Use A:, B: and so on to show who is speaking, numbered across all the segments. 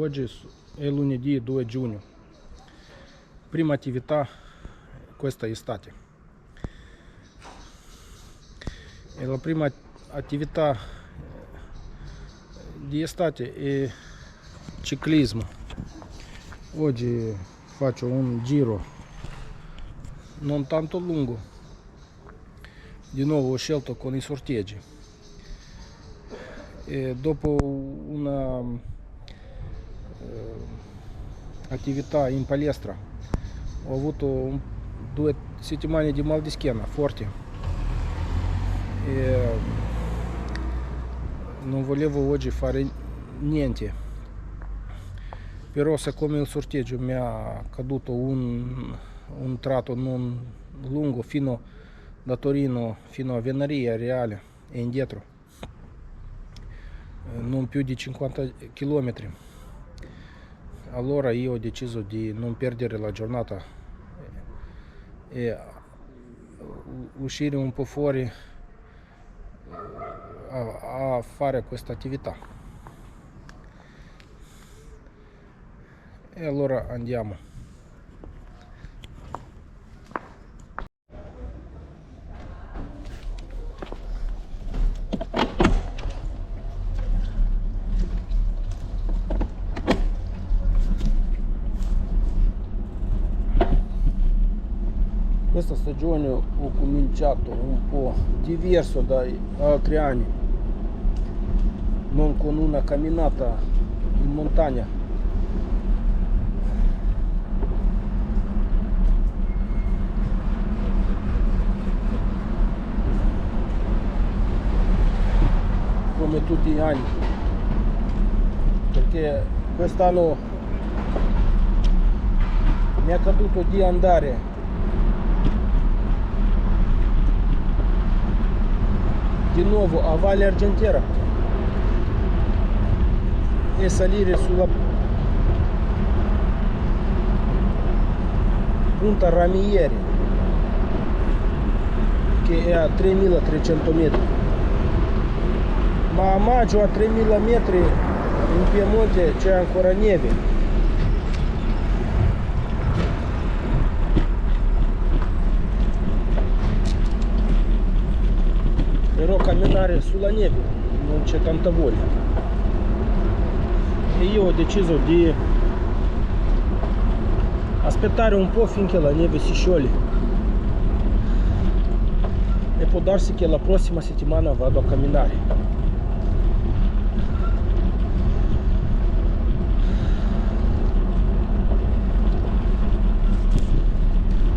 A: Oggi è lunedì 2 giugno, prima attività questa estate. E la prima attività di estate è ciclismo. Oggi faccio un giro non tanto lungo, di nuovo ho scelto con i sorteggi. E dopo una attività in palestra ho avuto 2 settimane di mal di schiena forte e non volevo oggi fare niente, però siccome il sorteggio mi ha caduto un tratto non lungo fino da Torino fino a Venaria Reale e indietro, non più di 50 km, allora io ho deciso di non perdere la giornata e uscire un po' fuori a fare questa attività. E allora andiamo. Questa stagione ho cominciato un po' diverso dagli altri anni, non con una camminata in montagna, come tutti gli anni, perché quest'anno mi è accaduto di andare di nuovo a Valle Argentiera e salire sulla Punta Ramieri, che è a 3300 metri, ma a maggio a 3000 metri in Piemonte c'è ancora neve. Però camminare sulla neve non c'è tanta voglia e io ho deciso di aspettare un po' finché la neve si scioglie e può darsi che la prossima settimana vado a camminare.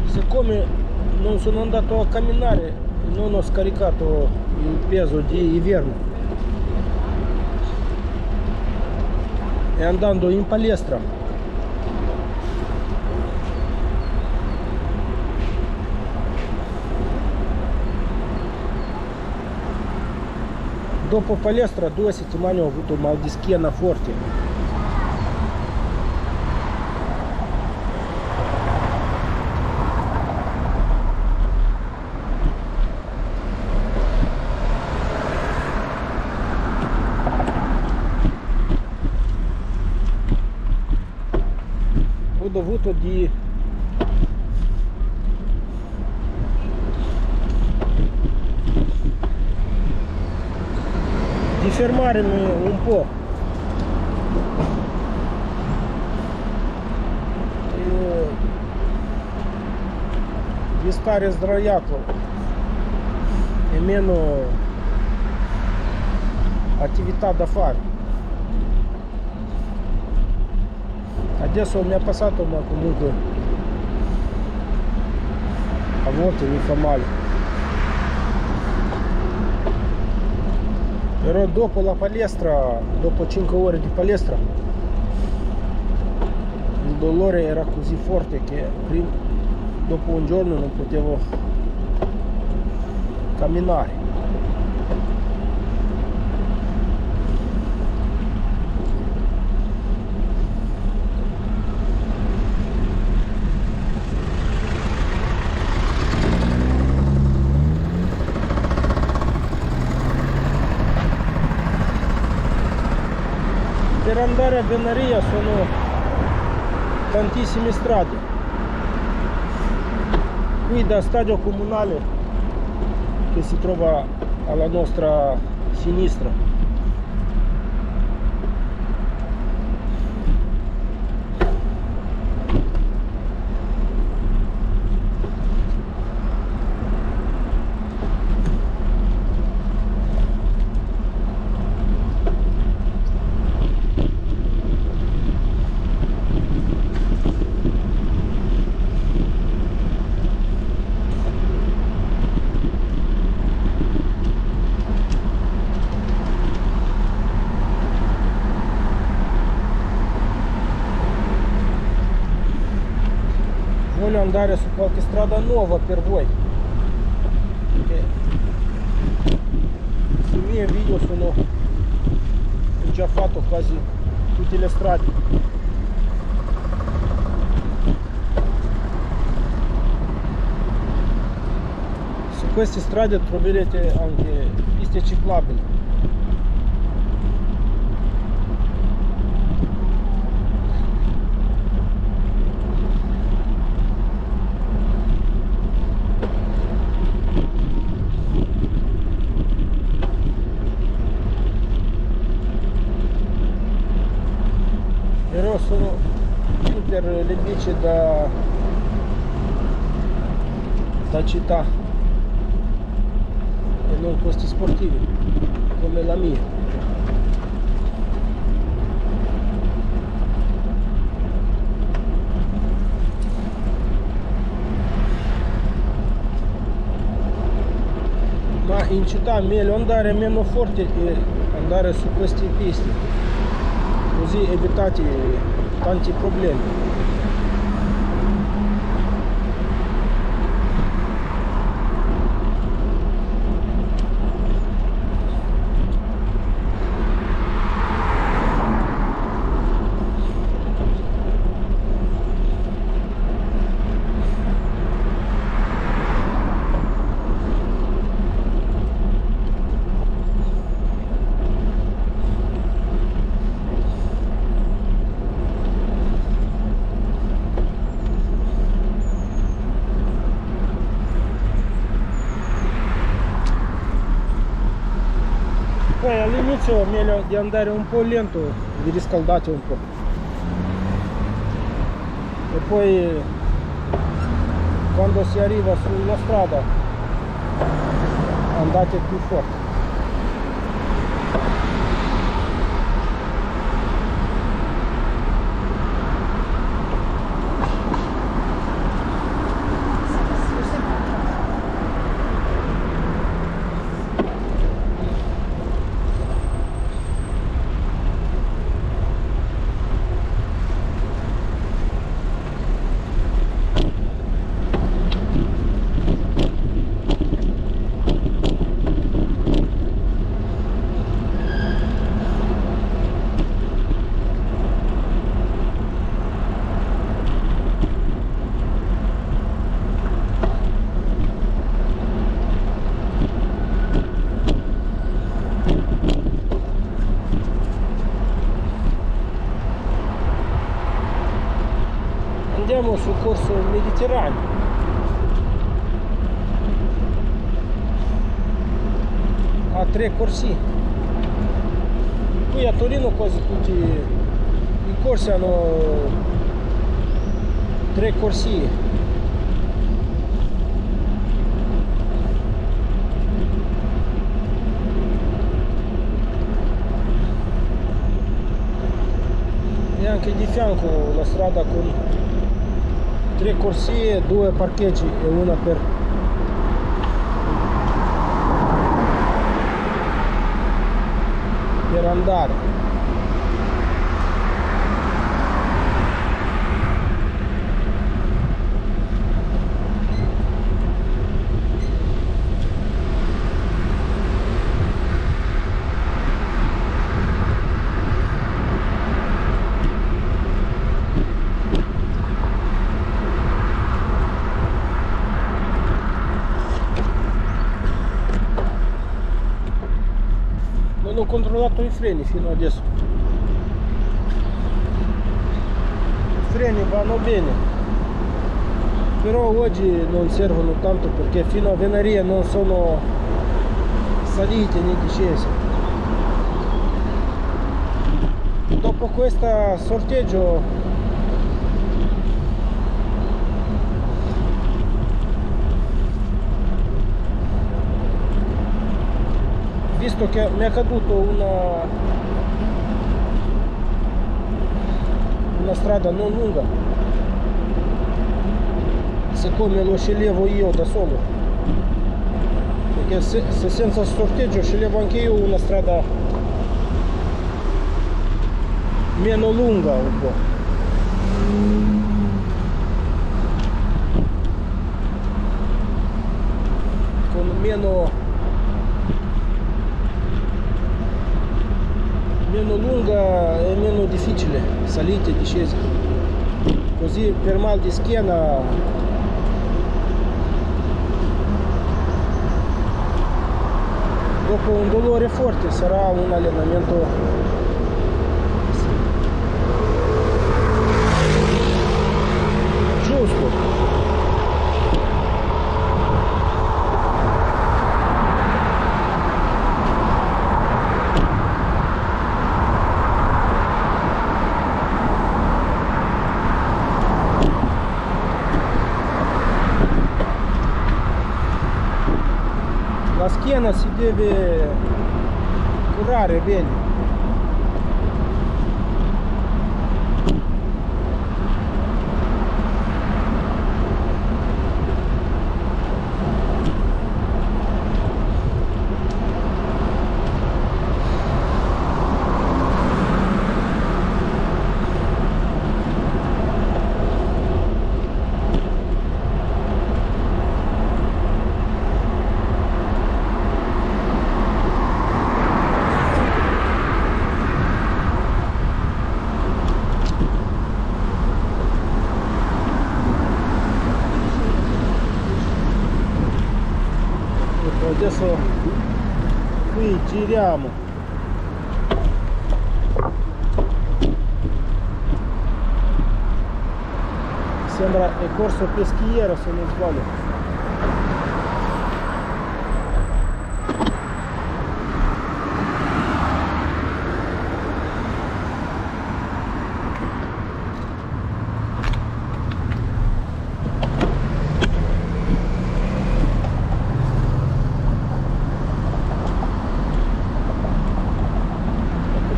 A: Siccome non sono andato a camminare, non ho scaricato il peso di inverno e andando in palestra dopo palestra 2 settimane ho avuto mal di schiena forte. Ho dovuto di fermarmi un po' e di stare sdraiato e meno attività da fare. Adesso mi è passato, ma comunque a volte mi fa male. Però dopo la palestra, dopo 5 ore di palestra, il dolore era così forte che dopo un giorno non potevo camminare. Per andare Venaria sono tantissime strade. Qui da stadio comunale che si trova alla nostra sinistra. Voglio andare su qualche strada nuova per voi, perché sui miei video ho già fatto quasi tutte le strade. Su queste strade troverete anche piste ciclabili. Però sono più per le bici da città e non questi sportivi come la mia. Ma in città è meglio andare meno forte e andare su queste piste, così evitate tanti problemi. Poi all'inizio è meglio di andare un po' lento, vi riscaldate un po', e poi quando si arriva sulla strada andate più forte. Andiamo sul corso Mediterraneo. Ha 3 corsie. Qui a Torino quasi tutti i corsi hanno 3 corsie. E anche di fianco la strada con 3 corsie, 2 parcheggi e una per andare. Non ho controllato i freni fino adesso. freni vanno bene, però oggi non servono tanto perché fino a Venaria non sono salite né discese. Dopo questo sorteggio visto che mi è caduto una strada non lunga, siccome lo sceglievo io da solo, perché se senza sorteggio sceglievo anche io una strada meno lunga un po'. Con meno lunga e meno difficile salite e discese, così per mal di schiena dopo un dolore forte sarà un allenamento giusto. La schiena si deve curare bene. Adesso qui giriamo, sembra il corso Peschiera se non sbaglio.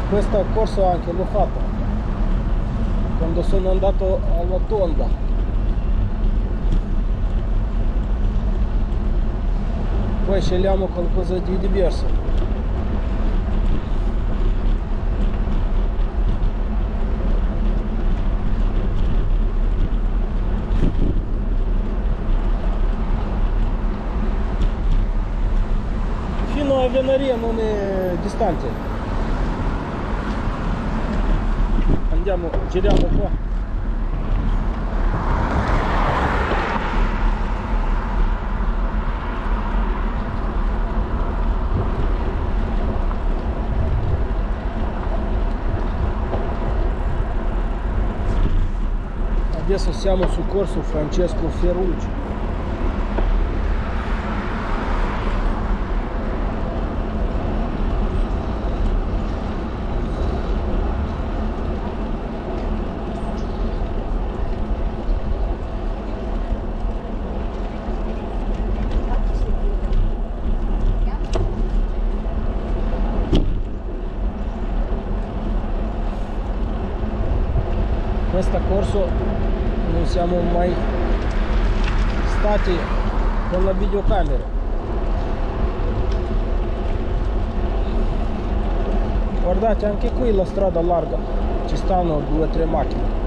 A: Questo corso anche l'ho fatto quando sono andato alla Tonda. Poi scegliamo qualcosa di diverso. Fino a Venaria non è distante. Andiamo, giriamo qua. Adesso siamo sul corso Francesco Ferrucci. Questo corso non siamo mai stati con la videocamera. Guardate anche qui la strada larga, ci stanno 2 o 3 macchine.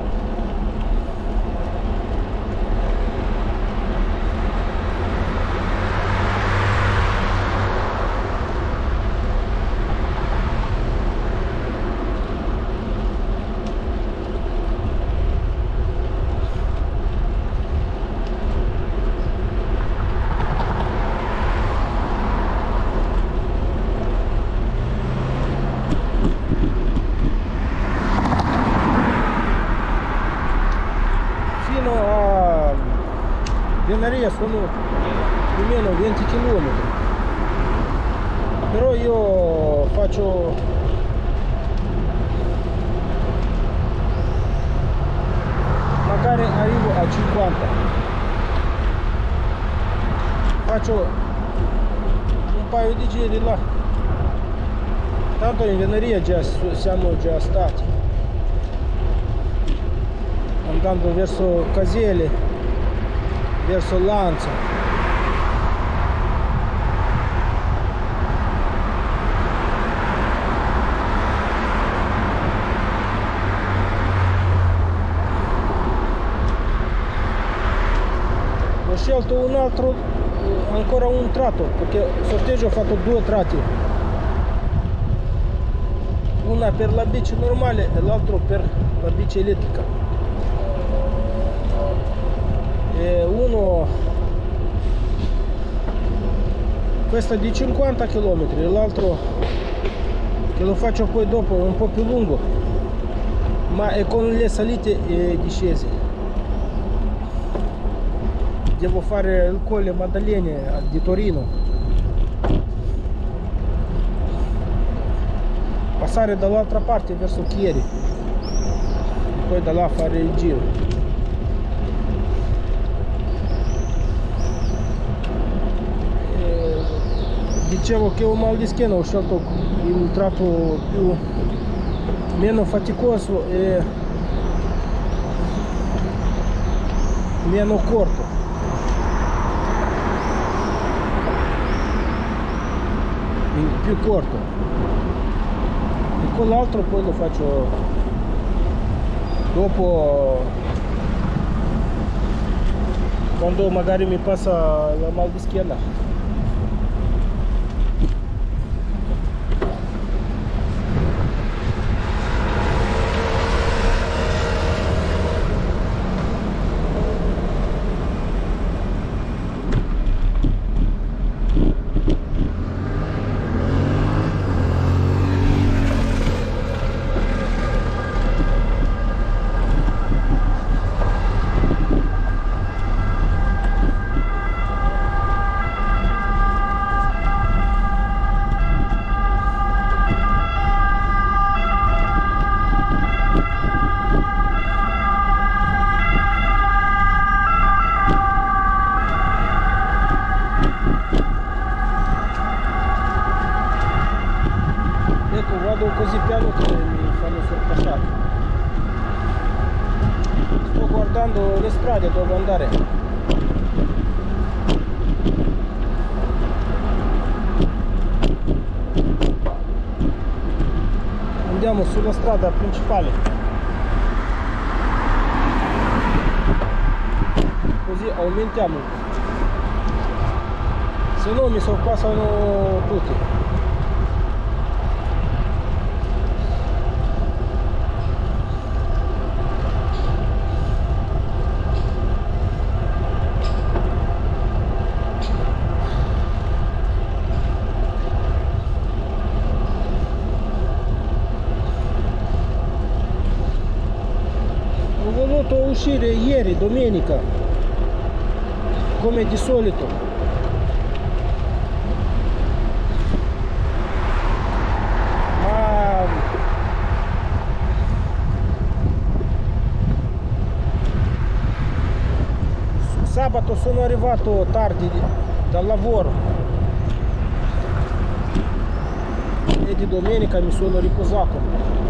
A: ingegneria sono più o meno 20 km, però io faccio magari arrivo a 50, faccio un paio di giri là, tanto in ingegneria siamo già stati, andando verso Casele, verso Lanza. Ho scelto un altro, ancora un tratto, perché sorteggio ho fatto 2 tratti, una per la bici normale e l'altro per la bici elettrica. E uno, questo è di 50 km, l'altro che lo faccio poi dopo è un po' più lungo, ma è con le salite e discese. Devo fare il Colle Maddalene di Torino, passare dall'altra parte verso Chieri e poi da là fare il giro. Dicevo che ho mal di schiena, ho scelto il tratto meno faticoso e meno corto. Più corto, e con l'altro poi lo faccio dopo, quando magari mi passa la mal di schiena. Così piano che mi fanno sorpassare. Sto guardando le strade dove andare. Andiamo sulla strada principale, così aumentiamo, se no mi sorpassano tutti. Ho voluto uscire ieri, domenica, come di solito, ma sabato sono arrivato tardi dal lavoro e di domenica mi sono riposato.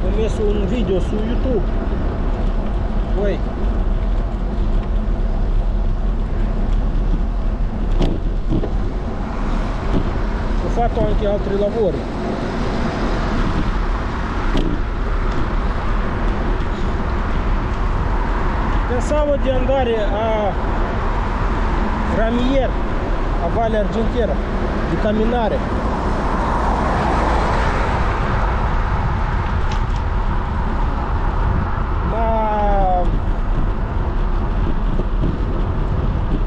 A: Ho messo un video su YouTube, poi ho fatto anche altri lavori. Pensavo di andare a Ramier, a Valle Argentiera, di camminare.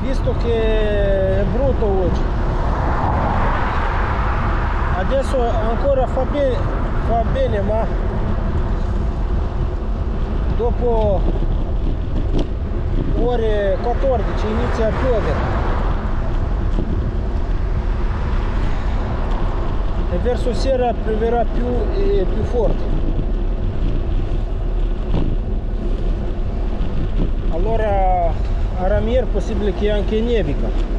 A: Visto che è brutto oggi, a adesso ancora fa bene, ma dopo ore 14 inizia a piovere e verso sera pioverà più forte. Allora a Ramier è possibile che anche nevica.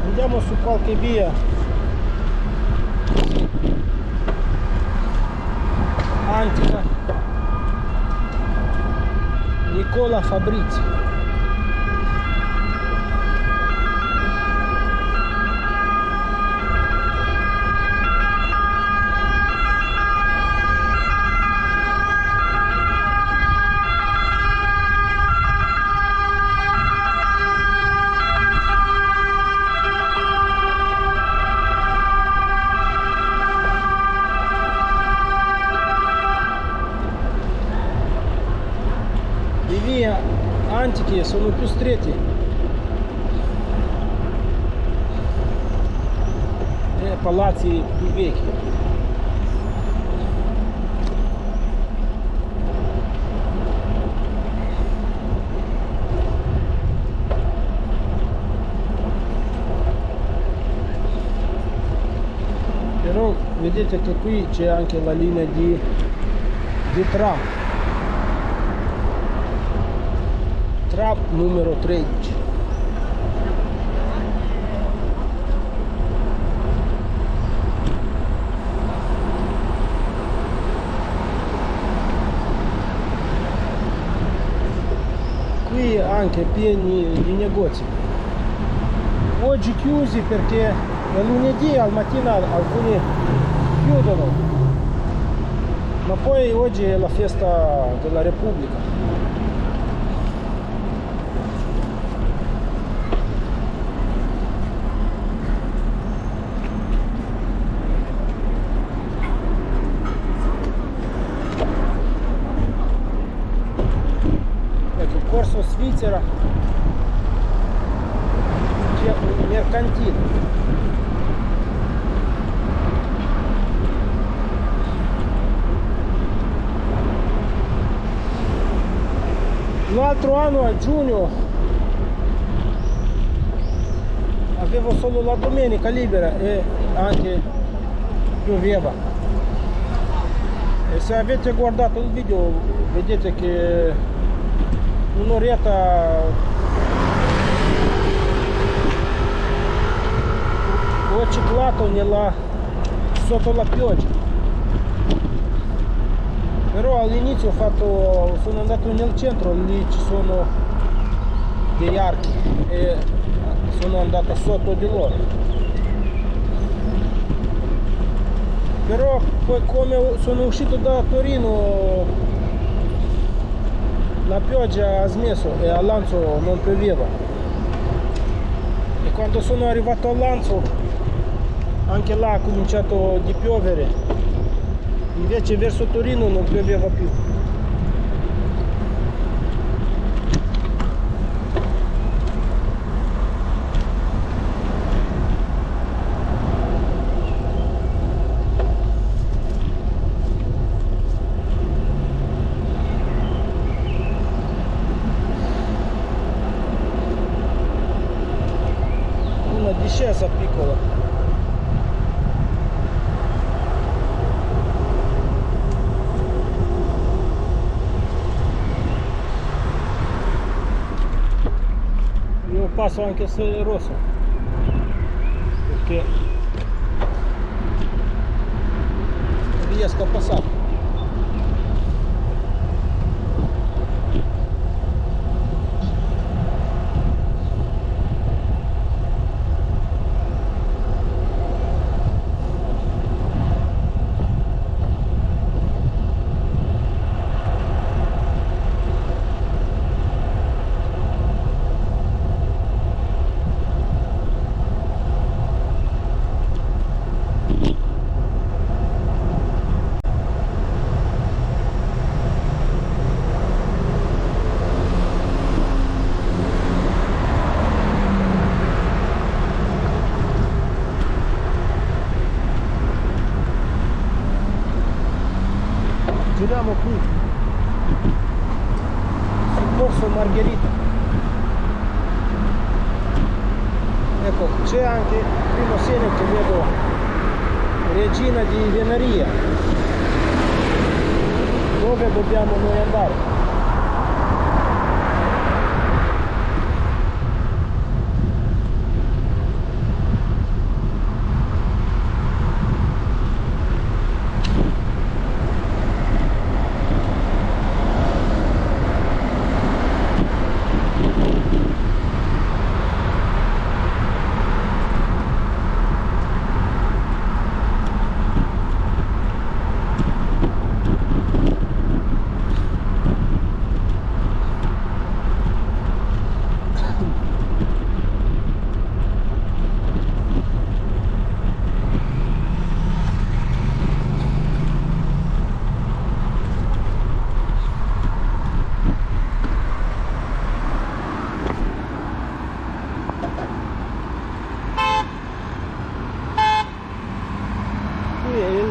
A: Andiamo su qualche via antica. Nicola Fabrizi. Le vie antiche sono più stretti e palazzi più vecchi. Però vedete che qui c'è anche la linea di tram. Tram numero 13. Qui anche pieni di negozi. Oggi chiusi perché è lunedì, al mattino alcuni chiudono, ma poi oggi è la festa della Repubblica. Corso Svizzera c'è un mercantile. L'altro anno a giugno avevo solo la domenica libera e anche pioveva. E se avete guardato il video vedete che un'oretta ho ciclato sotto la pioggia, però all'inizio sono andato nel centro, lì ci sono degli archi e sono andato sotto di loro, però poi come sono uscito da Torino la pioggia ha smesso e a Lanzo non pioveva, e quando sono arrivato a Lanzo anche là ha cominciato di piovere, invece verso Torino non pioveva più. Discesa piccola. Io passo anche se è rosso perché riesco a passare. Corso Margherita. Ecco, c'è anche il primo segno che vedo, Regina di Venaria, dove dobbiamo noi andare.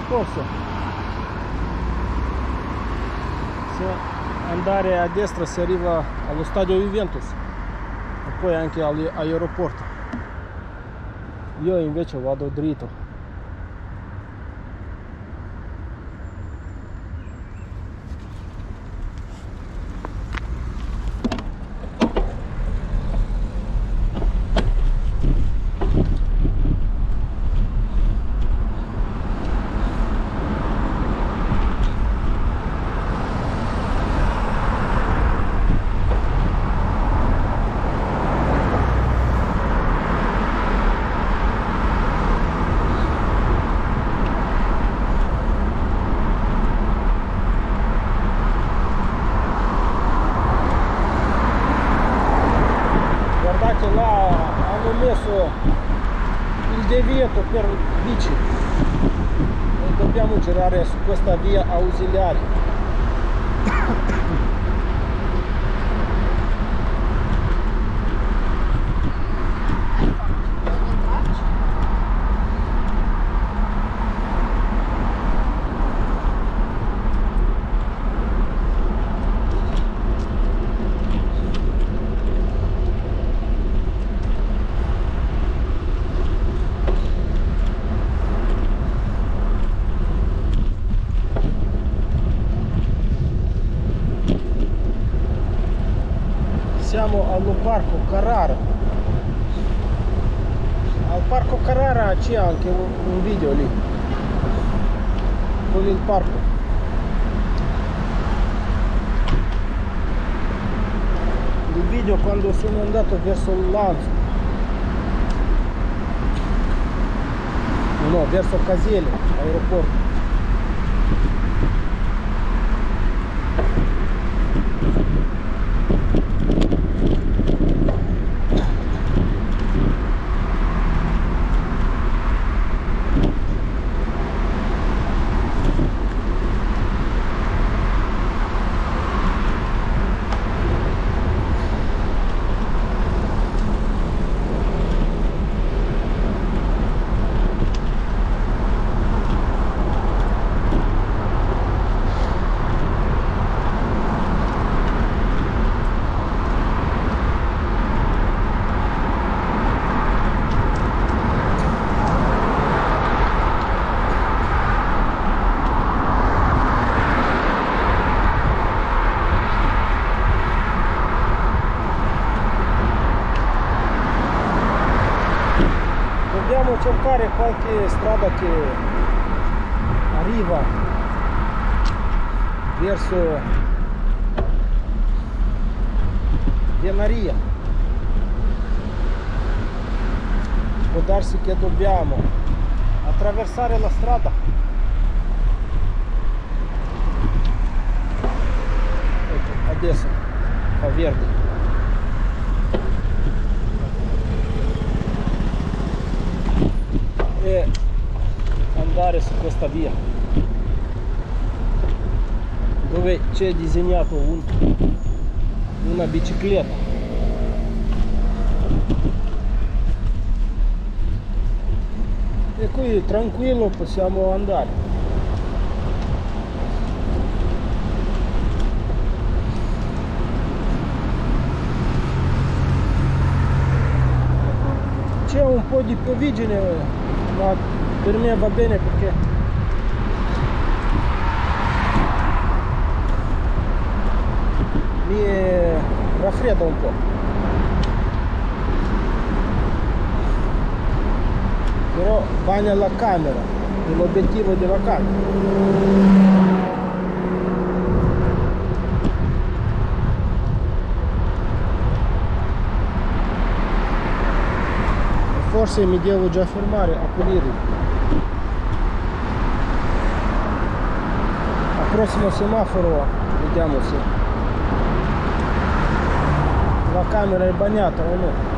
A: Corso. Se andare a destra si arriva allo stadio Juventus e poi anche all'aeroporto. Io invece vado dritto. Là hanno messo il divieto per bici e dobbiamo girare su questa via ausiliaria. Siamo al parco Carrara. Al parco Carrara c'è anche un video lì con il parco. Il video quando sono andato verso Lanzo, no, verso Casiele, aeroporto. Dobbiamo cercare qualche strada che arriva verso Venaria. Può darsi che dobbiamo attraversare la strada. Ecco, adesso fa verde. E andare su questa via dove c'è disegnato una bicicletta. E qui tranquillo possiamo andare. un po' di pioviggine, ma per me va bene perché mi raffredda un po'. Però bagna la camera, l'obiettivo della camera. Forse mi devo già fermare a pulirli. Al prossimo semaforo vediamo se la camera è bagnata o no.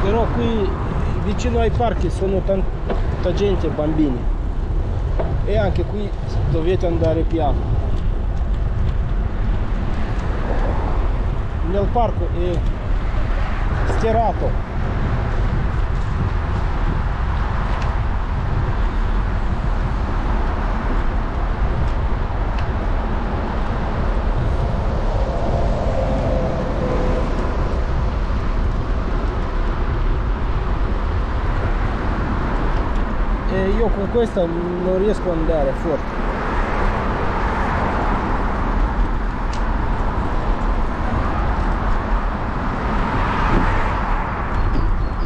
A: Però qui vicino ai parchi sono tanta gente, bambini, e anche qui dovete andare piano. Nel parco è stirato. E io con questa non riesco ad andare forte.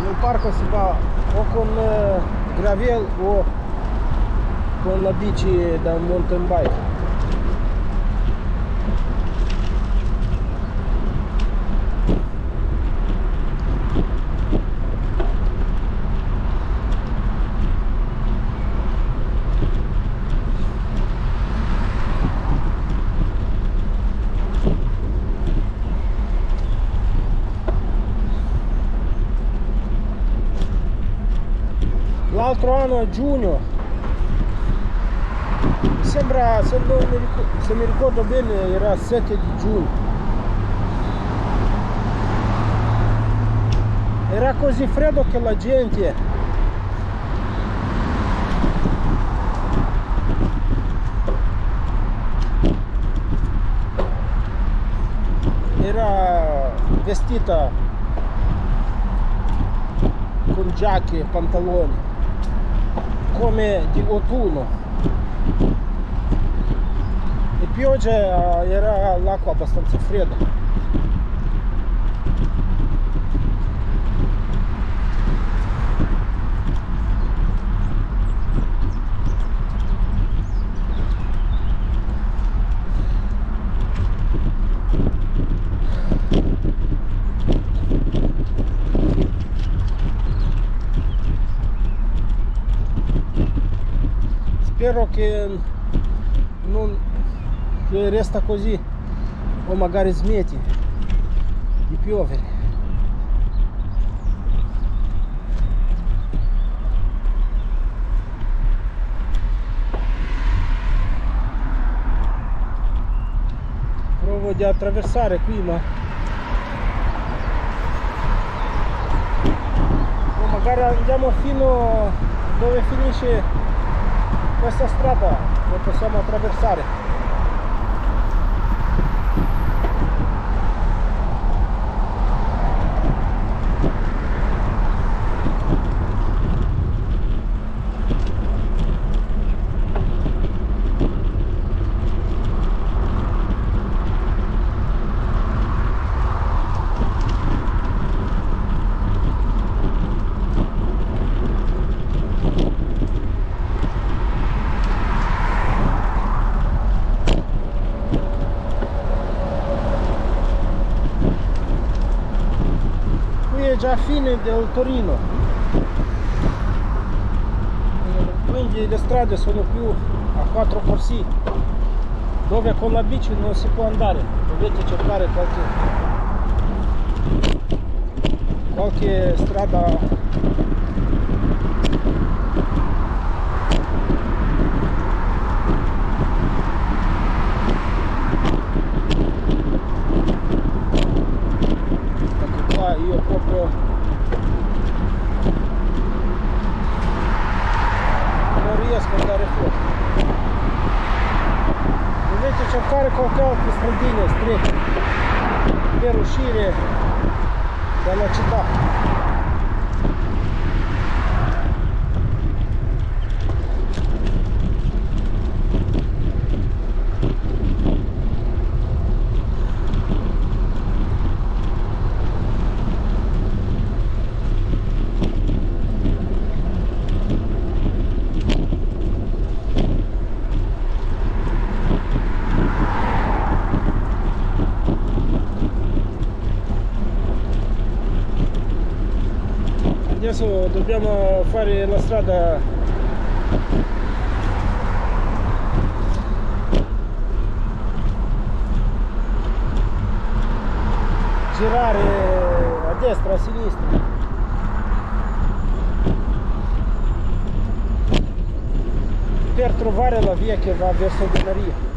A: Nel parco si va o con gravel o con la bici da mountain bike. L'altro anno a giugno, mi sembra, se mi ricordo bene, era 7 di giugno. Era così freddo che la gente era vestita con giacche e pantaloni come di autunno, e pioggia, era l'acqua abbastanza fredda. Spero che non resta così, o magari smetti di piovere. Provo di attraversare qui, ma o magari andiamo fino dove finisce questa strada, lo possiamo attraversare. Già fine del Torino, quindi le strade sono più a 4 corsie, dove con la bici non si può andare, dovete cercare qualche qualche strada io proprio non riesco ad andare fuori. Dovete cercare qualche altra stradina stretta per uscire dalla città. Adesso dobbiamo fare la strada girare a destra, a sinistra per trovare la via che va verso Venaria.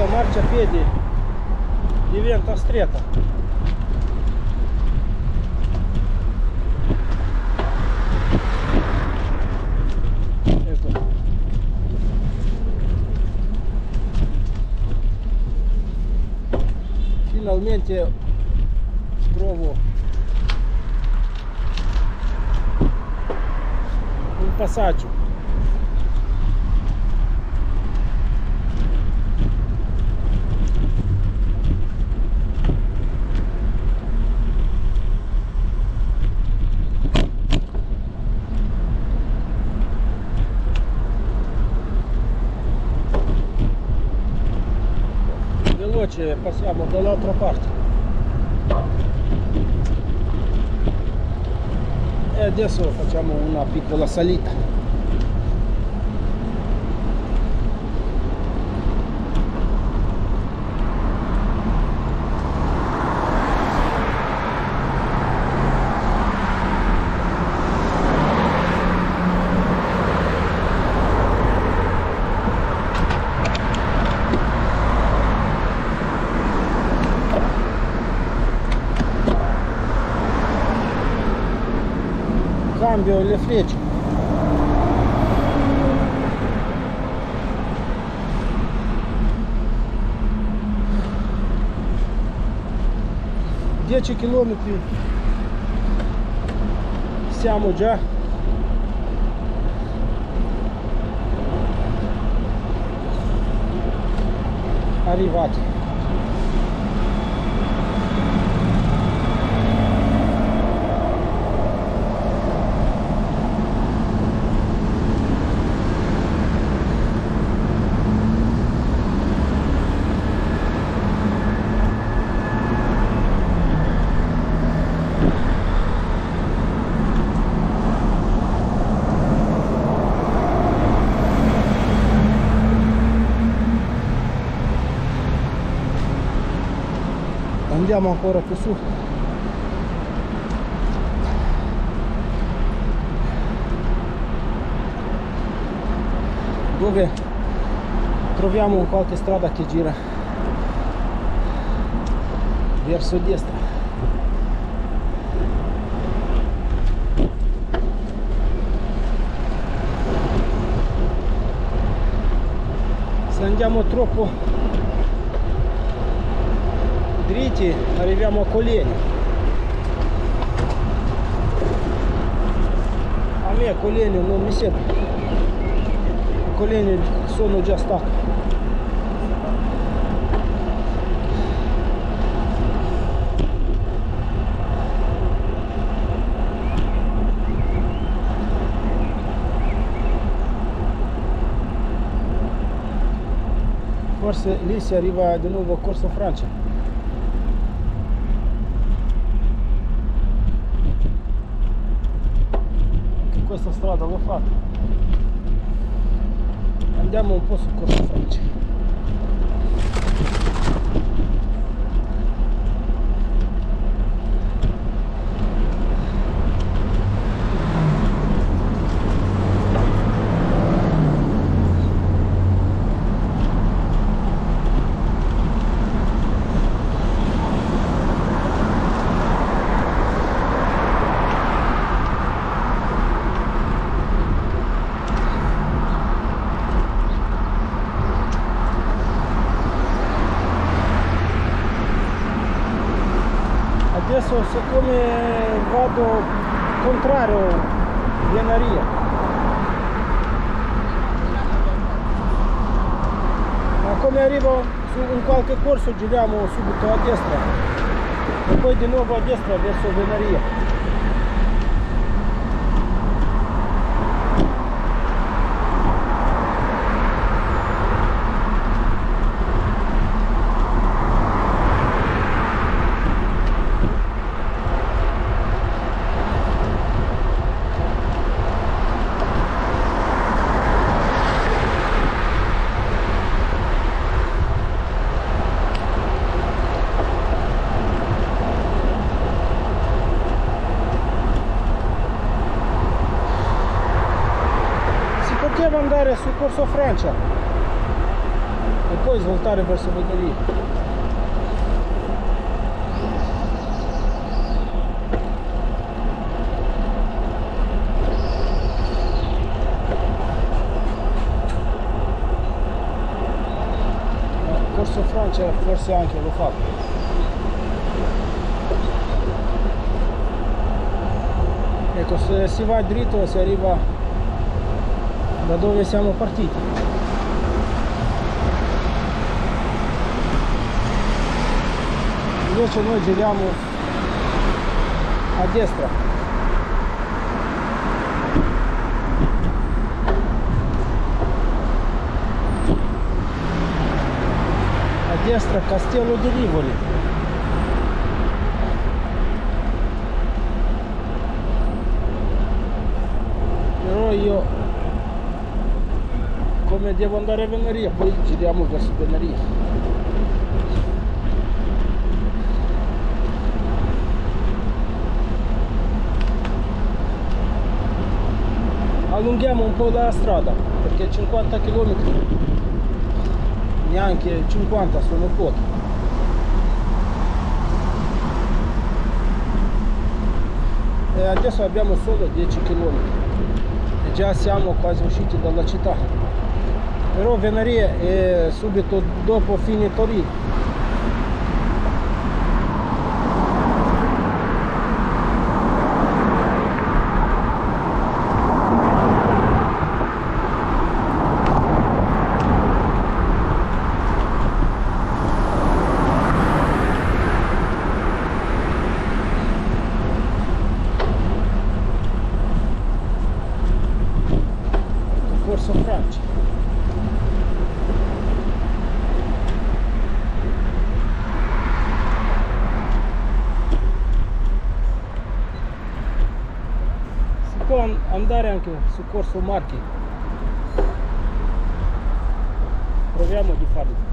A: Marciapiedi diventa stretta. Ecco. Finalmente trovo un passaggio. Passiamo dall'altra parte e adesso facciamo una piccola salita. Cambio le frecce. Dieci chilometri siamo già arrivati. Andiamo ancora più su. Dove troviamo qualche strada che gira verso destra. Se andiamo troppo dritti arriviamo a Collegno. me coleni non mi serve, i coleni sono già stacchi. Forse lì si arriva di nuovo a Corso Francia. Anche questa strada l'ho fatta. Andiamo un po' su Corso Francia. Adesso siccome vado contrario Venaria, ma come arrivo su un qualche corso giriamo subito a destra e poi di nuovo a destra verso Venaria. Poteva andare su Corso Francia e poi svoltare verso Venaria. Corso Francia forse anche l'ho fatto. Ecco, se si va dritto si arriva da dove siamo partiti. Invece noi giriamo a destra. A destra Castello di Rivoli. Però io, come devo andare a Venaria, poi giriamo verso Venaria. Allunghiamo un po' la strada perché 50 km, neanche 50 sono pochi. E adesso abbiamo solo 10 km e già siamo quasi usciti dalla città. Però Venaria è subito dopo fine Torino. Corso Francia. Può andare anche su Corso Marchi. Proviamo di farlo.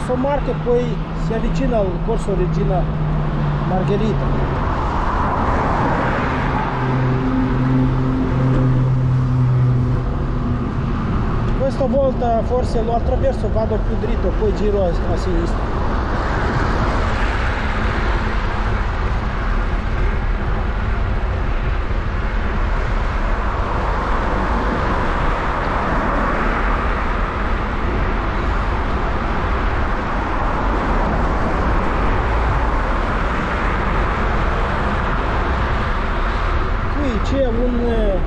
A: Corso Marche e poi si avvicina al Corso Regina Margherita. Questa volta forse lo attraverso, vado più dritto, poi giro a sinistra. C'è un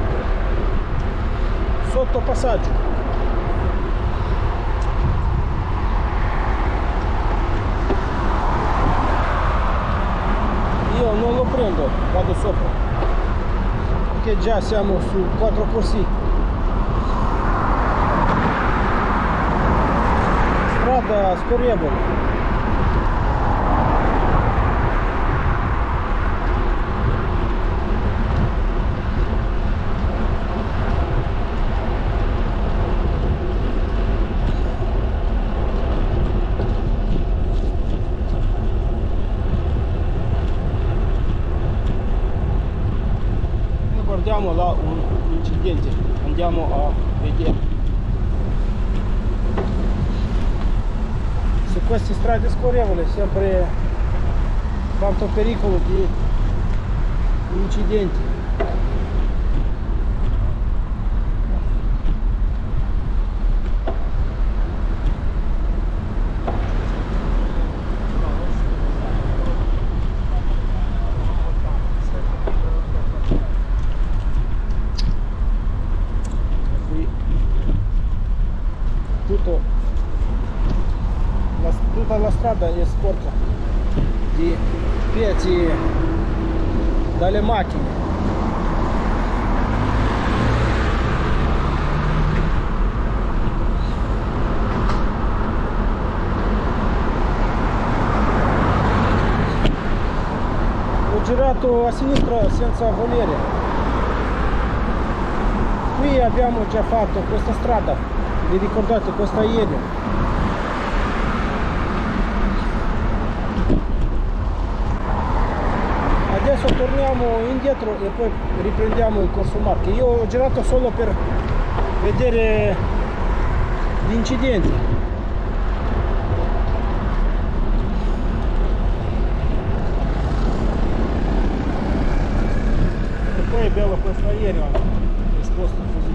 A: sottopassaggio. Io non lo prendo, vado sopra perché già siamo su 4 corsi. Strada scorrevole. Guardiamo là un incidente, andiamo a vedere. Su queste strade scorrevoli sempre tanto pericolo di incidenti. Tutta la strada è sporca di pezzi dalle macchine. Ho girato a sinistra senza volere. Qui abbiamo già fatto questa strada, vi ricordate questa ieri? Adesso torniamo indietro e poi riprendiamo il Corso Marche. Io ho girato solo per vedere gli incidenti. E poi è bello questo aereo esposto così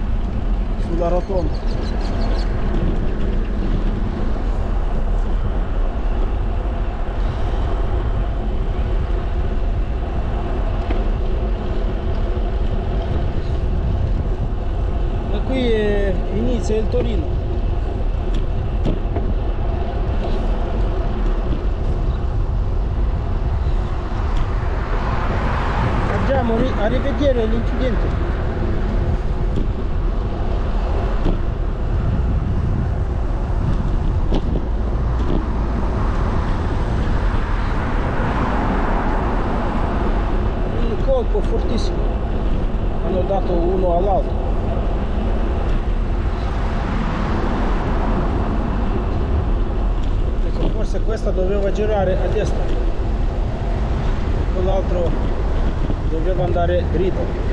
A: sulla rotonda. Qui inizia il Torino. Andiamo a rivedere l'incidente. Un colpo fortissimo, hanno dato uno all'altro. Forse questa doveva girare a destra, quell'altro doveva andare dritto.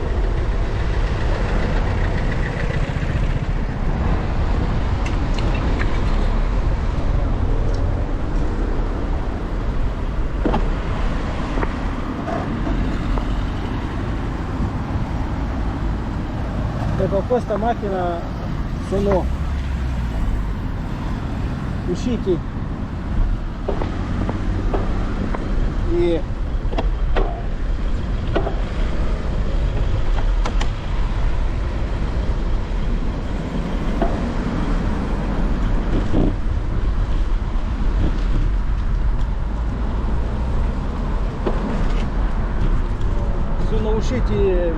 A: Ecco, questa macchina sono usciti e sono usciti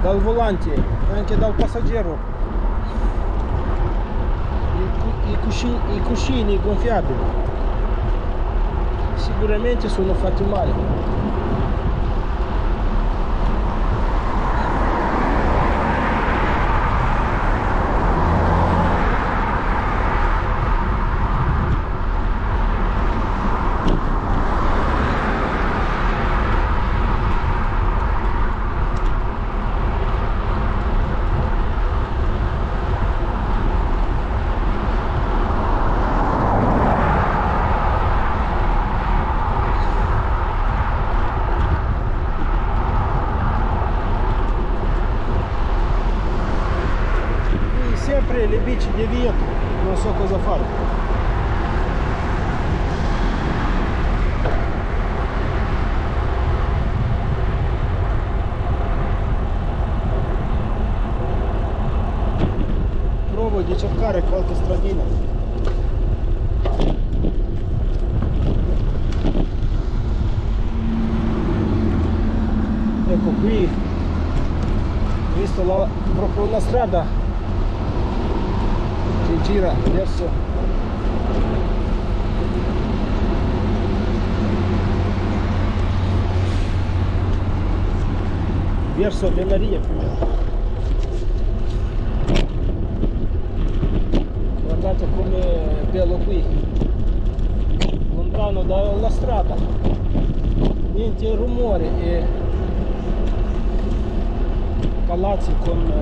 A: dal volante e anche dal passeggero i cuscini gonfiabili. Sicuramente sono fatti male. deviato, non so cosa fare. Provo di cercare qualche stradina. Ecco qui, ho visto proprio una strada che gira verso Venaria più o meno. Guardate com'è bello qui, lontano dalla strada, niente rumore e palazzi con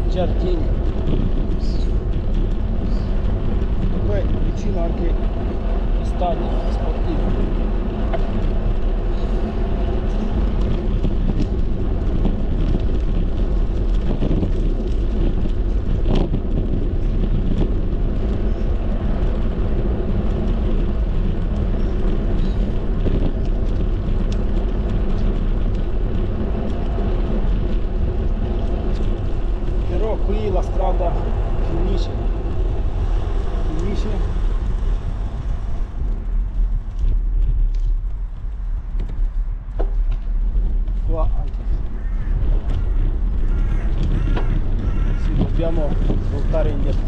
A: giardini, e poi vicino anche gli stadi sportivi. Però qui la strada finisce qua anche. Sì, dobbiamo voltare indietro.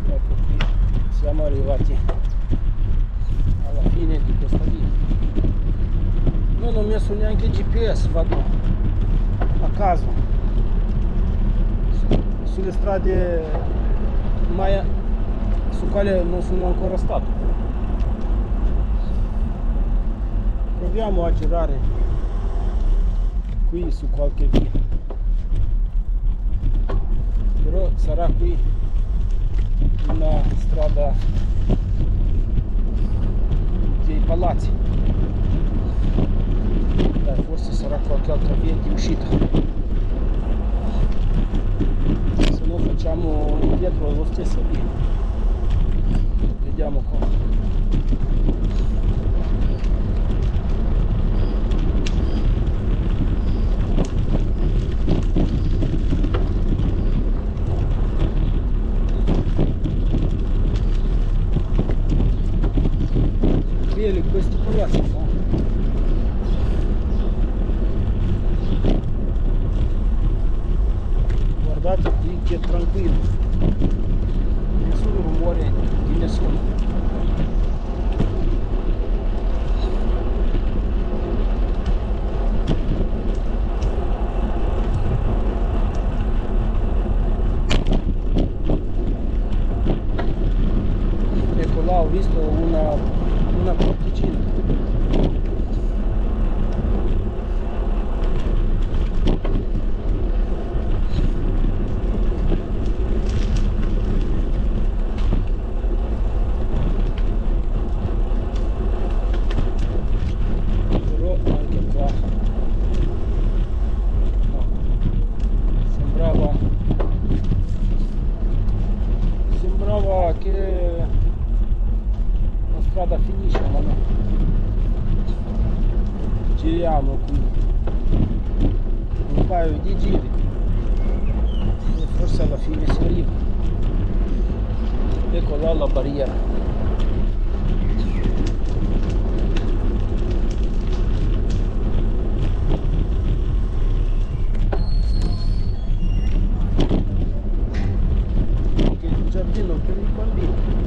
A: Ecco qui, siamo arrivati alla fine di questa via. Non ho messo neanche GPS, vado a caso sulle strade mai su quali non sono ancora stato. Proviamo a girare qui su qualche via, però sarà qui una strada dei palazzi. Dai, forse sarà qualche altra via di uscita, se no facciamo indietro lo stesso via. Vediamo qua. Qui questi palazzi qua. Guardate qui che tranquillo, nessun rumore di nessuno. Ecco là, ho visto una porticina. Sembrava che la strada finisce, ma no. Giriamo qui un paio di giri e forse alla fine si arriva. Ecco là la barriera. Giardino per i bambini.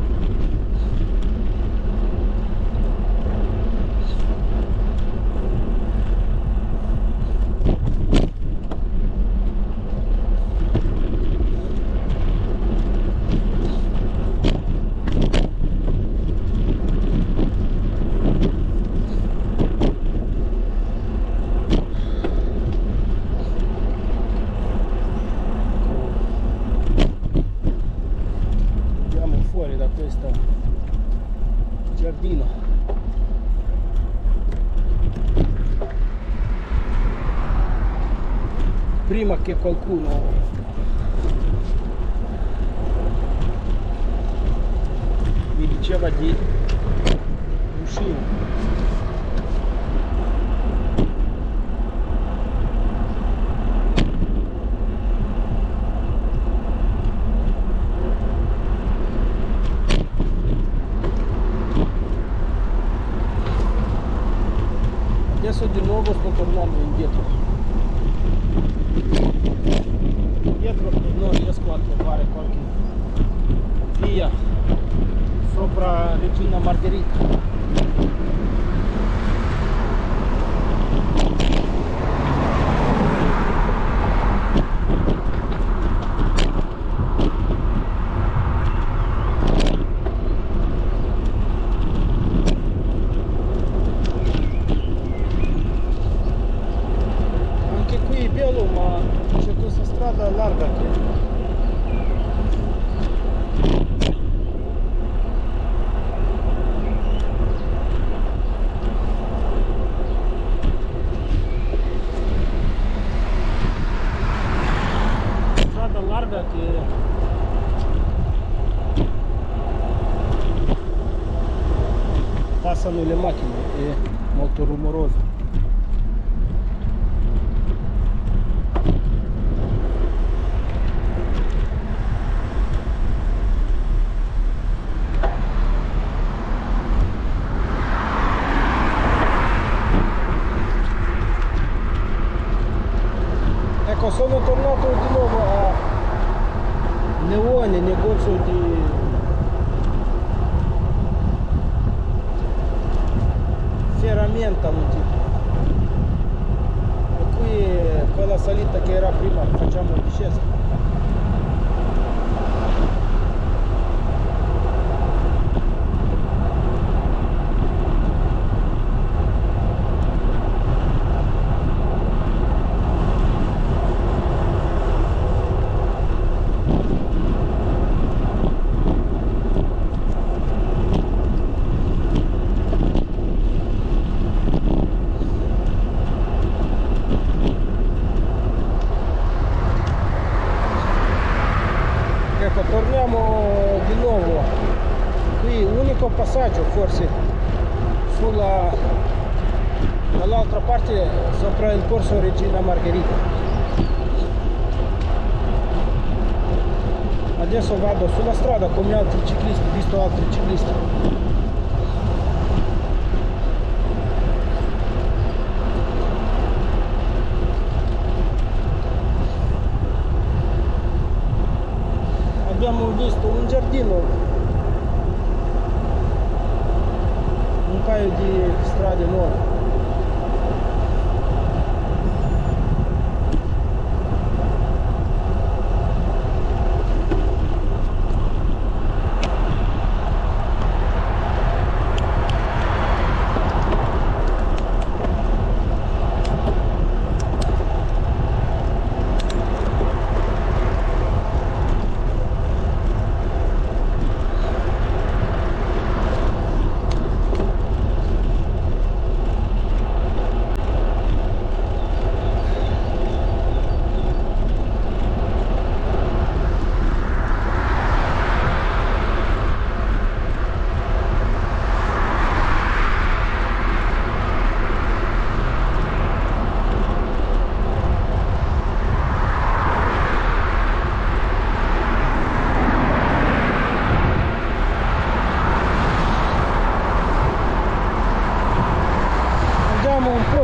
A: giardino. Prima che qualcuno mi diceva di uscire. Adesso di nuovo sto tornando indietro. Dietro non riesco a trovare qualche via sopra Regina Margherita. Ma c'è questa strada larga che passano le macchine, è molto rumoroso. Ecco, sono tornato di nuovo a Leone, negozio di ferramenta, un tipo. E qui quella salita che era prima, facciamo discesa. Ecco, torniamo di nuovo qui, unico passaggio forse dall'altra parte sopra il corso Regina Margherita. Adesso vado sulla strada come altri ciclisti, visto altri ciclisti. Abbiamo visto un giardino, un paio di strade nuove.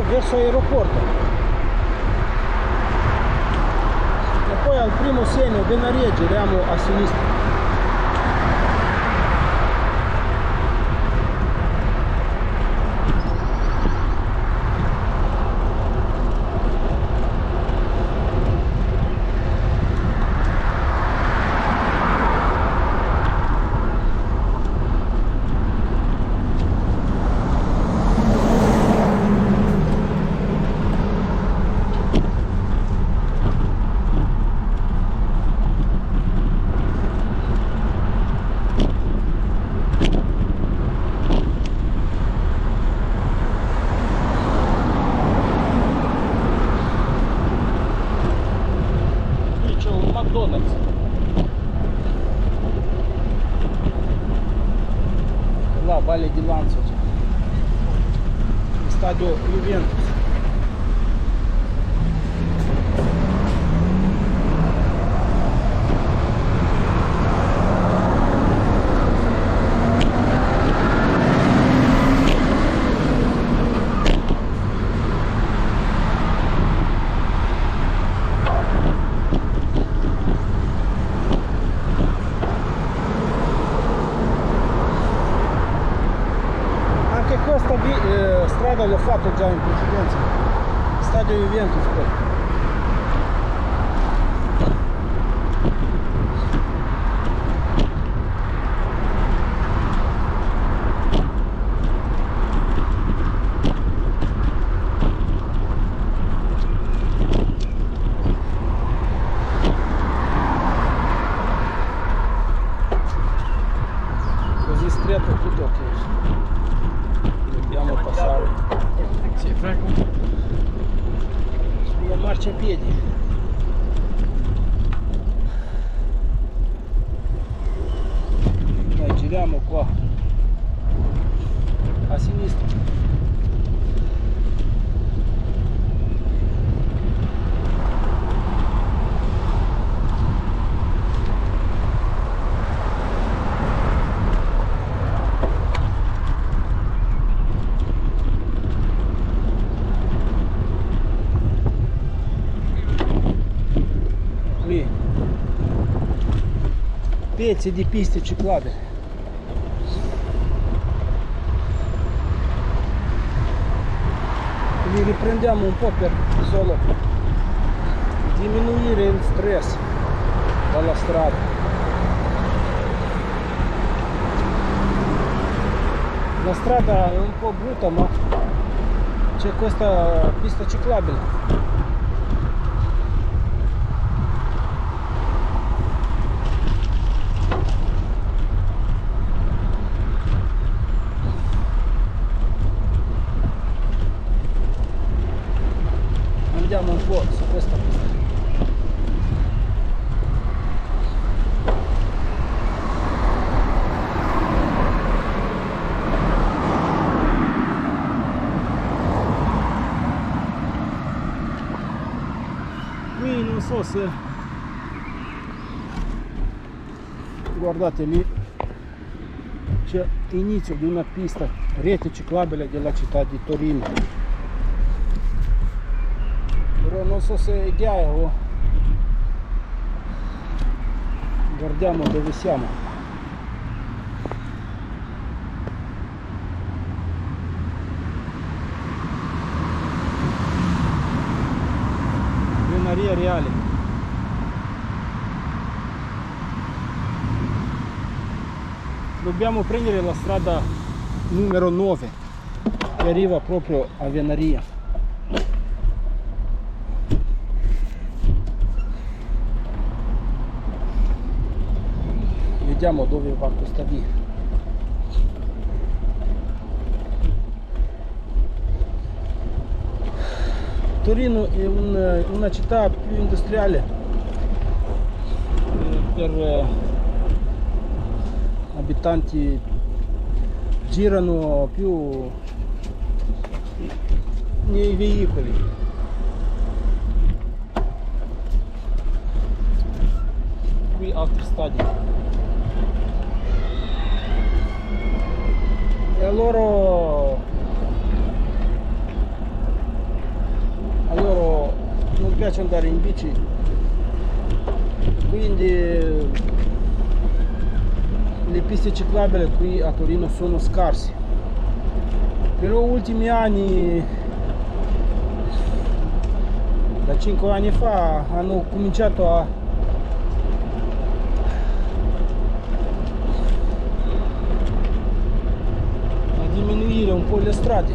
A: Verso l'aeroporto e poi al primo segno Venaria giriamo a sinistra. là, Valle di Lanzo, stadio Juventus. Questa strada l'ho fatto già in precedenza, stadio Juventus poi. Così stretto tutto che dobbiamo passare.
B: Sì, prego.
A: Sulla marciapiedi. Dai, giriamo qua a sinistra. Qui pezzi di piste ciclabili. Li riprendiamo un po' per solo diminuire il stress dalla strada. La strada è un po' brutta, ma c'è questa pista ciclabile. Andiamo un po' su questa pista. Qui non so se guardate lì c'è l'inizio di una pista rete ciclabile della città di Torino. Però non so se è chiaro, guardiamo dove siamo. Venaria Reale. Dobbiamo prendere la strada numero 9 che arriva proprio a Venaria. Vediamo dove va questa via. Torino è una città più industriale per abitanti, girano più nei veicoli. Qui altri stadi. E a loro non piace andare in bici, quindi le piste ciclabili qui a Torino sono scarse. Però ultimi anni, da 5 anni fa, hanno cominciato a diminuire un po' le strade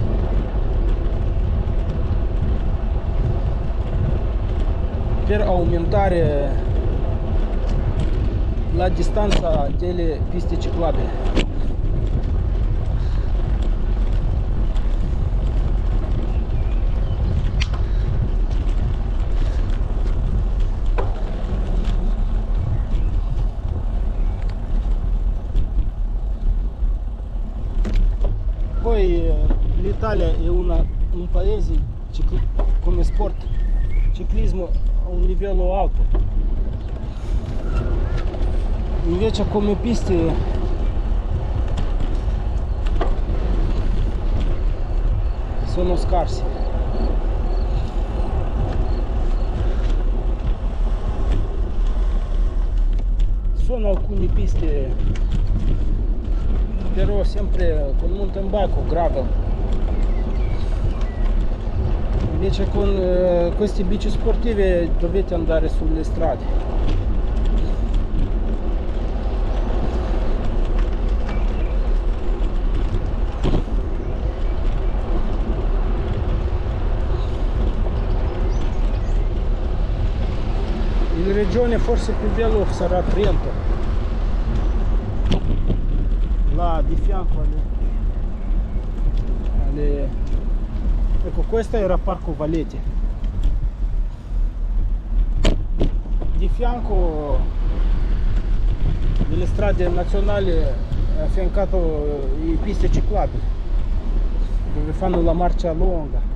A: per aumentare la distanza delle piste ciclabili. Poi l'Italia è un paese come sport ciclismo a un livello alto, invece come piste sono scarsi. Sono alcune piste però sempre con mountain bike o gravel, invece con queste bici sportive dovete andare sulle strade. In regione forse più bello sarà Trento, là di fianco ecco, questo era Parco Valleti, di fianco delle strade nazionali è affiancato i piste ciclabili dove fanno la marcia lunga.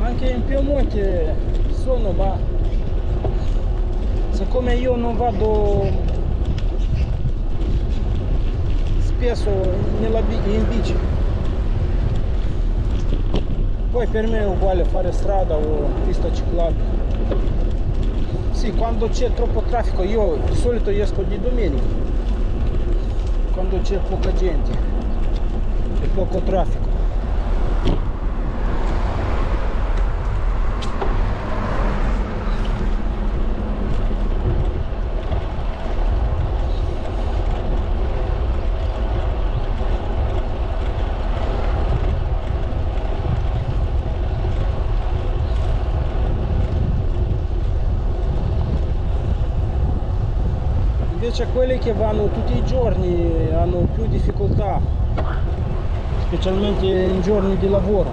A: Anche in Piemonte sono, ma siccome io non vado spesso in bici, poi per me è uguale fare strada o pista ciclabile. Sì, quando c'è troppo traffico, io di solito esco di domenica, quando c'è poca gente e poco traffico. Invece quelli che vanno tutti i giorni hanno più difficoltà, specialmente in giorni di lavoro.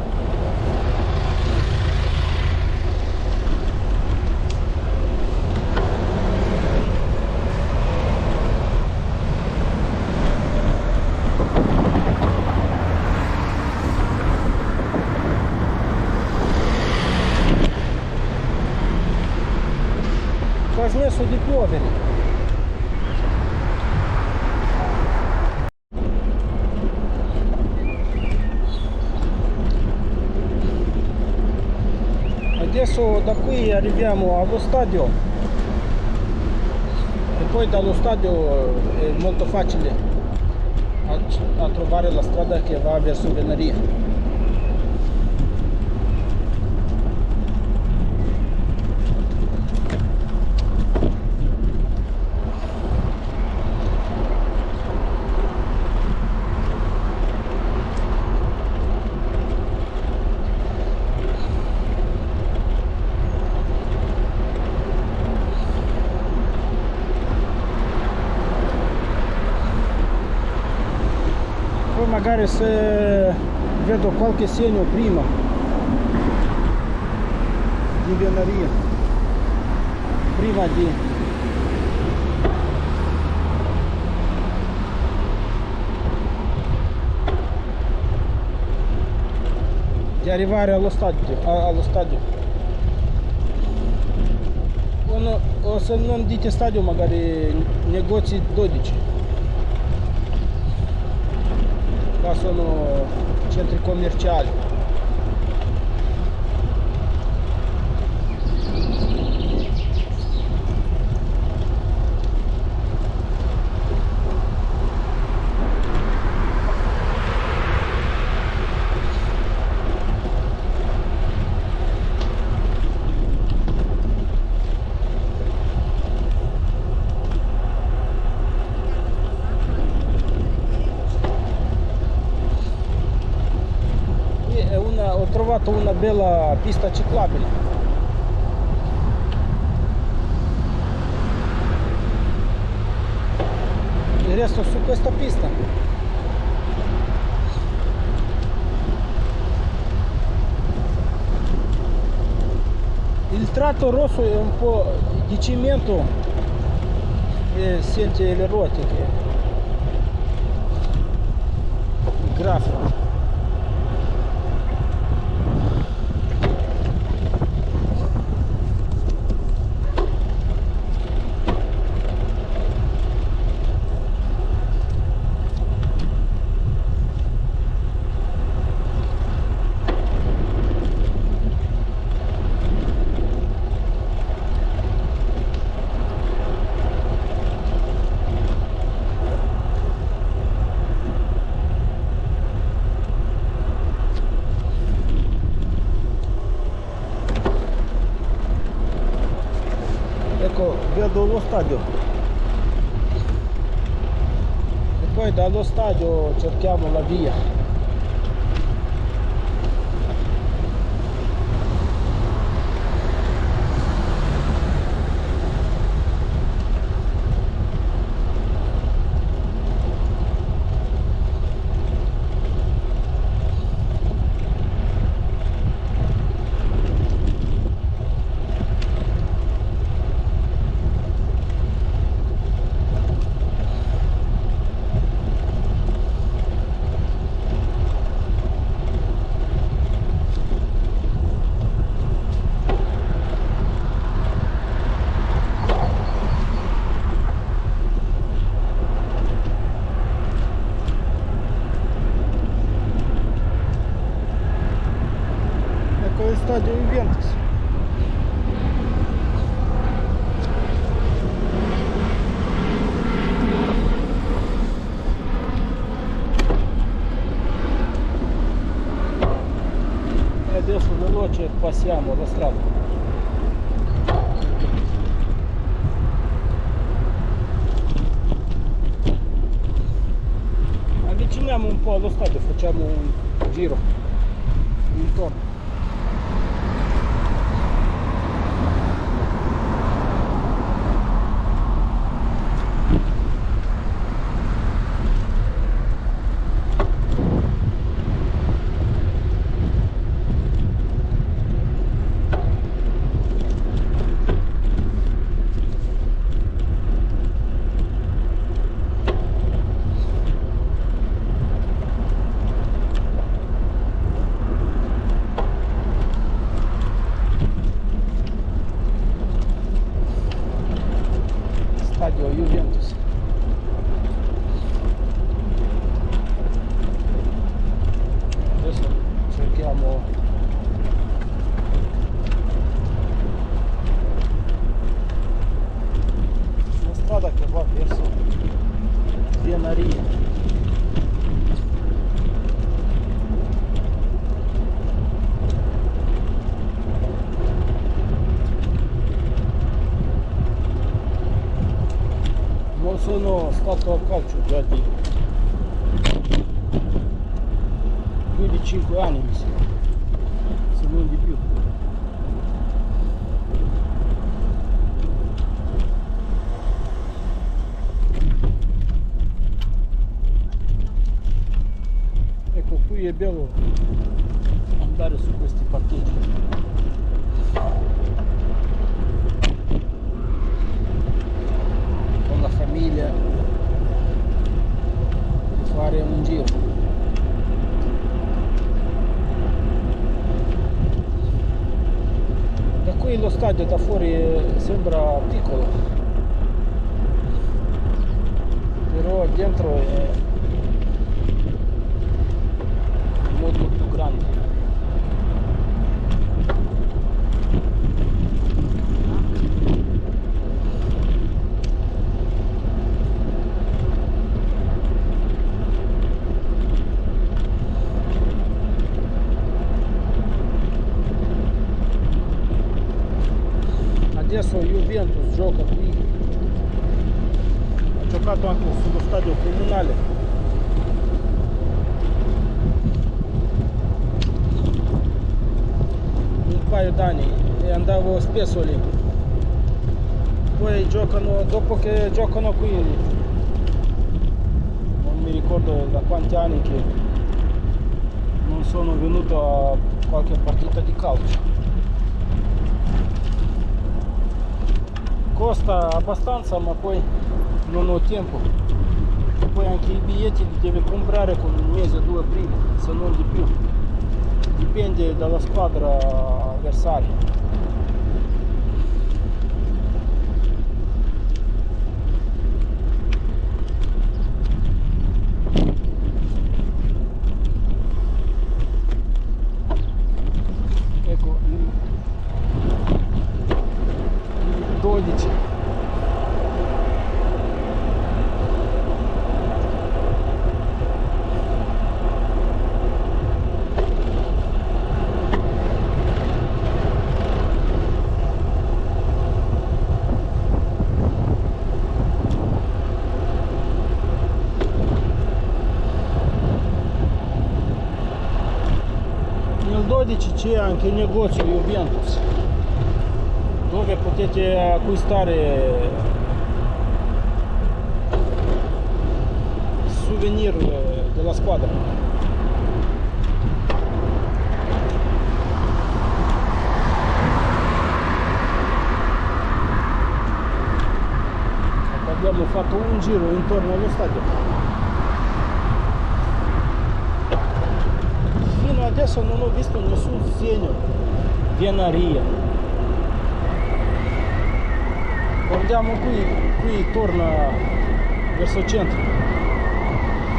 A: Ha smesso di piovere. Adesso da qui arriviamo allo stadio e poi dallo stadio è molto facile a trovare la strada che va verso Venaria. Magari se vedo qualche segno prima di Venaria, prima di arrivare allo stadio, o se non dite stadio magari negozi 12. Qua sono centri commerciali. Ho trovato una bella pista ciclabile. E resto su questa pista. strato rosso è un po' di cemento e sente le rottiche, il graffio. Ecco, vedo lo stadio e poi dallo stadio cerchiamo la via. Ecco il stadio Juventus. E adesso veloce passiamo la strada. Avviciniamo un po' allo stadio, facciamo un giro intorno. Stadio Juventus. Adesso cerchiamo una strada che va verso Venaria. Non sono stato a calcio già di più di 5 anni, mi sembra, se non di più. Ecco, qui è bello andare su questi parcheggi. Famiglia di fare un giro. Da qui lo stadio da fuori sembra piccolo, però dentro è molto più grande. Adesso Juventus gioca qui, ha giocato anche sullo stadio comunale. Un paio d'anni e andavo spesso lì. Poi giocano, dopo che giocano qui, non mi ricordo da quanti anni che non sono venuto a qualche partita di calcio. costa abbastanza, ma poi non ho tempo. E poi anche i biglietti li devi comprare con un mese o due prima, se non di più. Dipende dalla squadra avversaria. Ecco, il 12. Nel 12 c'è anche il negozio Juventus, dove potete acquistare souvenir della squadra. Abbiamo fatto un giro intorno allo stadio. Fino adesso non ho visto nessun segno di anaria. Guardiamo qui torna verso il centro,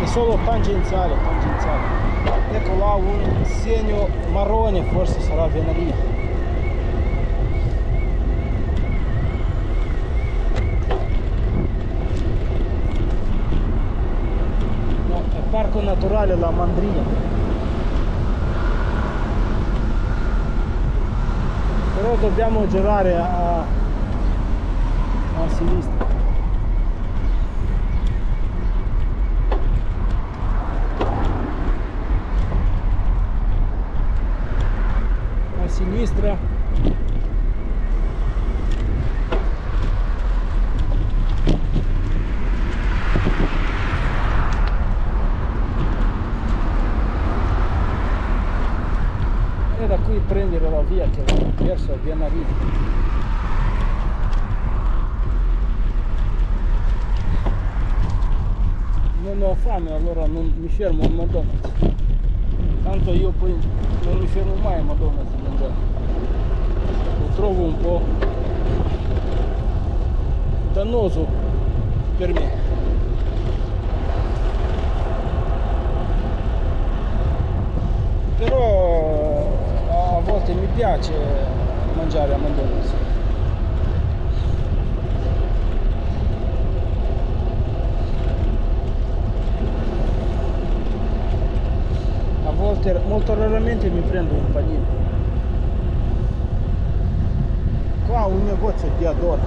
A: è solo tangenziale. Ecco là un segno marrone, forse sarà venaria. No, è parco naturale La Mandria. Però dobbiamo girare a sinistra. A sinistra. E da qui prendere la via che va verso Vienna. Non ho fame, allora non mi fermo a McDonald's. Tanto io poi non mi fermo mai a McDonald's a mangiare. Lo trovo un po' dannoso per me. Però a volte mi piace mangiare a McDonald's. Molto raramente mi prendo un panino. Qua un negozio di Adora.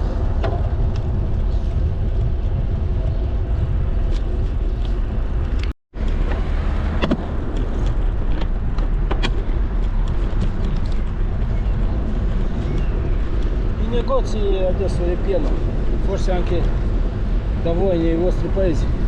A: I negozi adesso è pieno, forse anche da voi nei vostri paesi.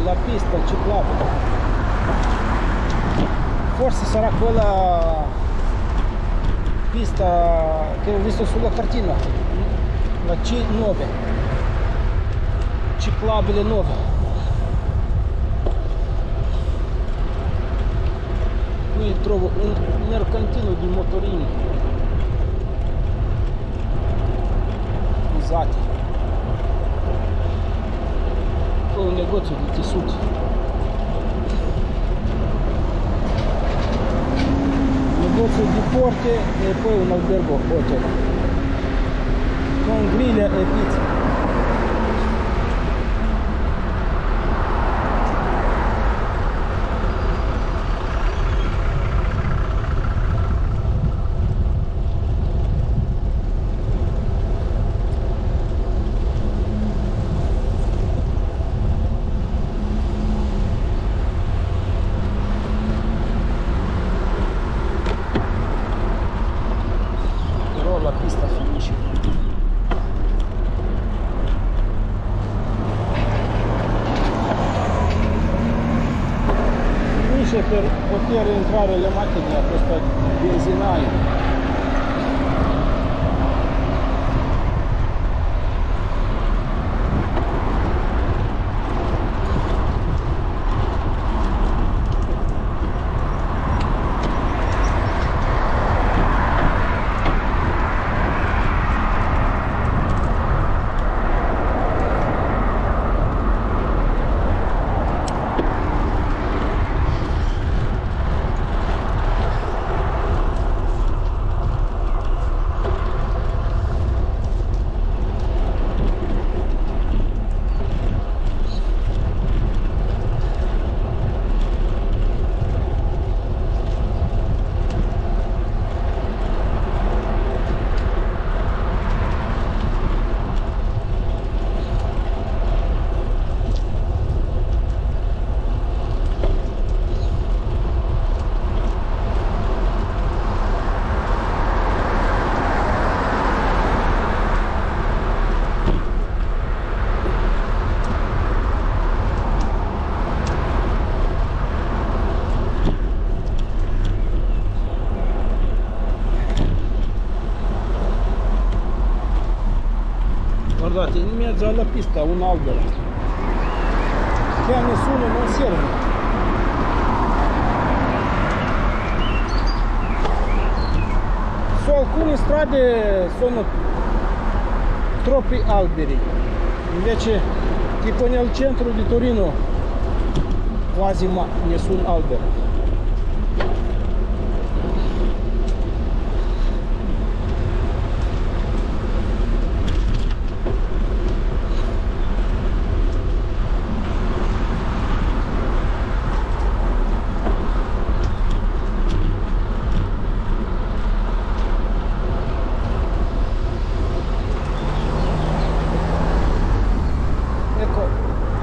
A: La pista ciclabile, forse sarà quella pista che ho visto sulla cartina, la C9, ciclabile 9. Qui trovo un mercantino di motorini usati, poi un negozio di tessuti, negozio di porte e poi un albergo hotel con griglia e pizza. La pista finisce. Finisce per poter entrare le macchine a questa benzinaia. Guardate, in mezzo alla pista un albero che a nessuno non serve. Su alcune strade sono troppi alberi, invece tipo nel centro di Torino quasi nessun albero.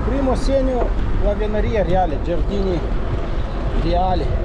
A: Primo segno, la venaria reale, giardini reali.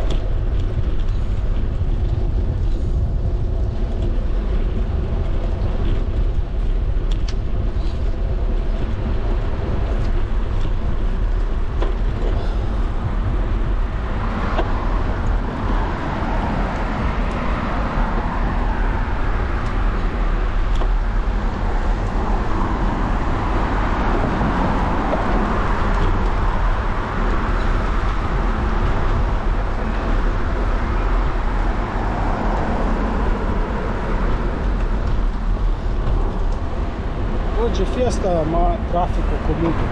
A: Oggi è festa, ma traffico comunque.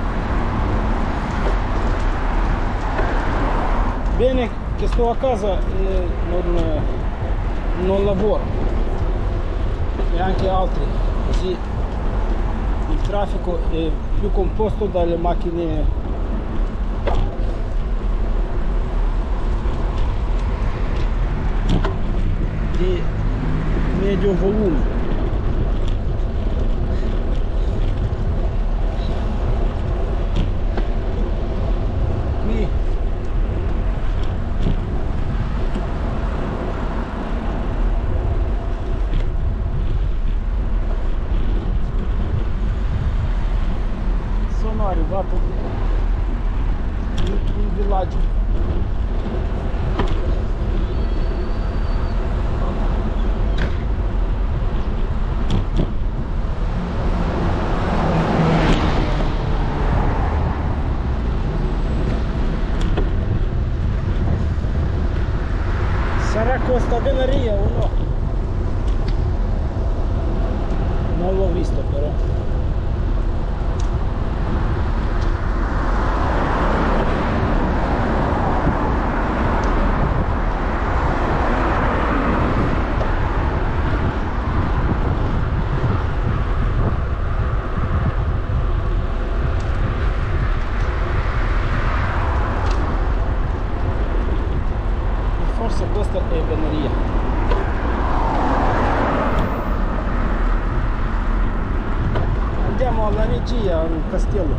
A: Bene che sto a casa e non lavoro, e anche altri, così il traffico è più composto dalle macchine di medio volume. Sono arrivato in villaggio. questa venaria o no? Non l'ho visto però. Forse questa è venaria. Andiamo alla regia, al castello.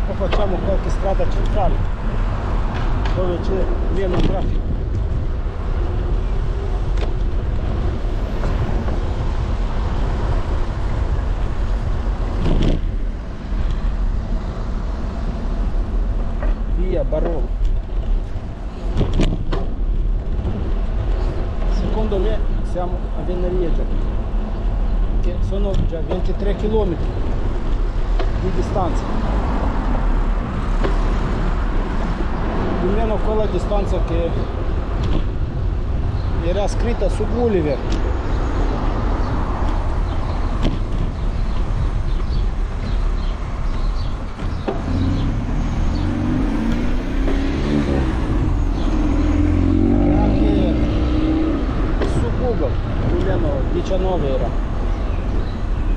A: Poi facciamo qualche strada centrale dove c'è meno traffico. Via Barolo. Secondo me siamo a Venaria già, che sono già 23 km di distanza, più o meno quella distanza che era scritta su Gulliver. Più o meno 19 era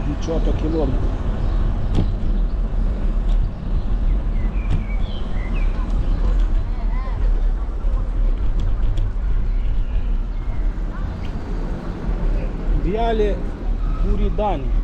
A: 18 km. Viale Buridani.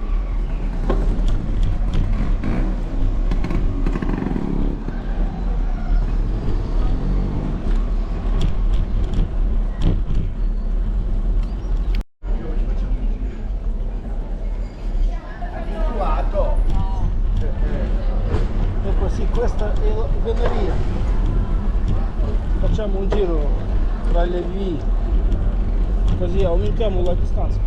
A: Ecco sì, questa è la venaria. Facciamo un giro tra le vie, così aumentiamo la distanza.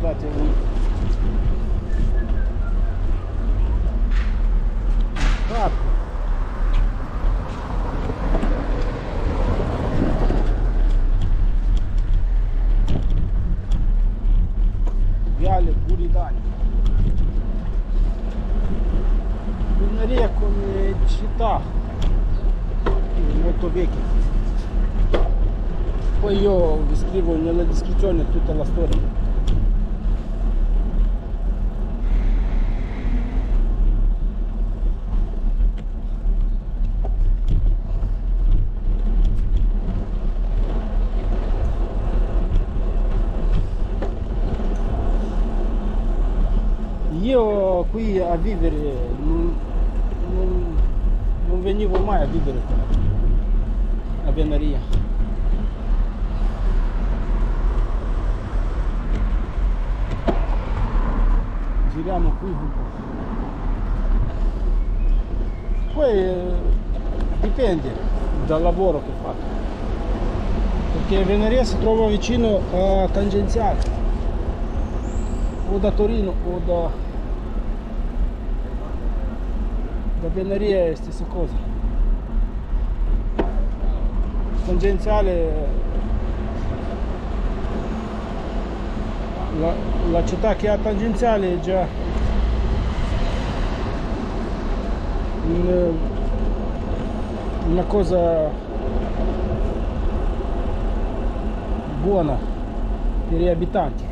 A: Guardate un parco. Viale Buridani. Venaria come città molto vecchia. Poi io vi scrivo nella descrizione tutta la storia. Io qui a vivere non venivo mai a vivere a Venaria. Giriamo qui un po'. Poi dipende dal lavoro che fate, perché Venaria si trova vicino a Tangenziale, o da Torino o da Venaria è la stessa cosa. Tangenziale, la città che ha Tangenziale è già una cosa buona per gli abitanti.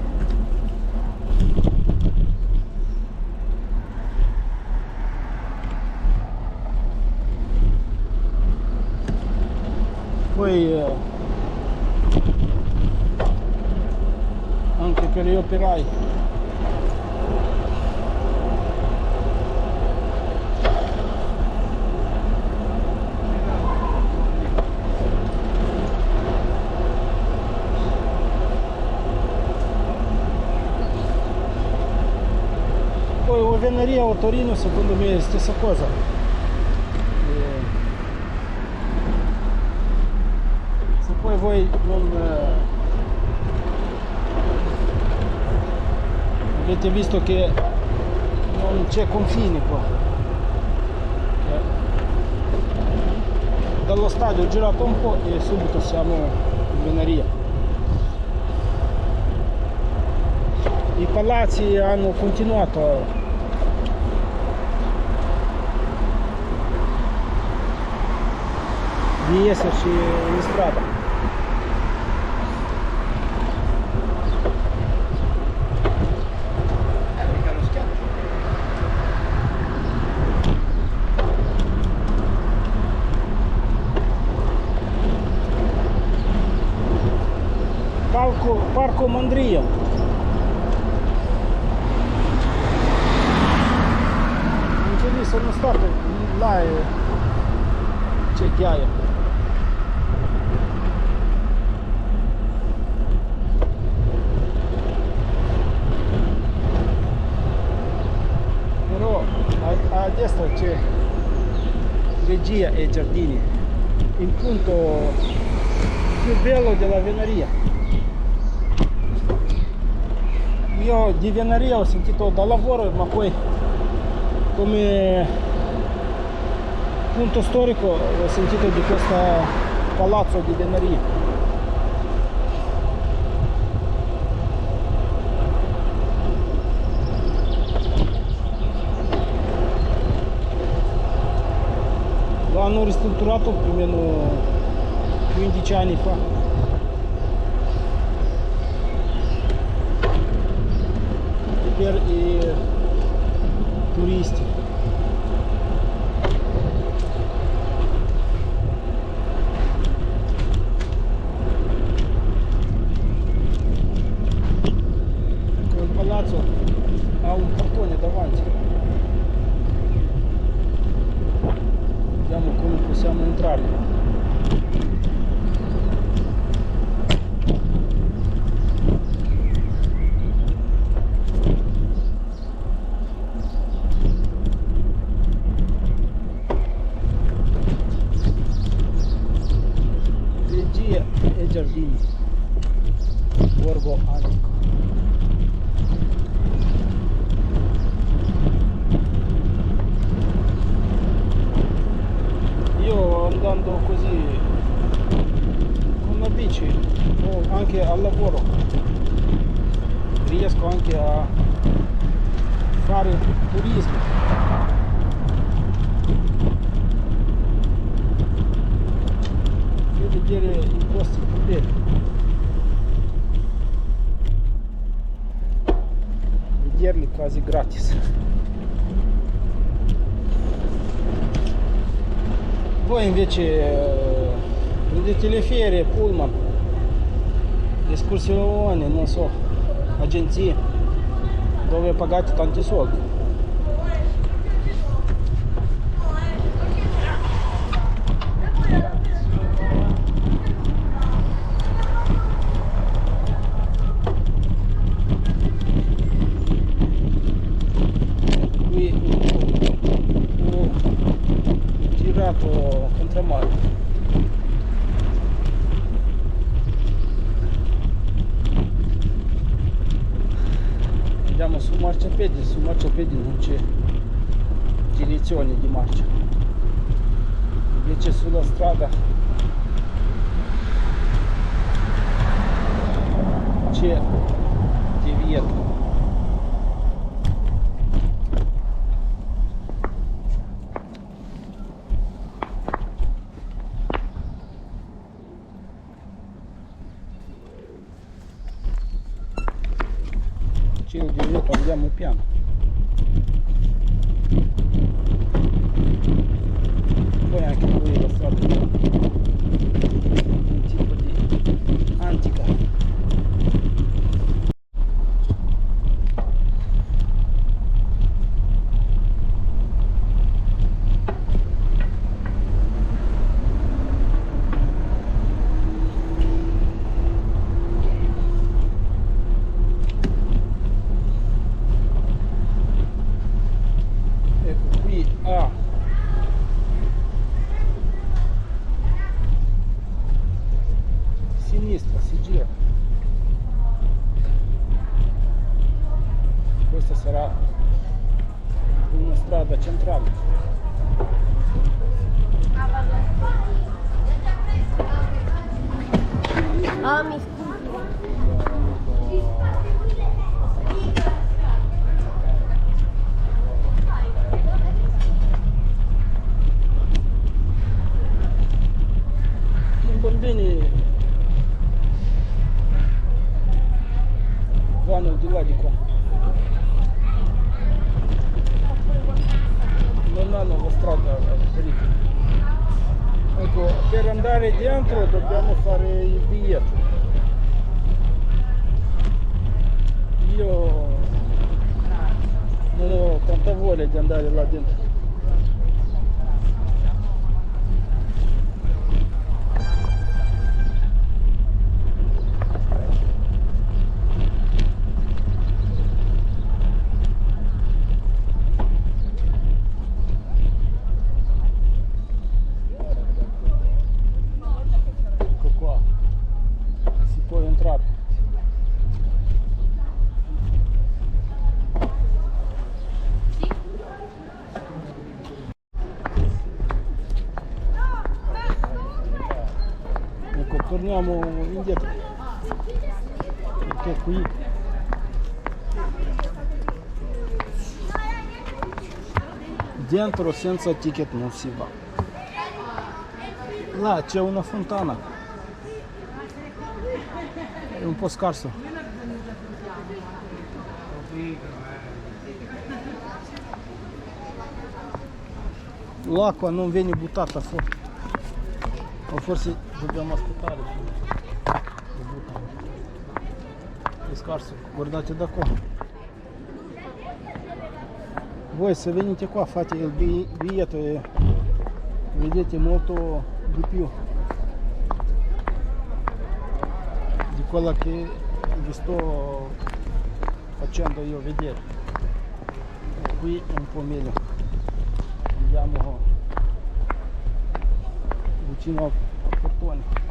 A: Poi anche per gli operai Venaria o Torino secondo me è la stessa cosa. Se poi voi non avete visto che non c'è confine qua, dallo stadio ho girato un po' e subito siamo in Venaria. I palazzi hanno continuato di esserci in strada. Parco Mandria. Anche lì sono stato, là c'è ghiaia. Però a destra c'è Regia e Giardini, il punto più bello della Venaria. Io di Venaria ho sentito da lavoro, ma poi come punto storico ho sentito di questo palazzo di Venaria. Lo hanno ristrutturato più o meno 15 anni fa. Per i turisti. Il palazzo ha un portone davanti. Vediamo come possiamo entrare. Giardini, borgo antico. Io andando così con la bici o anche al lavoro riesco anche a fare turismo. E vedere i posti più belli. Vederli quasi gratis. Voi invece prendete le ferie, pullman, escursioni, non so, agenzie, dove pagate tanti soldi. Contramare. Andiamo su marciapiedi non c'è direzione di marcia, invece sulla strada c'è divieto. Il divieto, andiamo piano. Poi anche qui la strada è un tipo di antica. entrare.
B: Ah, mi scusi.
A: I bambini vanno di là di qua, non hanno la strada dritta. Ecco, per andare dentro dobbiamo fare il biglietto. Io non ho tanta voglia di andare là dentro. Ecco qua, si può entrare. Ecco, torniamo indietro, perché qui dentro senza ticket non si va. Là c'è una fontana, è un po' scarso. L'acqua non viene buttata fuori, o forse dobbiamo aspettare finché lo buttano. È scarso, guardate da qua. Voi se venite qua fate il biglietto e vedete molto di più di quella che vi sto facendo io vedere. Qui è un po' meglio, andiamo vicino al portone.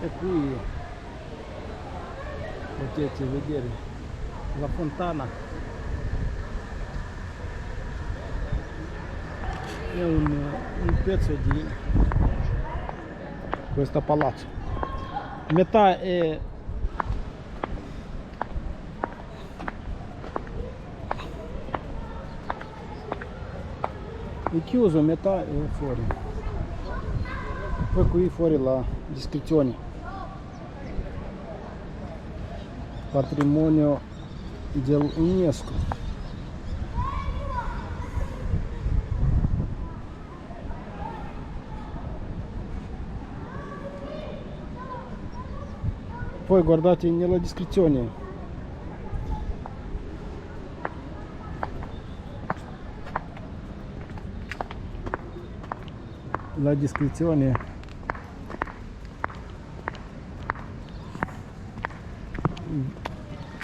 A: E qui potete vedere la fontana, è un pezzo di questo palazzo. Metà è chiuso, metà è fuori. Poi qui fuori la descrizione. Patrimonio dell'UNESCO. Poi guardate nella descrizione. La descrizione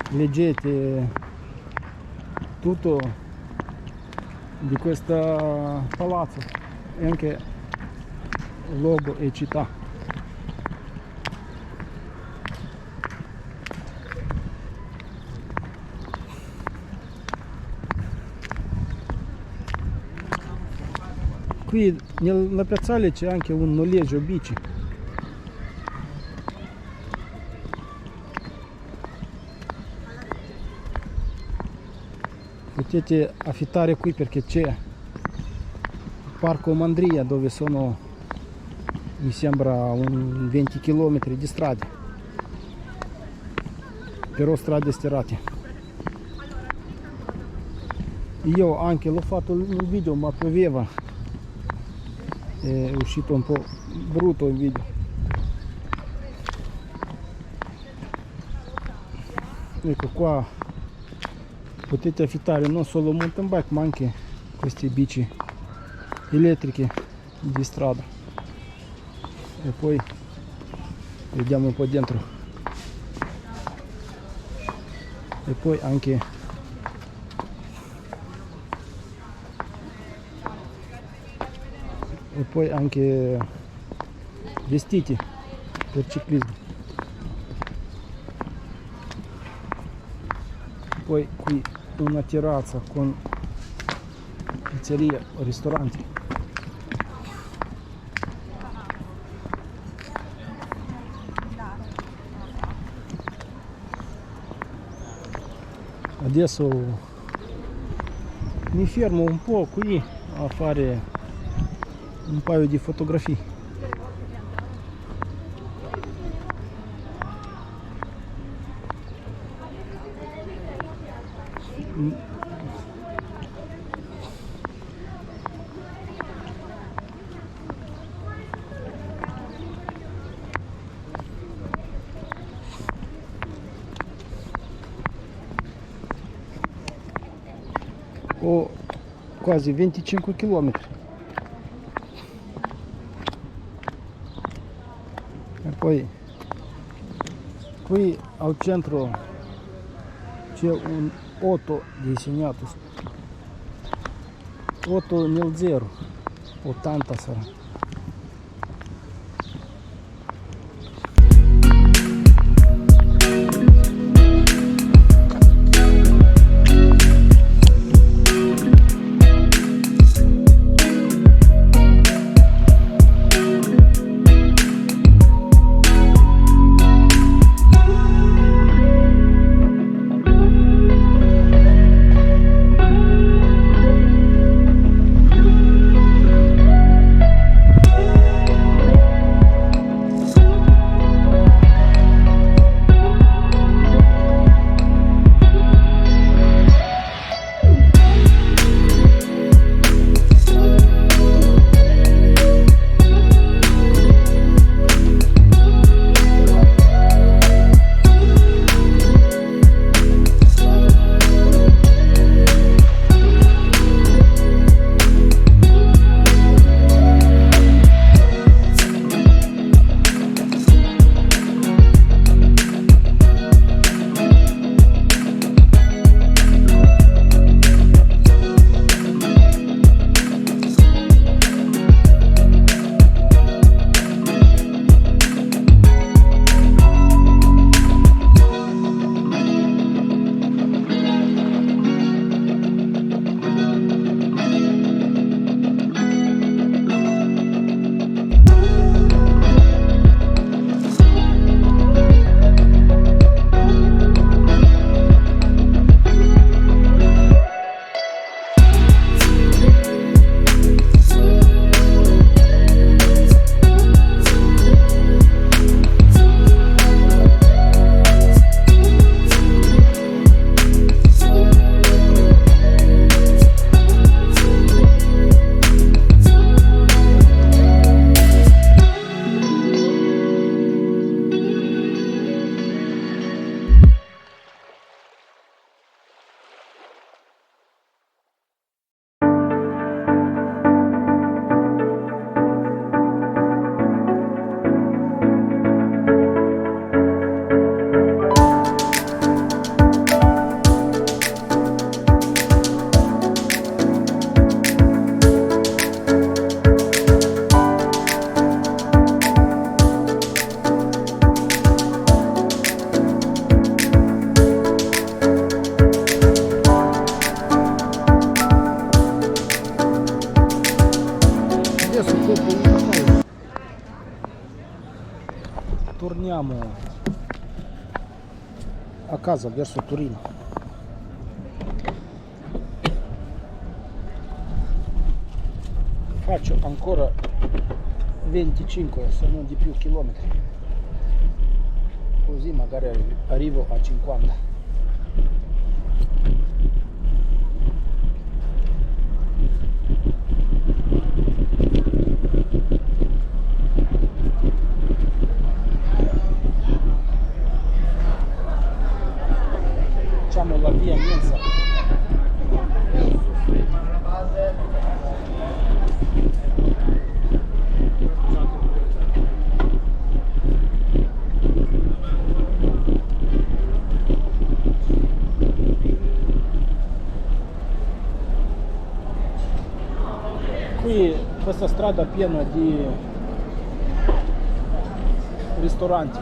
A: leggete tutto di questo palazzo e anche logo e città. Qui nella piazzale c'è anche un noleggio bici. Potete affittare qui perché c'è il Parco Mandria dove sono, mi sembra, un 20 km di strade, però strade sterrate. Io anche l'ho fatto il video ma pioveva, è uscito un po' brutto il video. Ecco qua potete affittare non solo mountain bike ma anche queste bici elettriche di strada. E poi vediamo un po' dentro. E poi anche vestiti per ciclismo. Poi qui una terrazza con pizzeria o ristoranti. Adesso mi fermo un po' qui a fare un paio di fotografie. Ho quasi 25 km. E poi qui al centro c'è un 8 disegnato, 8 nel 0, 80 sarà. Torniamo a casa verso Torino. Faccio ancora 25 se non di più chilometri, così magari arrivo a 50. Facciamo la via Mensa. questa strada è piena di ristoranti,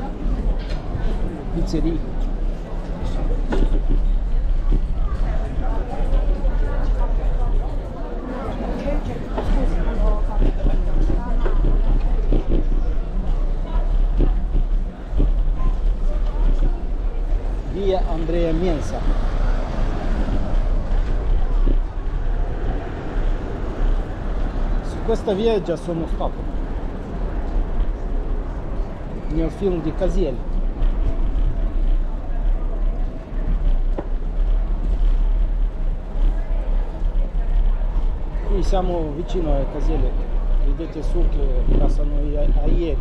A: pizzerie. Via Andrea Mensa. Su questa via già sono stato nel film di Casiel. Qui siamo vicino a Casiel, vedete su che passano gli aerei.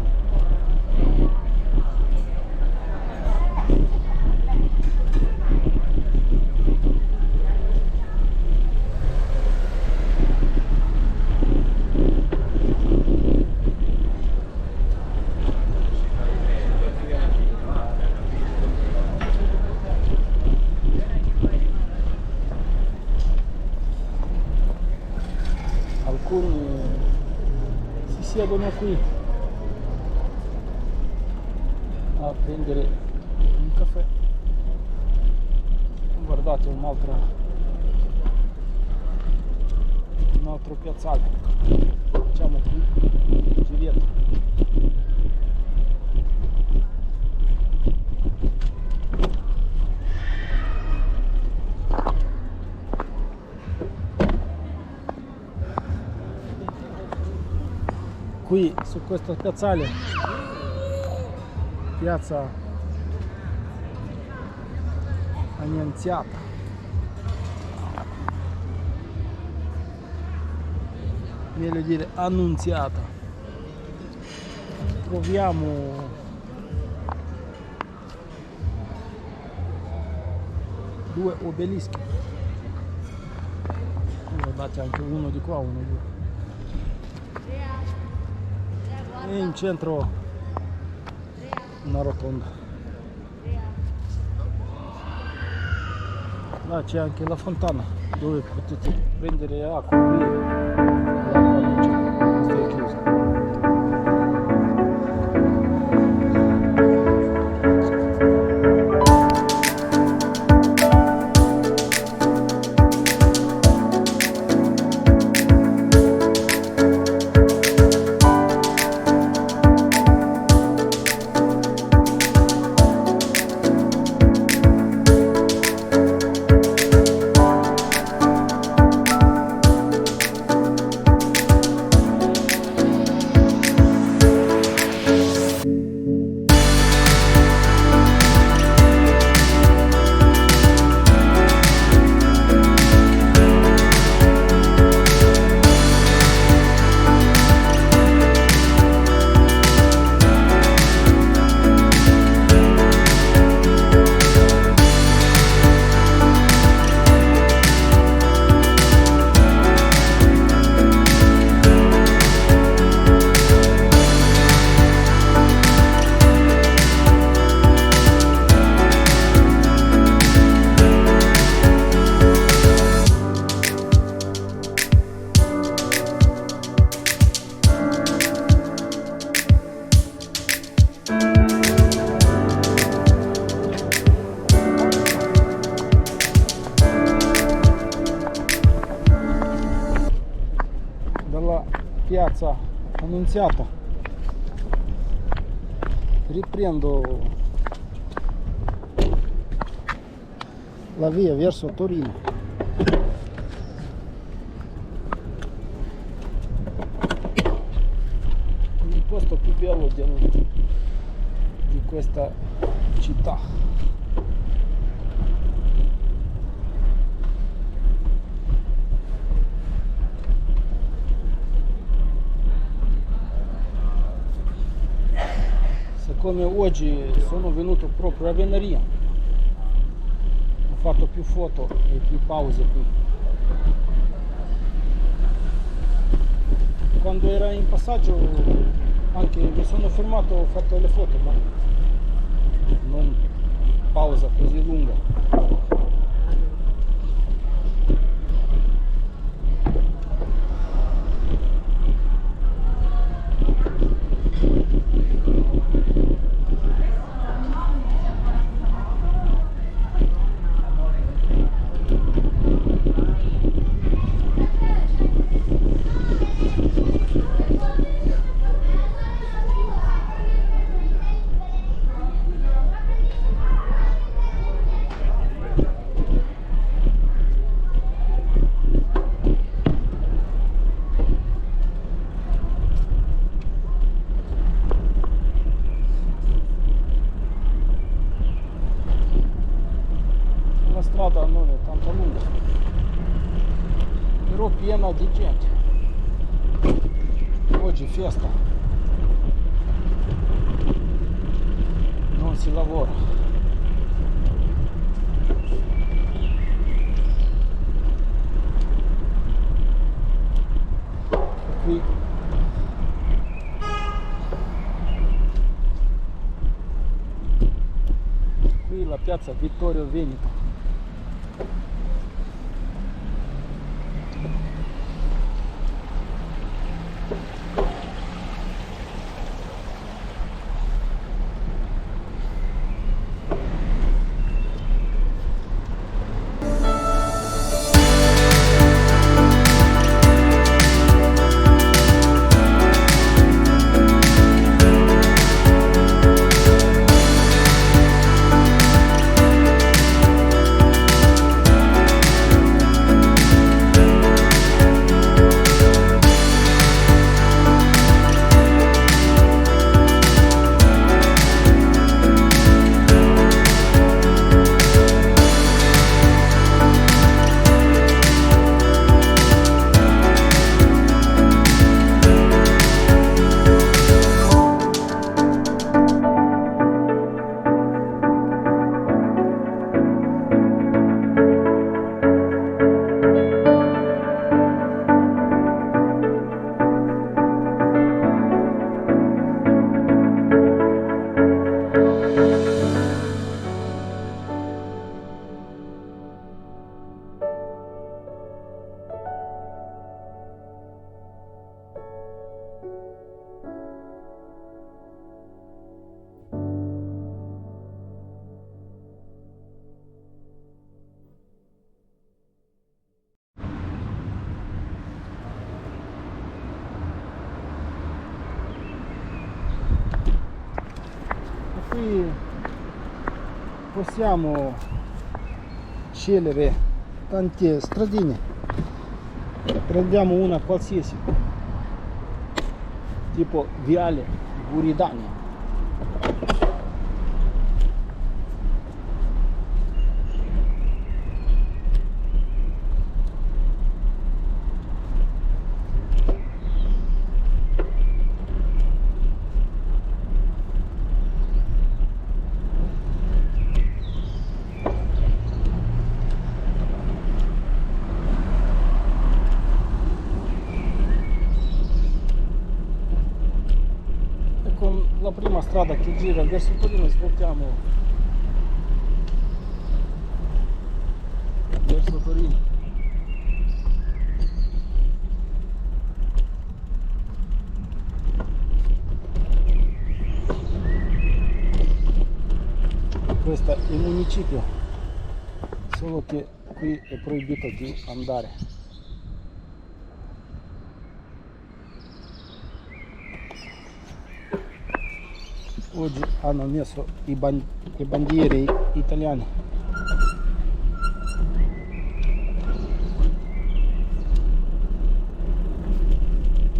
A: Alcuni si siedono qui a prendere un caffè. Guardate un altro piazzale. Facciamo qui girietto. Qui su questo piazzale, piazza Annunziata, meglio dire Annunziata, troviamo due obelischi. Guardate anche uno di qua, uno di qua. E in centro una rotonda. Là c'è anche la fontana dove potete prendere acqua. L'acqua non c'è, questa è chiusa. Piazza Annunziata riprendo la via verso Torino. Il posto più bello di questa città. Come oggi sono venuto proprio a Venaria, ho fatto più foto e più pause qui. Quando era in passaggio anche mi sono fermato, ho fatto le foto, ma non pausa così lunga. piena di gente. Oggi festa, non si lavora. Qui la piazza Vittorio Veneto. Qui possiamo scegliere tante stradine, prendiamo una qualsiasi, tipo Viale Buridani. La prima strada che gira verso Torino, svoltiamo verso Torino. Questo è il municipio, solo che qui è proibito di andare. Oggi hanno messo le bandiere italiane.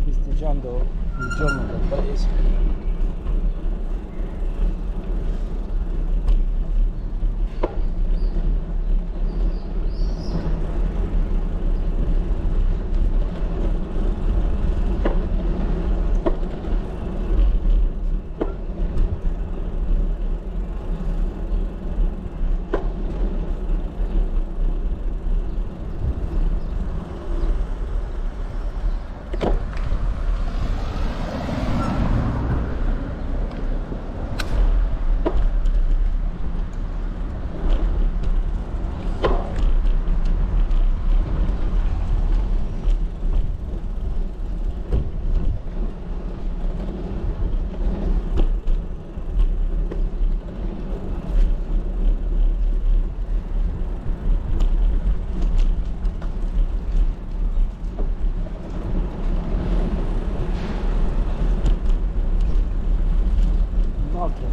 A: Festeggiando il giorno del paese.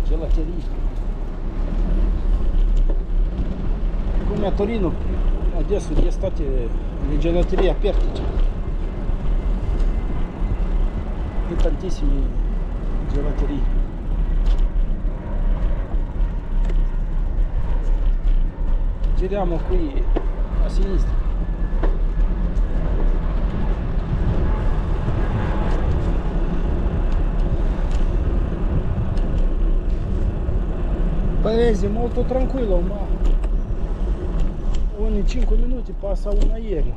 A: Gelateria. Come a Torino adesso d'estate le gelaterie aperte già. E tantissime gelaterie. Giriamo qui a sinistra. paese molto tranquillo, ma ogni 5 minuti passa un aereo.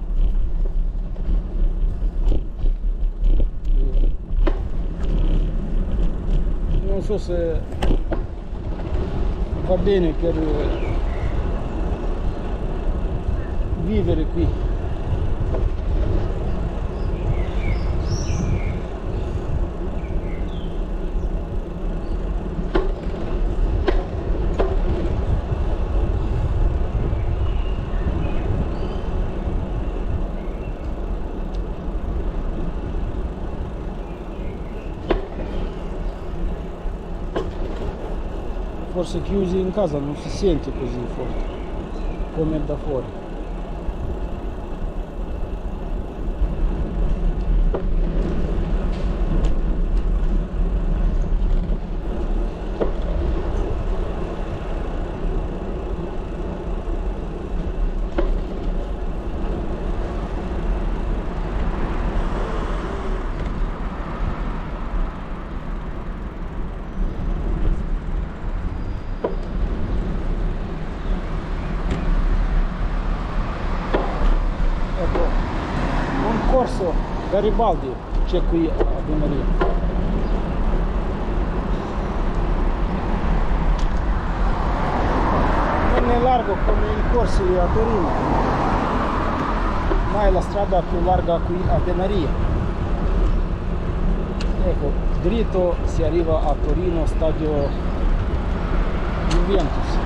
A: Non so se va bene per vivere qui. Forse chiusi in casa non si sente così forte come da fuori. Corso Garibaldi c'è qui a Benaria. Non è largo come i corsi a Torino, ma è la strada più larga qui a Benaria. Ecco, dritto si arriva a Torino, stadio Juventus.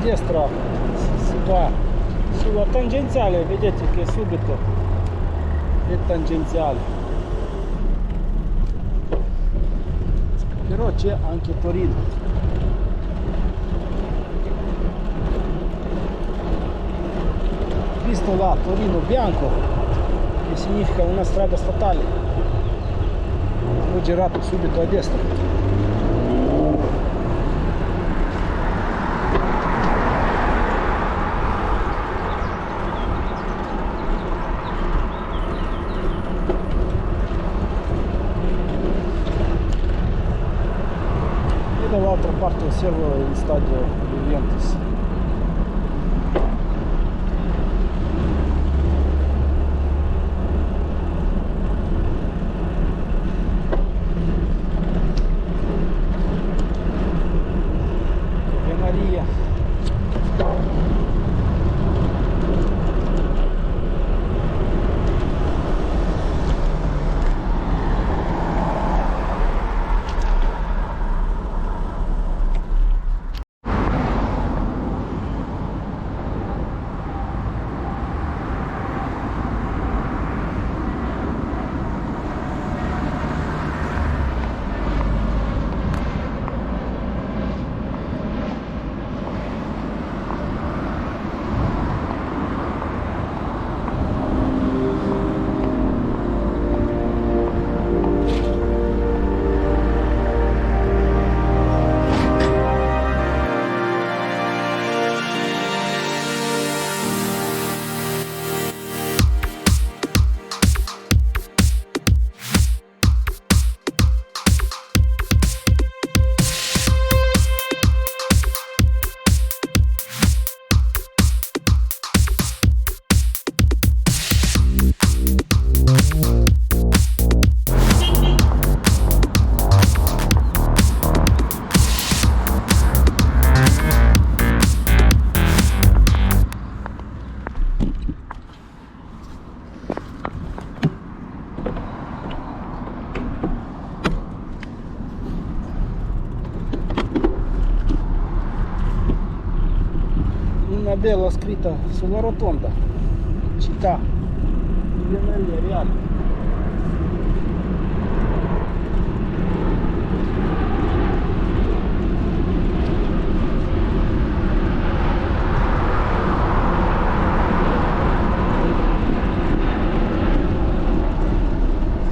A: Destra si va sulla tangenziale, vedete che subito è tangenziale, però c'è anche Torino. Visto là Torino bianco, che significa una strada statale, ho girato subito a destra. Dall'altra parte osservo il stadio Juventus. Benaria. tabella scritta sulla rotonda, città di Venaria Reale.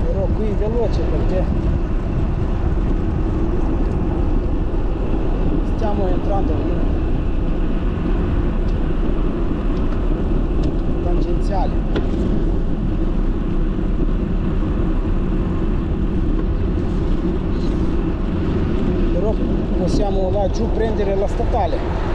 A: Però qui veloce perché stiamo entrando in tangenziali, però possiamo laggiù prendere la statale.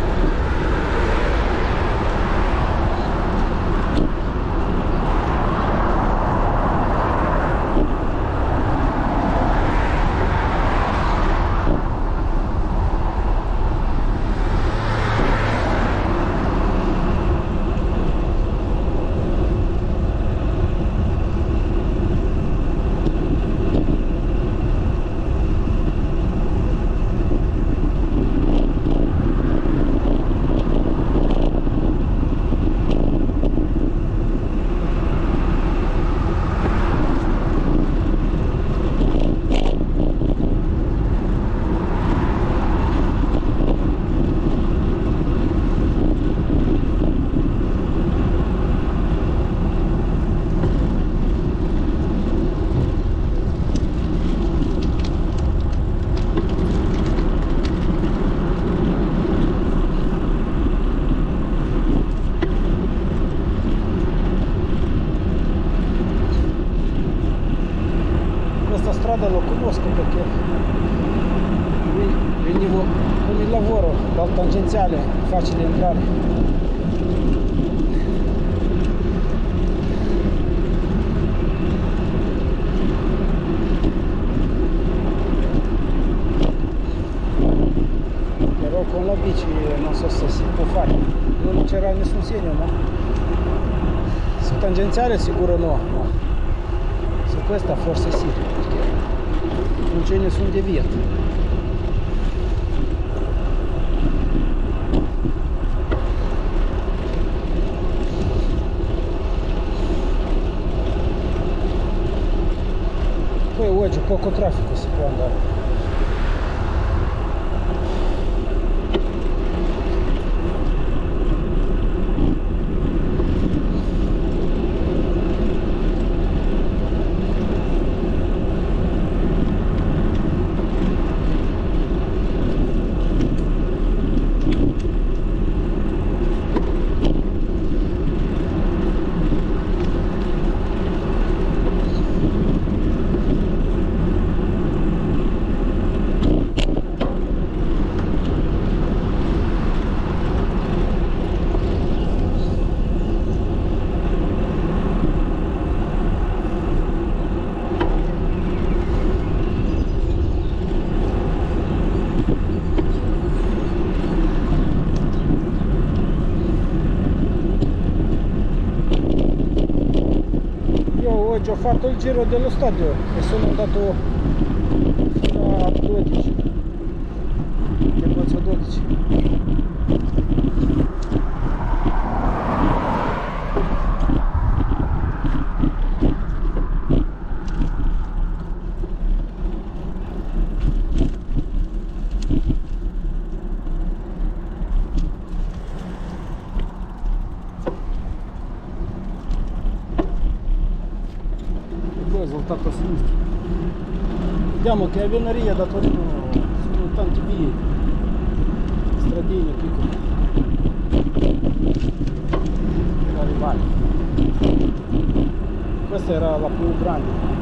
A: Questa strada lo conosco perché venivo con il lavoro dal tangenziale, facile entrare. Però con la bici non so se si può fare, non c'era nessun segno, ma su tangenziale sicuro no, ma su questa forse sì, perché non c'è nessun deviato. Poi oggi poco traffico, si può andare. Oggi ho fatto il giro dello stadio e sono andato fino a 12, negozio 12. Risultato a sinistra. Vediamo che a Venaria da Torino sono tanti vie, stradine piccole per arrivare. Questa era la più grande.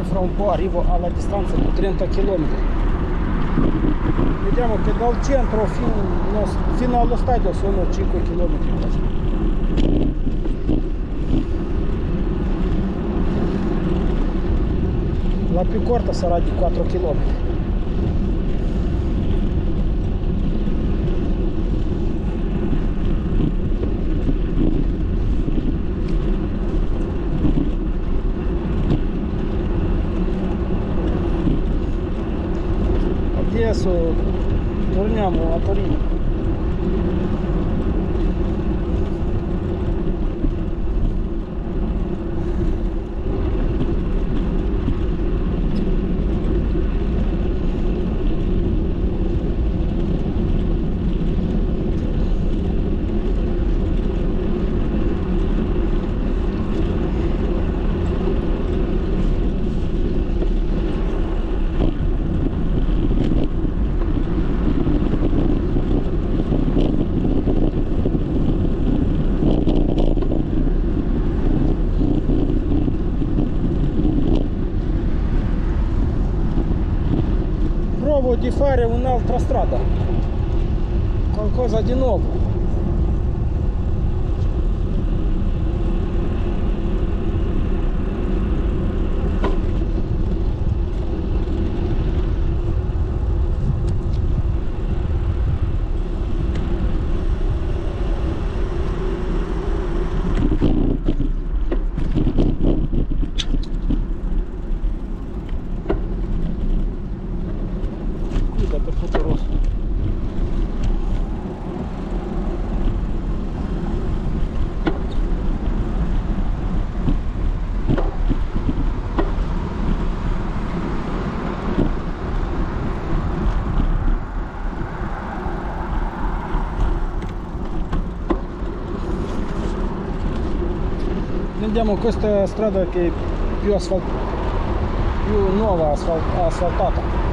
A: Fra un po' arrivo alla distanza di 30 km. Vediamo che dal centro fino allo stadio sono 5 km quasi. La più corta sarà di 4 km. Adesso torniamo a Torino. Provo di fare un'altra strada, qualcosa di nuovo. Dappertutto rosso. Andiamo questa strada che è più nuova, asfaltata.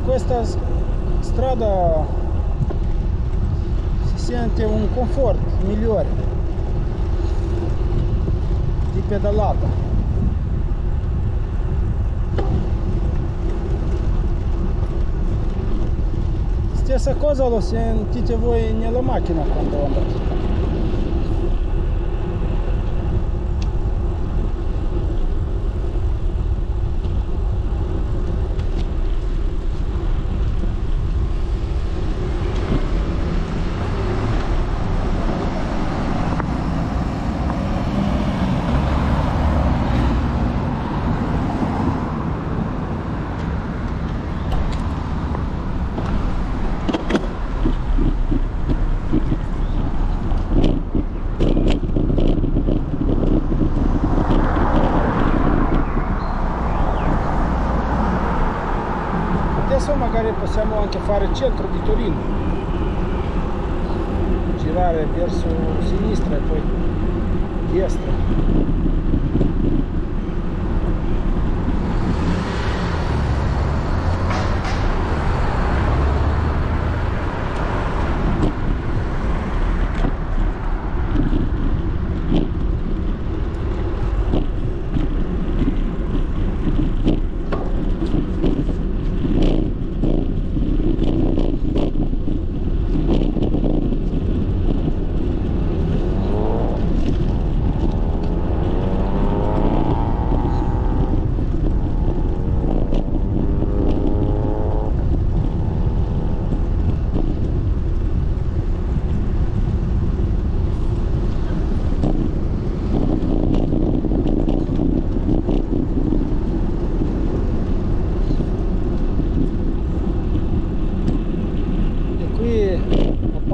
A: Questa strada si sente un comfort migliore di pedalata. Stessa cosa lo sentite voi nella macchina quando andate. Adesso magari possiamo anche fare il centro di Torino, girare verso sinistra e poi destra.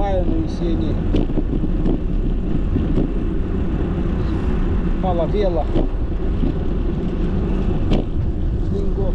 A: appaiono i segni Palavela, Lingo.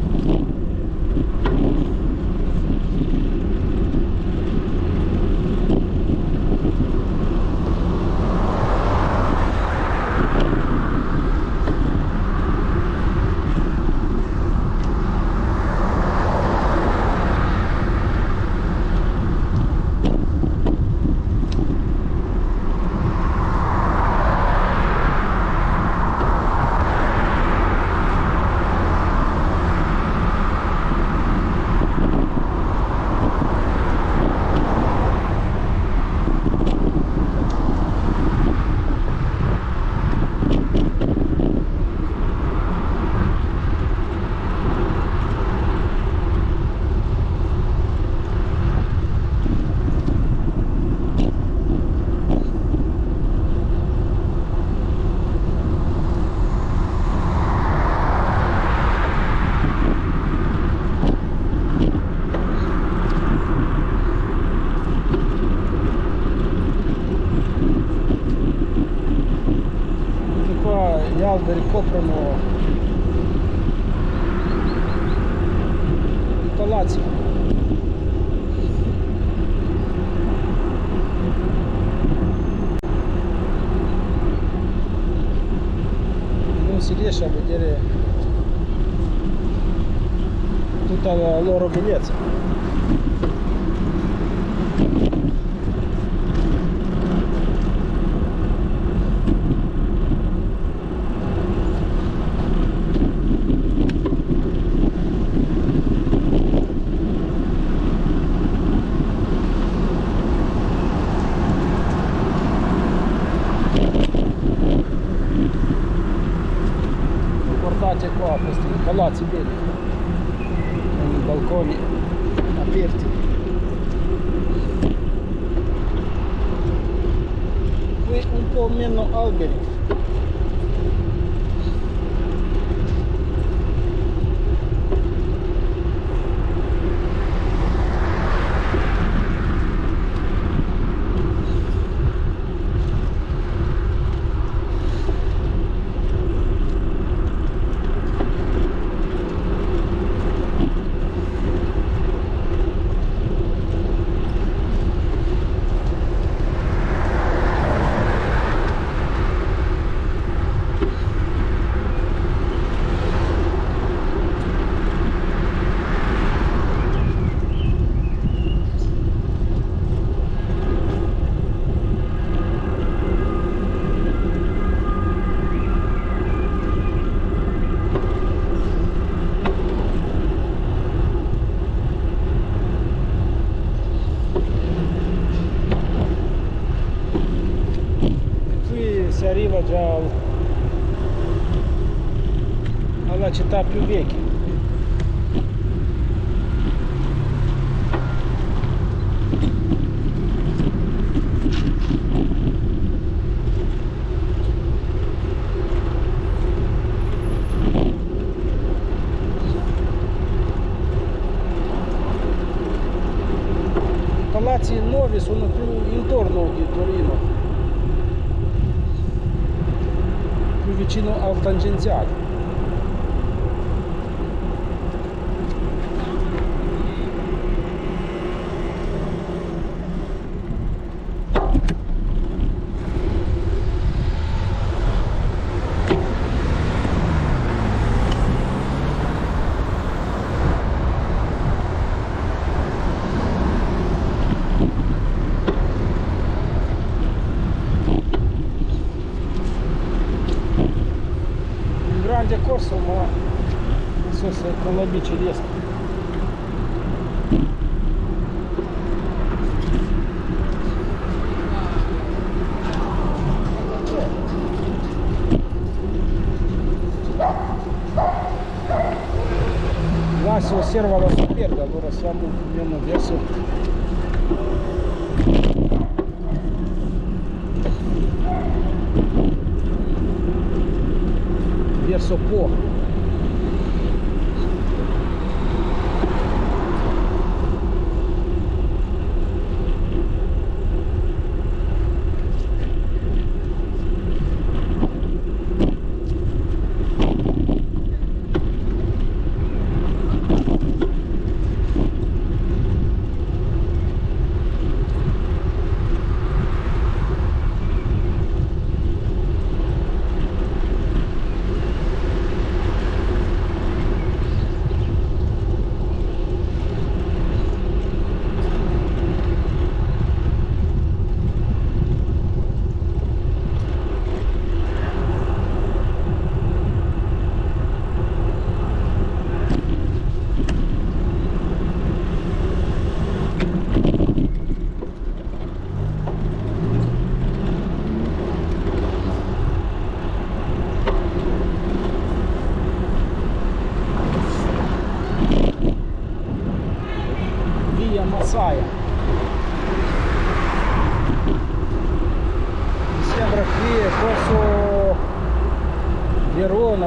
A: Da ricoprono instalații. Nu si riesce a vedere tutta la loro bellezza. Guardate qua questi palazzi belli con i balconi aperti. Qui un po' meno alberi. Si arriva già alla città più vecchia. I palazzi nuovi sono più intorno di Torino, più vicino al tangenziale. Grande corso, ma non so se con la bici riesco. Là si osserva la superga, allora siamo più o meno verso Po.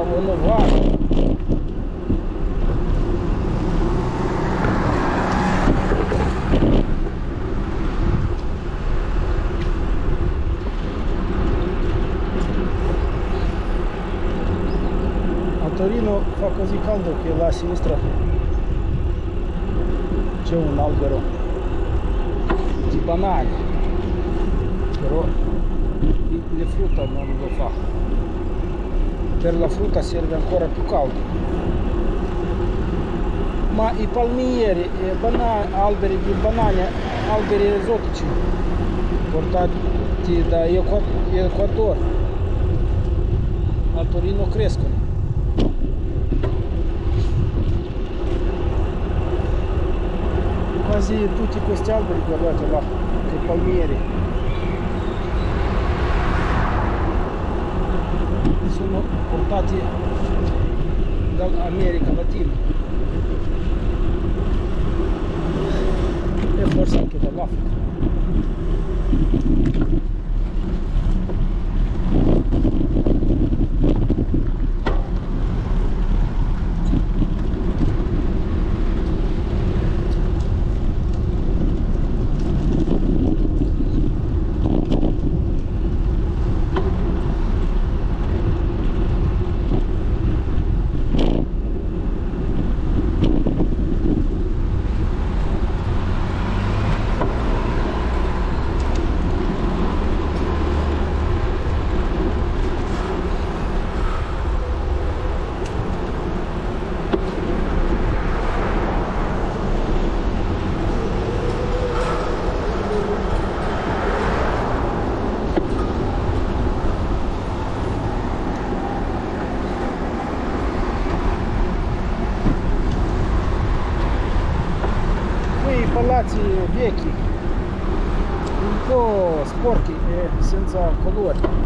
A: onovato. A Torino fa così caldo che là a sinistra c'è un albero di banane, però le frutta non lo fa. Per la frutta serve ancora più caldo. Ma i palmieri, alberi di banane, alberi esotici portati da Ecuador a Torino crescono. Quasi tutti questi alberi, guardate là, che palmieri, sono portati dall'America Latina e forse anche dall'Africa. Palazzi vecchi, un po' sporchi e senza colore.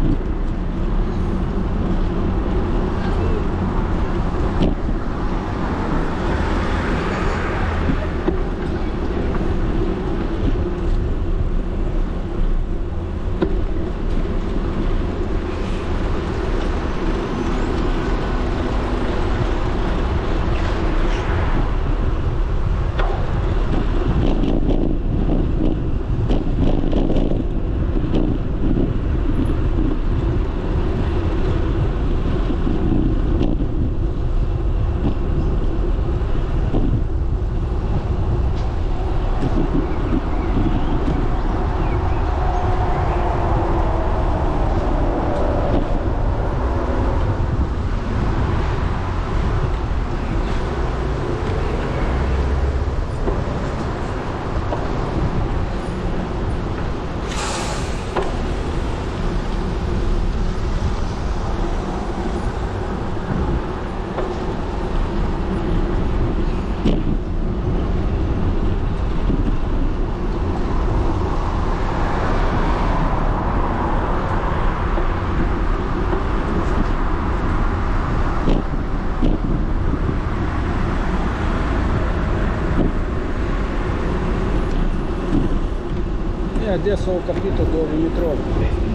A: E adesso ho capito dove mi trovo.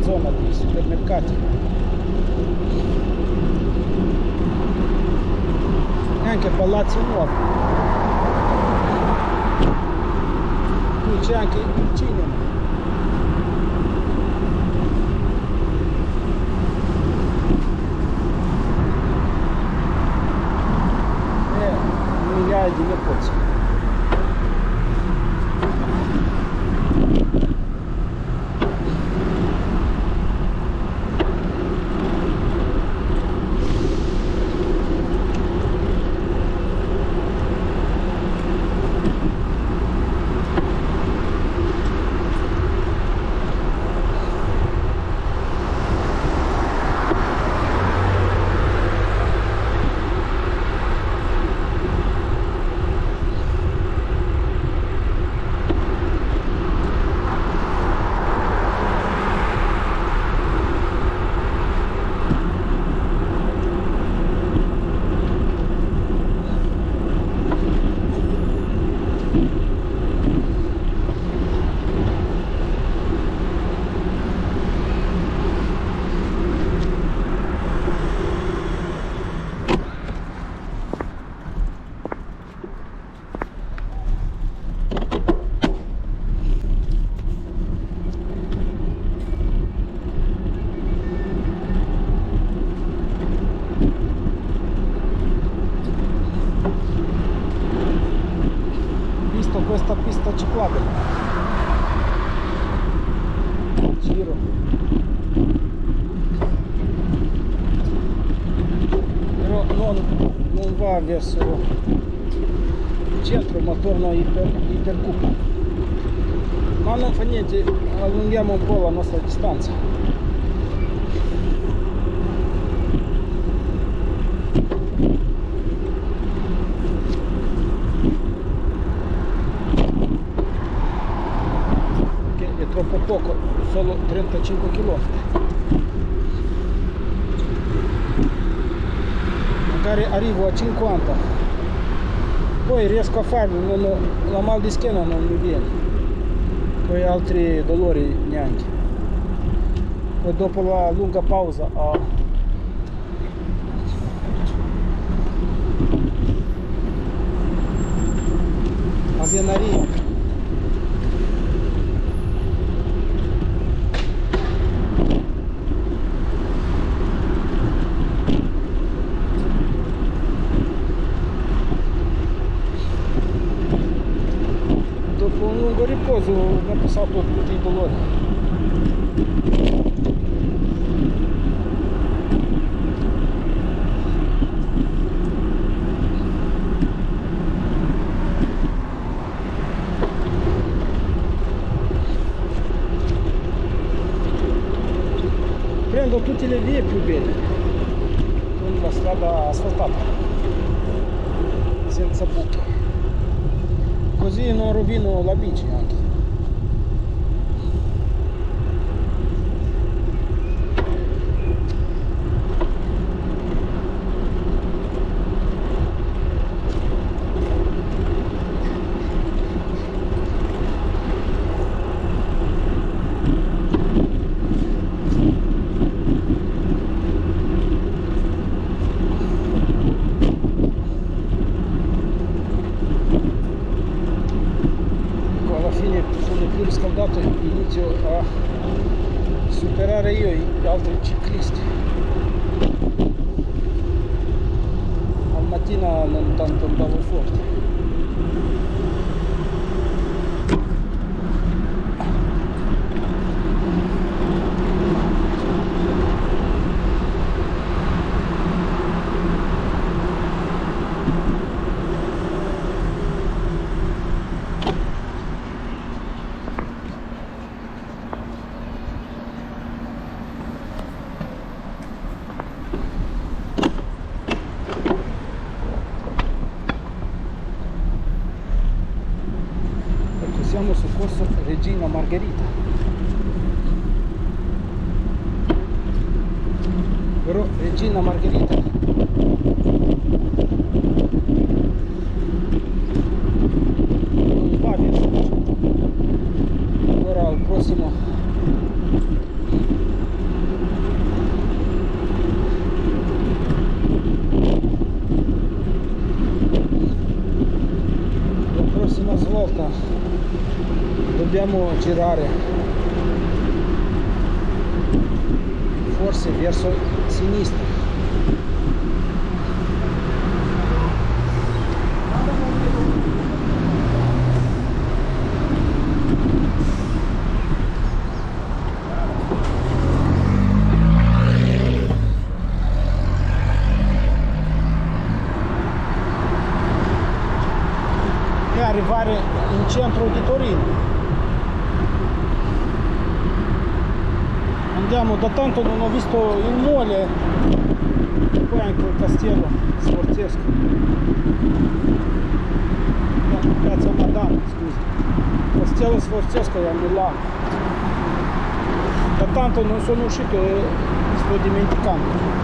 A: zona di supermercati. Neanche palazzi nuovi. Qui c'è anche il cinema. Migliaia di nepozi. Questa pista ciclabile, giro, però non va verso il centro ma torna iper Cupa, ma non fa niente, allunghiamo un po' la nostra distanza. Troppo poco, solo 35 km. Magari arrivo a 50, poi riesco a farlo, la mal di schiena non mi viene, poi altri dolori neanche. Poi dopo la lunga pausa avvenaria. Dopo un lungo riposo mi è passato tutti i dolori. Prendo tutte le vie più belle con la strada asfaltata, senza buchi. Così non rovino la bici anche. Riscaldato, inizio a superare io gli altri ciclisti. Al mattina non tanto andavo forte. Siamo su corso Regina Margherita, però Regina Margherita non va verso il centro. Allora al prossimo volta dobbiamo girare forse verso sinistra. E arrivare in centro di Torino. Andiamo, da tanto non ho visto il mole e poi anche il castello Sforzesco, Piazza Madama, scusa, castello Sforzesco è a Milano. Da tanto non sono uscito e sto dimenticando.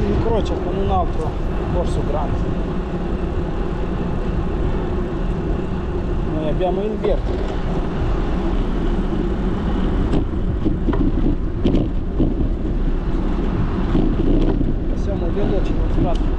A: Incrocia con un altro corso grande. Noi abbiamo il verde. Passiamo veloci lo strato.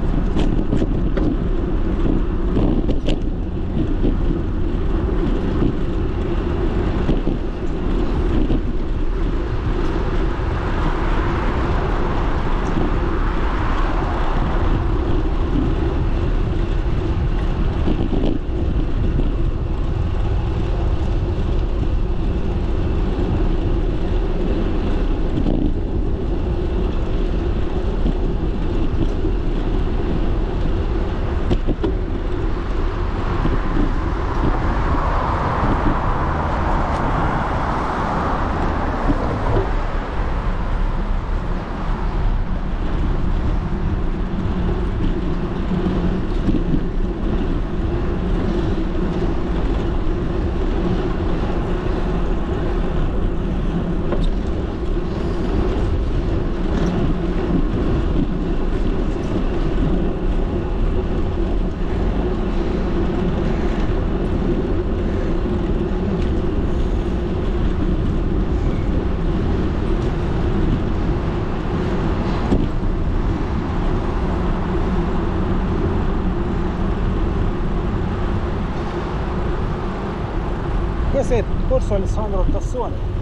A: Questo è il corso Alessandro Tassone.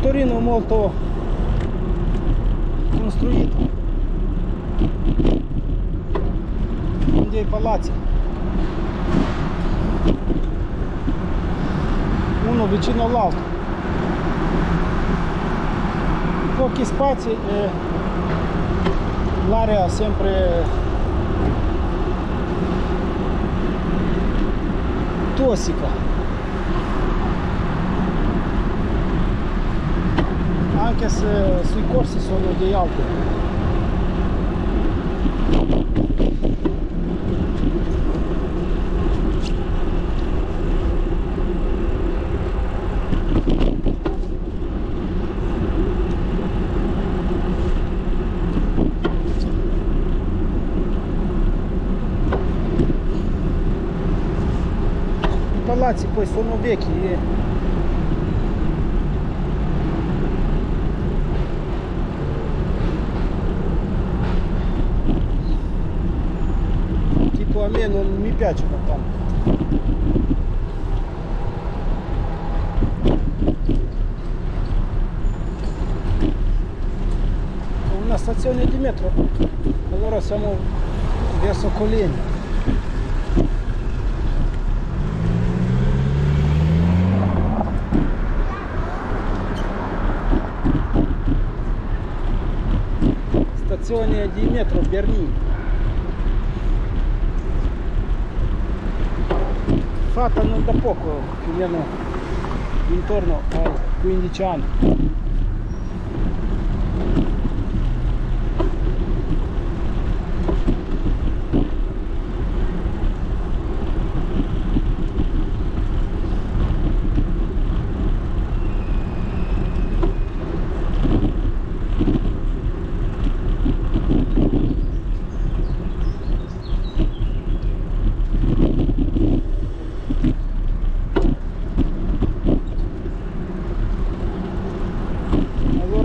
A: Torino molto costruito, con dei palazzi, uno vicino all'altro, pochi spazi e l'area sempre tossica. Anche se sui corsi sono dei altri. I palazzi poi sono vecchi e a me non mi piacciono tanto. Un una stazione di metro, allora siamo verso Collegno. Stazione di metro Bernini, fatta non da poco, più o meno intorno ai 15 anni.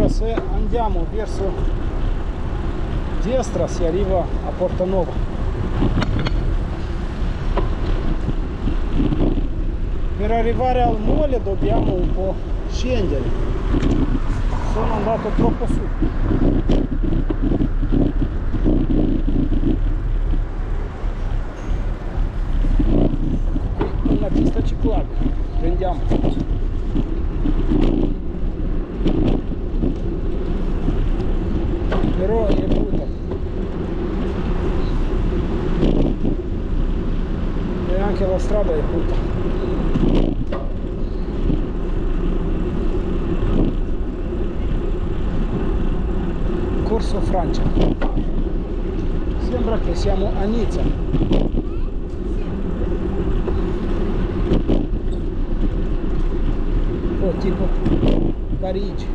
A: Se andiamo verso destra si arriva a Porta Nuova. Per arrivare al mole dobbiamo un po' scendere, sono andato troppo su. Qui una pista ciclabile, prendiamo. Però è brutta e anche la strada è brutta. Corso Francia, sembra che siamo a Nizza. O tipo Parigi.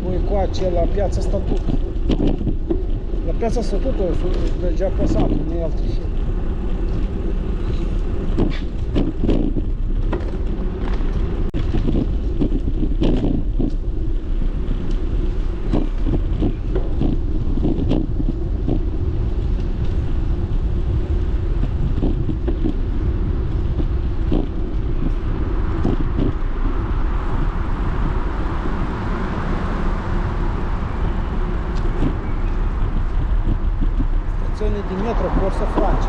A: Poi qua c'è la piazza Statuto. La piazza Statuto è già passato nei altri film. Di metro Corso Francia.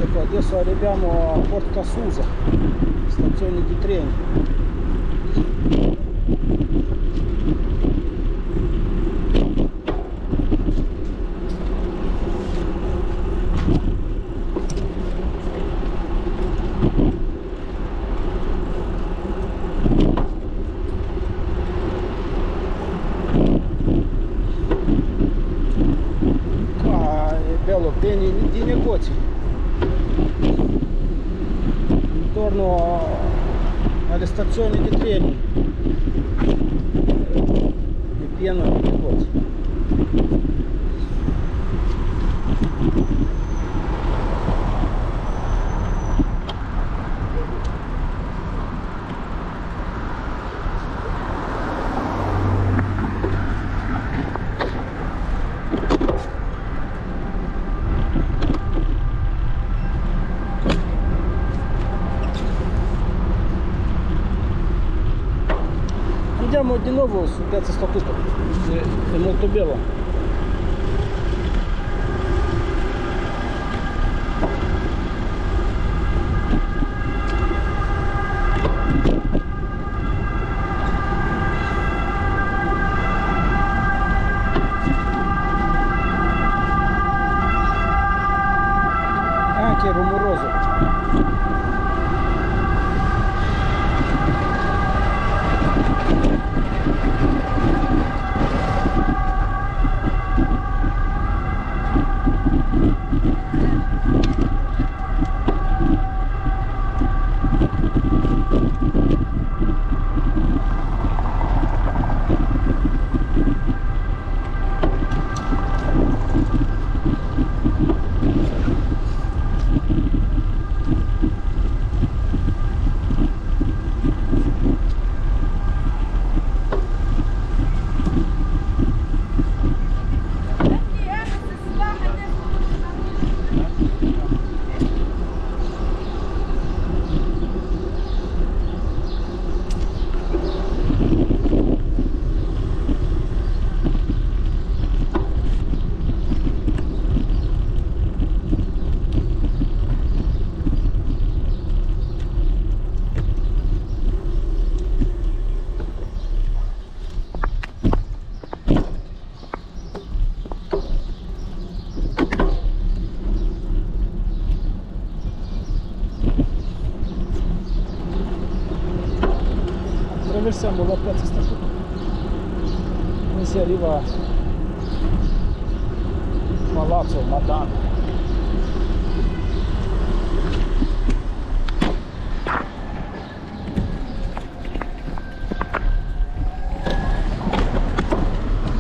A: Ecco, adesso arriviamo a Porta Susa, stazione di treni. Bello, pieni di negozi intorno alle stazioni di treni, è pieno di negozi. Andiamo din nou sunteți statutul de molto bello. Anche rumoroso. Attraversiamo la piazza Statuto e si arriva a Palazzo Madama.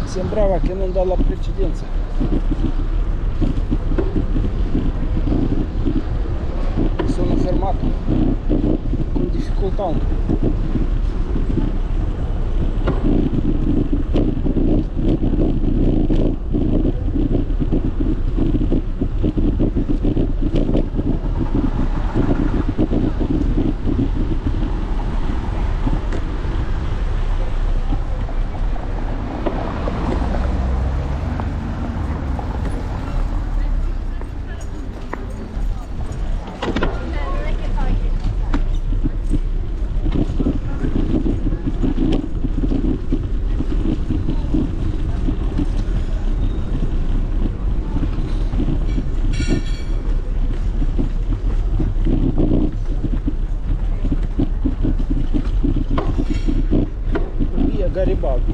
A: Sembrava che non dà la precedenza. Mi sono fermato con difficoltà un po'. Garibaldi.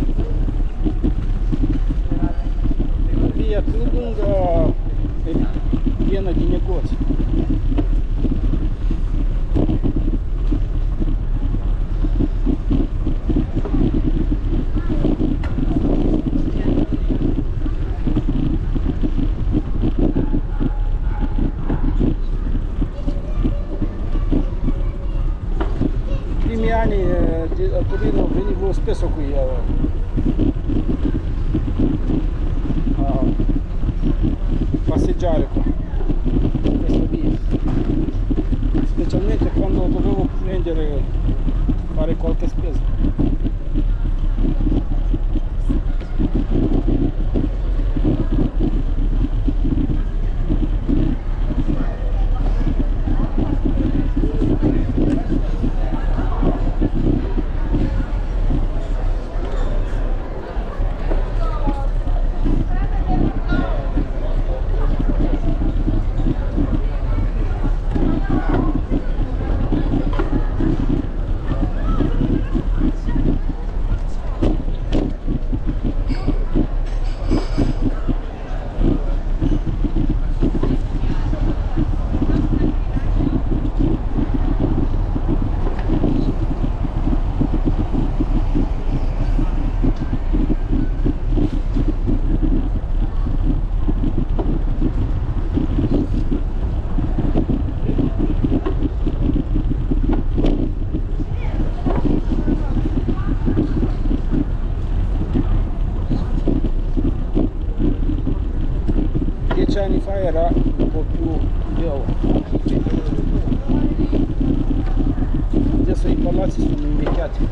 A: Via più lunga e piena di negozi. Primi anni a Torino venivo spesso qui a passeggiare qua, questa via, specialmente quando dovevo fare qualche spesa. Anni fa era un po' più bello, adesso i palazzi sono invecchiati.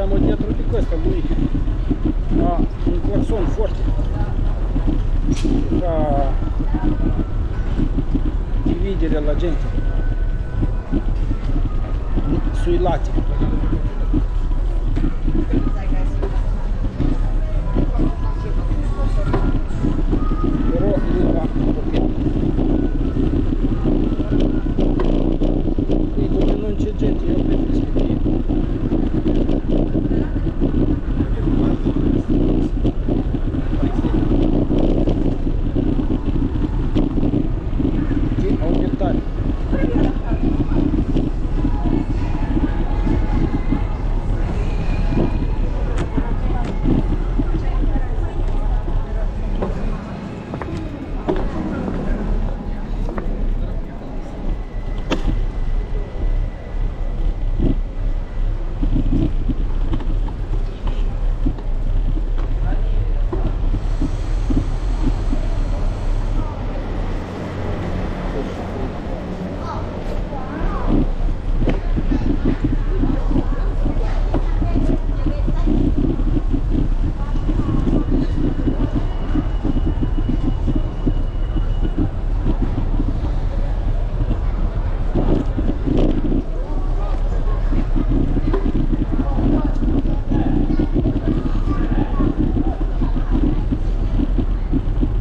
A: Facciamo dietro di questo, lui ha un clacson forte, fa dividere la gente sui lati. Però lui va un po' piano. Qui come non c'è gente io preferisco di aumentare.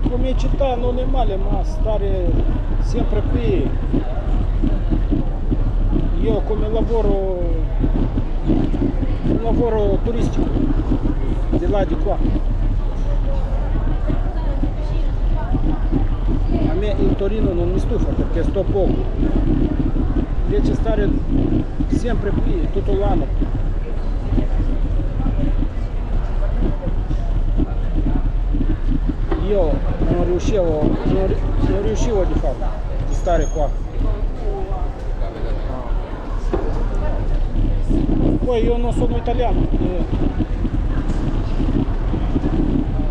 A: Come città non è male, ma stare sempre qui, io come lavoro, un lavoro turistico, di là di qua. A me il Torino non mi stufa perché sto poco, invece stare sempre qui tutto l'anno. Io non riuscivo di farlo, di stare qua. Poi io non sono italiano,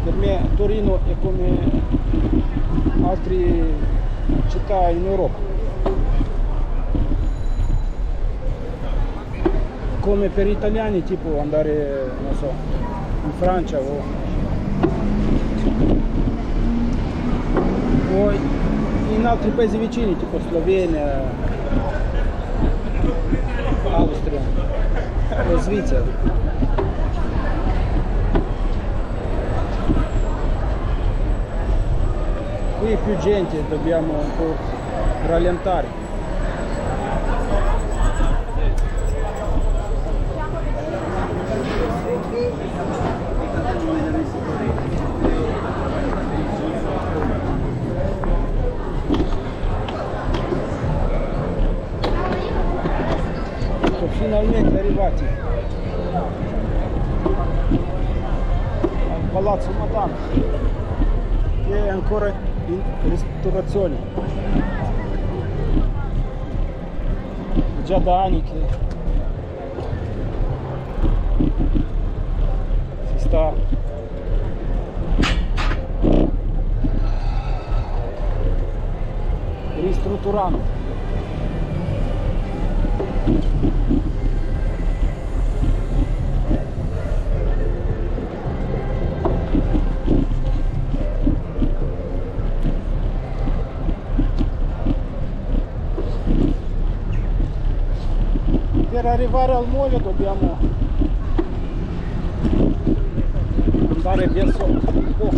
A: per me Torino è come altre città in Europa, come per gli italiani tipo andare, non so, in Francia o in altri paesi vicini tipo Slovenia, Austria o Svizzera. Qui più gente, dobbiamo un po' rallentare. Finalmente arrivati al Palazzo Madama, che è ancora in ristrutturazione, già da anni che si sta ristrutturando. Per arrivare al molo dobbiamo andare verso un po'.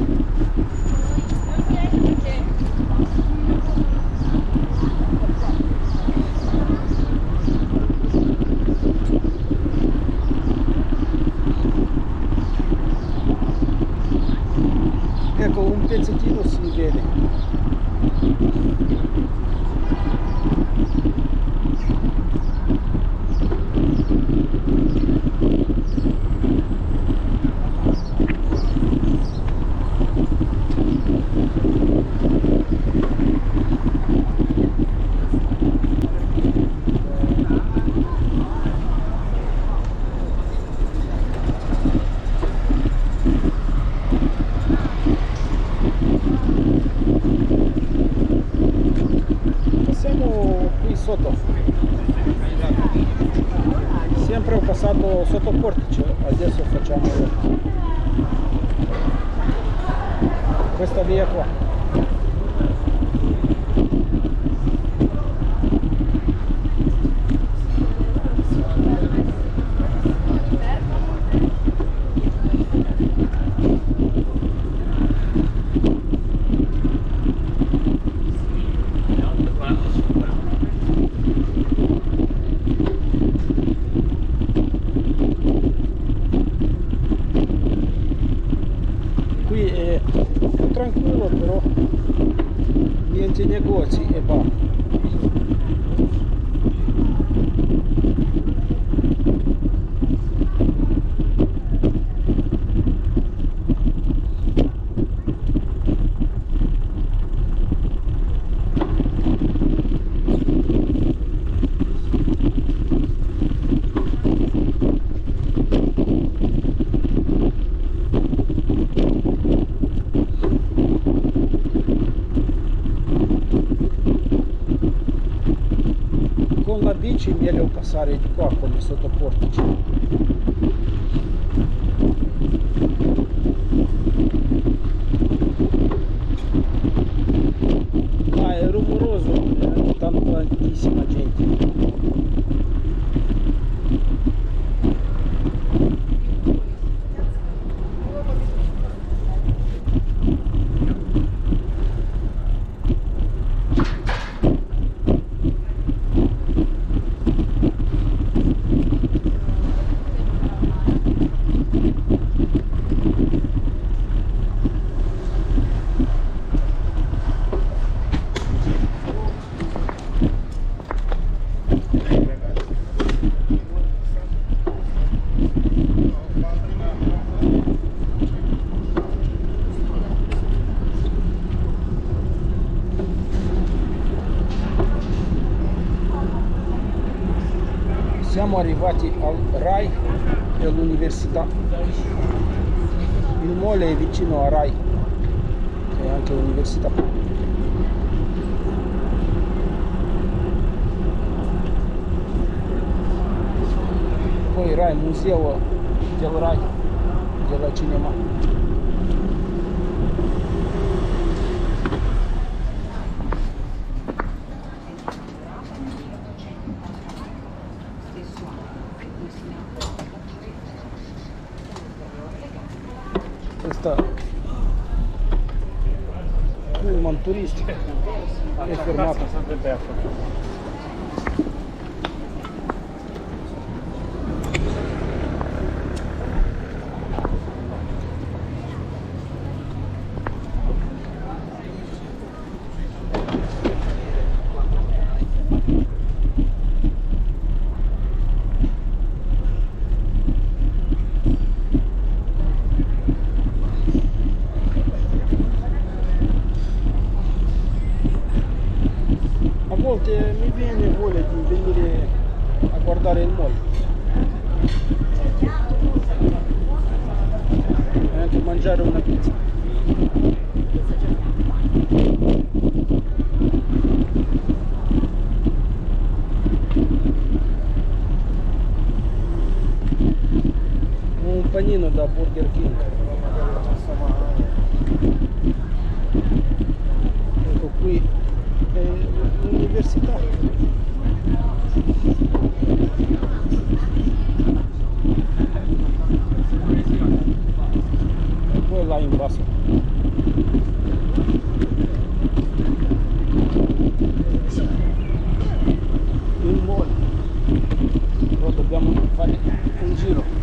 A: Ecco, un pezzettino si vede. Siamo portice. Adesso facciamo questa via qua. Qui è più tranquillo, però niente negozi e bar. Con la bici meglio passare di qua come sotto portici. Ma è rumoroso, è tantissima gente. Siamo arrivati al RAI e all'università. Il mall è vicino a RAI e anche all'università. Poi RAI, museo del RAI, del cinema. Questa pullman turistica è fermata. A volte mi viene voglia di venire a guardare il mall e anche mangiare una pizza. Un panino da Burger King. Ecco qui è l'università. E poi là in basso. Il mall. Però dobbiamo fare un giro.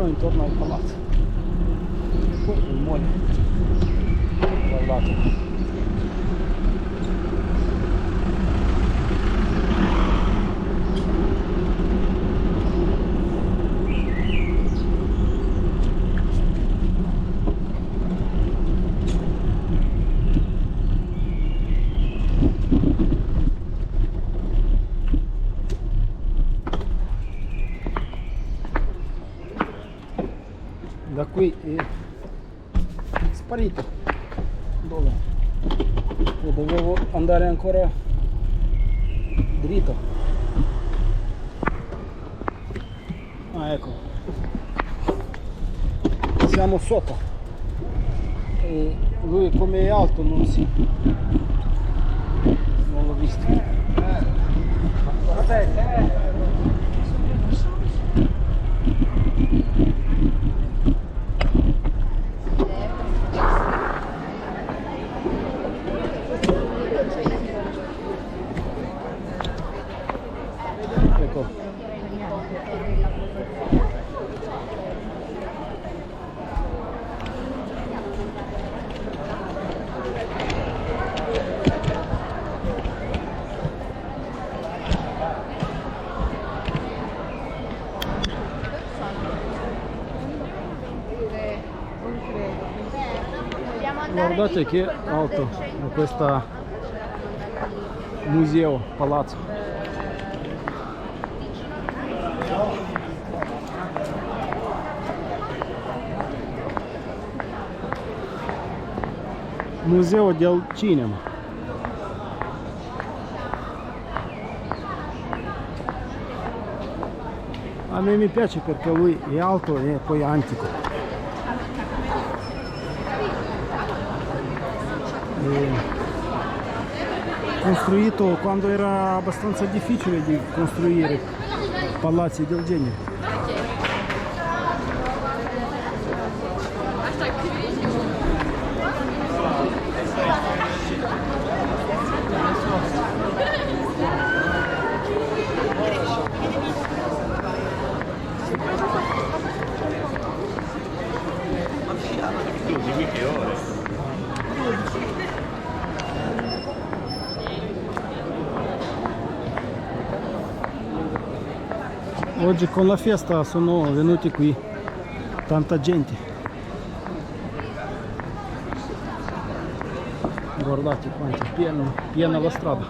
A: Intorno al palazzo e poi il mole dal lato. da qui è sparito. Dove? Io dovevo andare ancora dritto. Ah, ecco, siamo sotto e lui come è alto non l'ho visto. Ecco. Guardate che alto è questo museo, palazzo. Museo del cinema. A me mi piace perché lui è alto e poi antico. Costruito quando era abbastanza difficile di costruire palazzi del genere. Oggi con la festa sono venuti qui tanta gente. Guardate quanto piena la strada.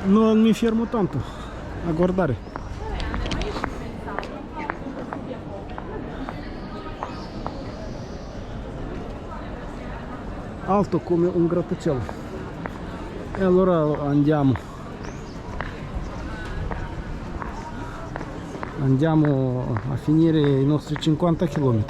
A: Non mi fermo tanto a guardare. Alto come un grattacielo. E allora andiamo a finire i nostri 50 km.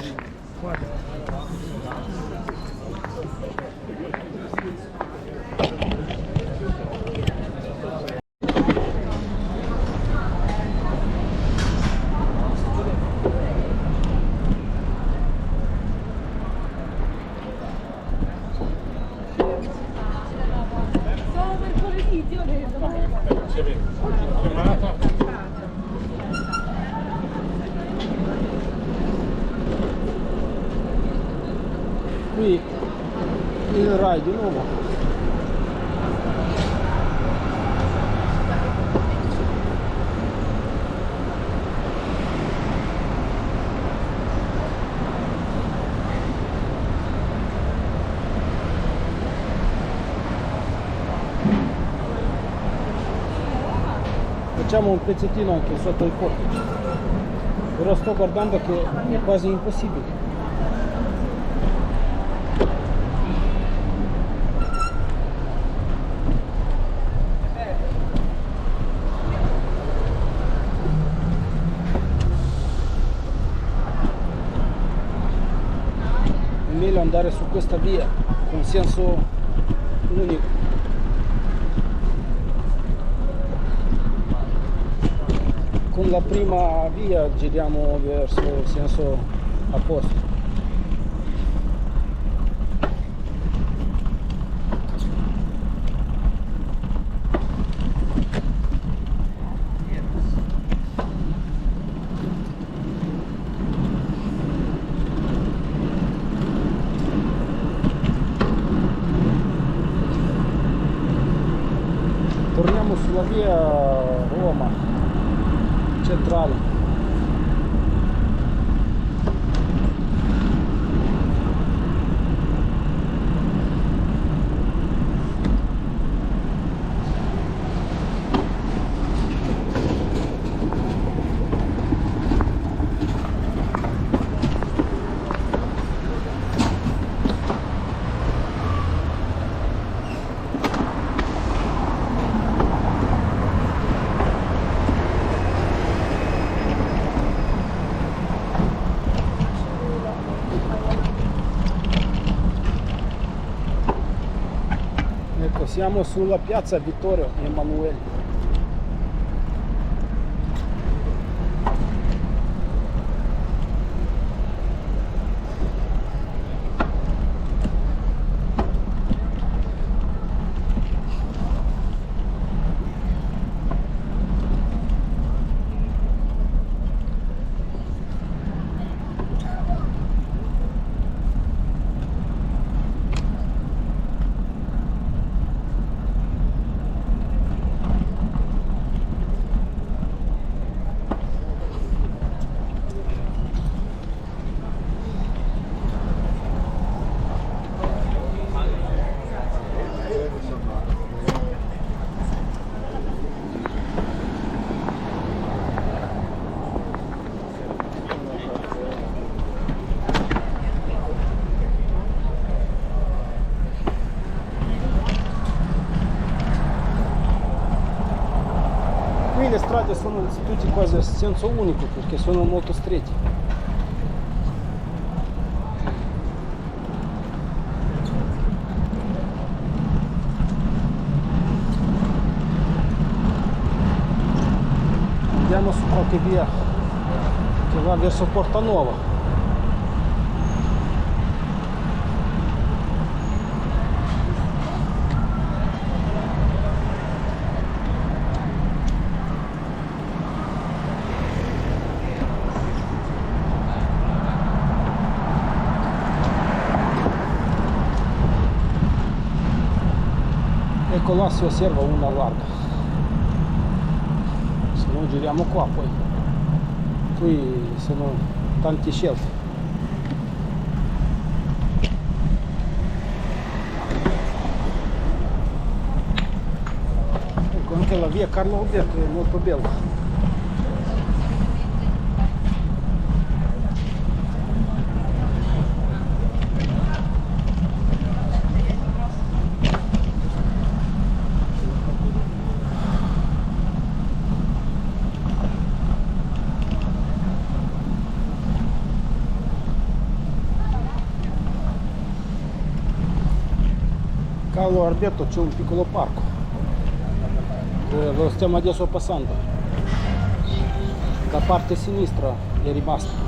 A: Qui il Rai di nuovo. Facciamo un pezzettino anche sotto il portico, però sto guardando che è quasi impossibile. È meglio andare su questa via con senso unico. Con la prima via giriamo verso il senso opposto. Torniamo sulla via Roma centrale. Siamo sulla piazza Vittorio Emanuele. Qui le strade sono tutte quasi a senso unico perché sono molto stretti. Andiamo su qualche via che va verso Porta Nuova. Ecco là si osserva una larga, se noi giriamo qua poi qui sono tanti shelf. Ecco anche la via Carlo Alberto è molto bella. Carlo Alberto c'è un piccolo parco dove lo stiamo adesso passando, la parte sinistra è rimasta.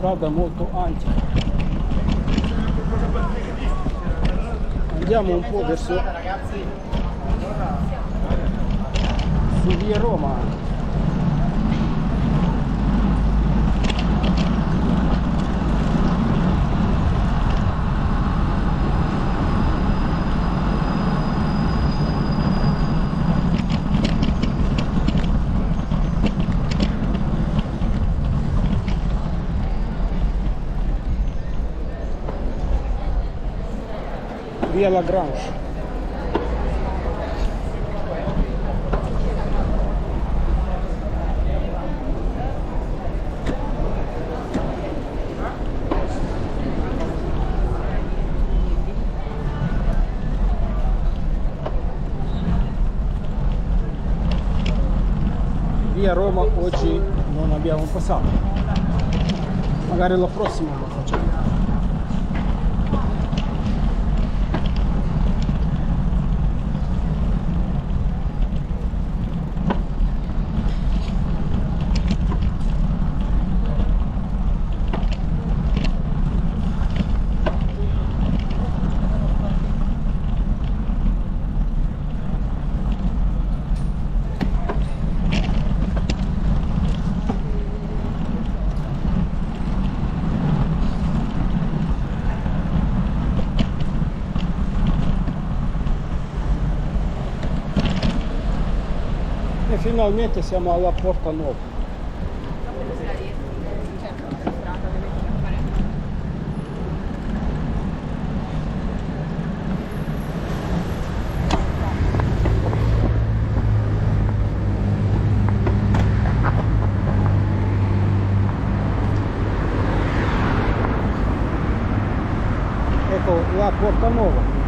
A: Strada molto antica. Andiamo un po' verso su via Roma. Via Lagrange. via Roma oggi non abbiamo passato, magari la prossima lo facciamo. E finalmente siamo alla Porta Nuova. Ecco la Porta Nuova.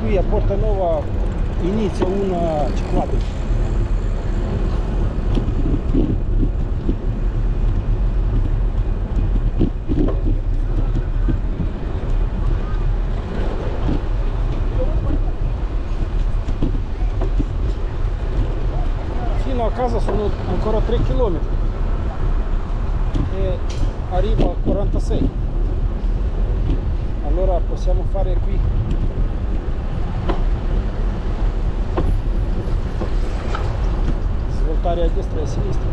A: Qui a Porta Nuova inizia una ciclabile. Fino a casa sono ancora 3 km e arrivo a 46, allora possiamo fare qui svoltare a destra e a sinistra.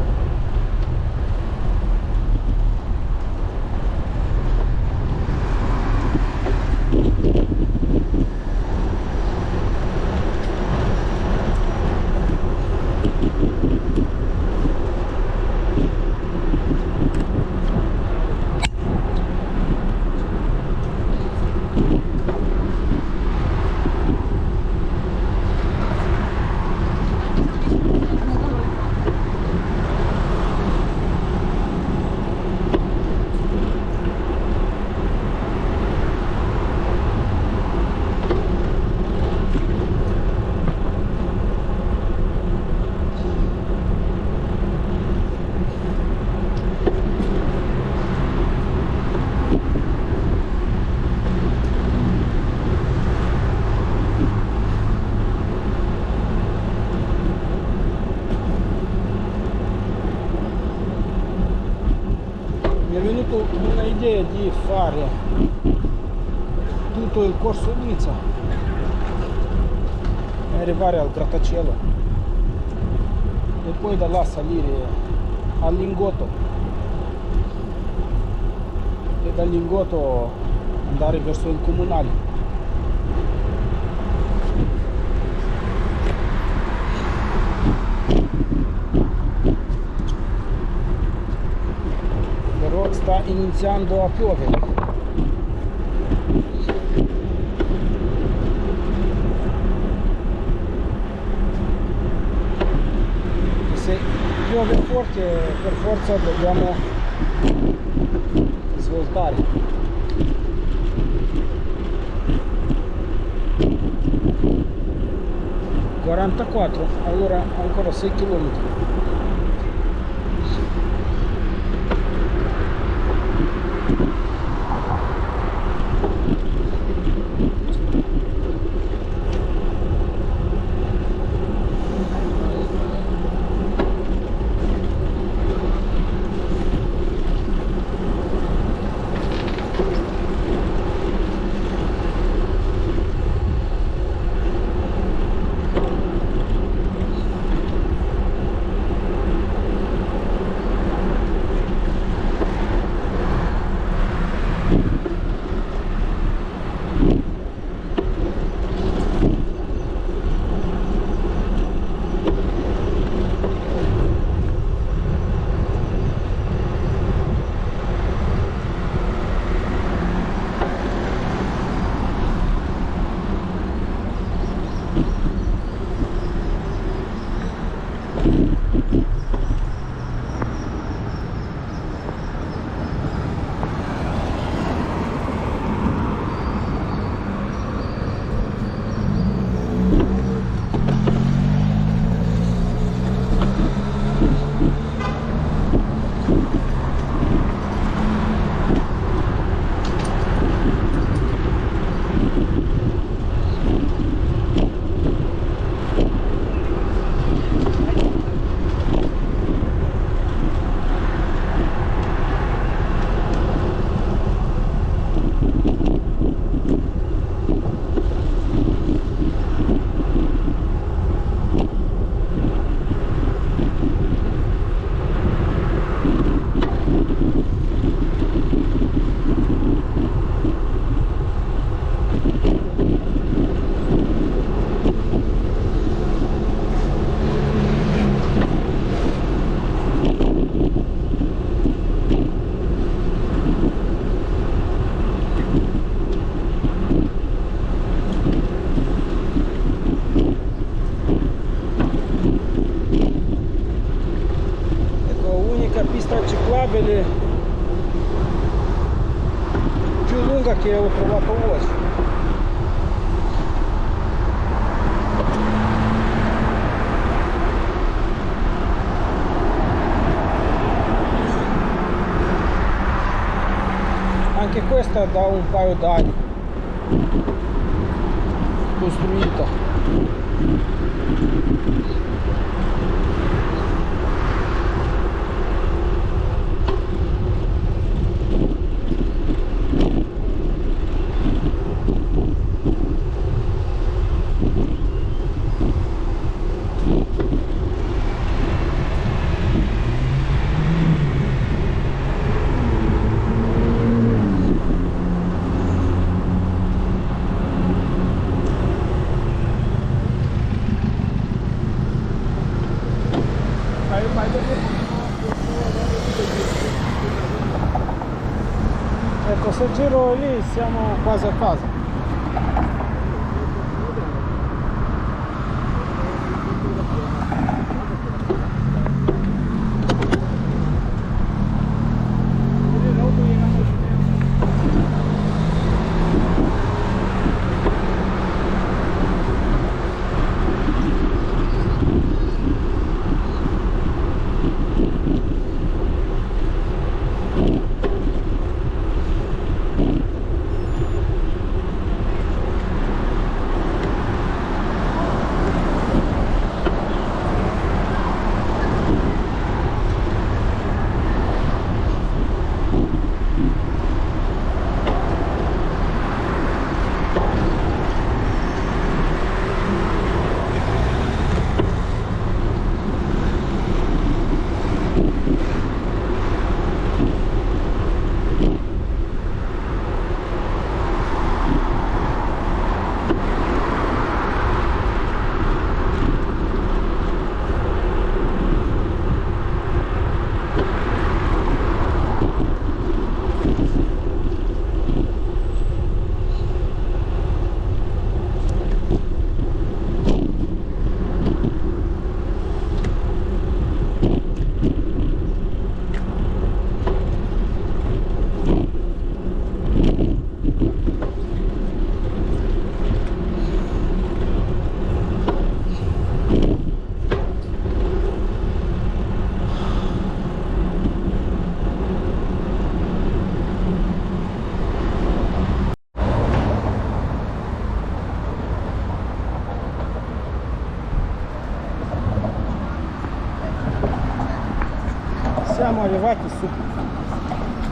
A: Mi è venuta un'idea di fare tutto il corso Nizza e arrivare al grattacielo e poi da là salire al Lingotto e dal Lingotto andare verso il Comunale. Però sta iniziando a piovere. Se piove forte per forza dobbiamo svoltare. (44), allora ancora 6 km. questa pista ciclabile più lunga che ho trovato oggi. Anche questa da un paio d'anni costruita. Ecco, se giro lì siamo quasi a casa. Siamo arrivati su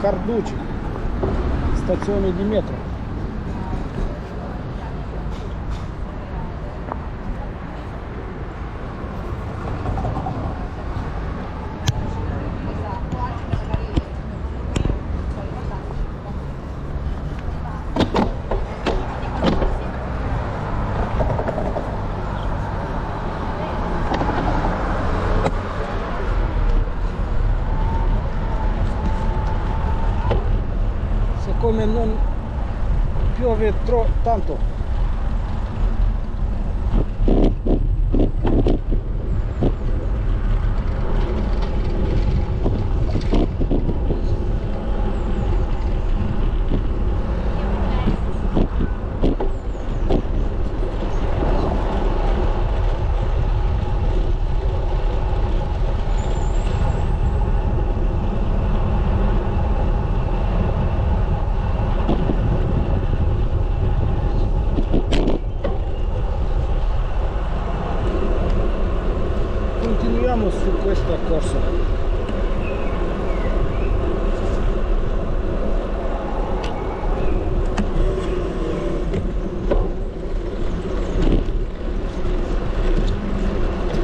A: Carducci, stazione di metro. Come non piove tanto, su questa corsa.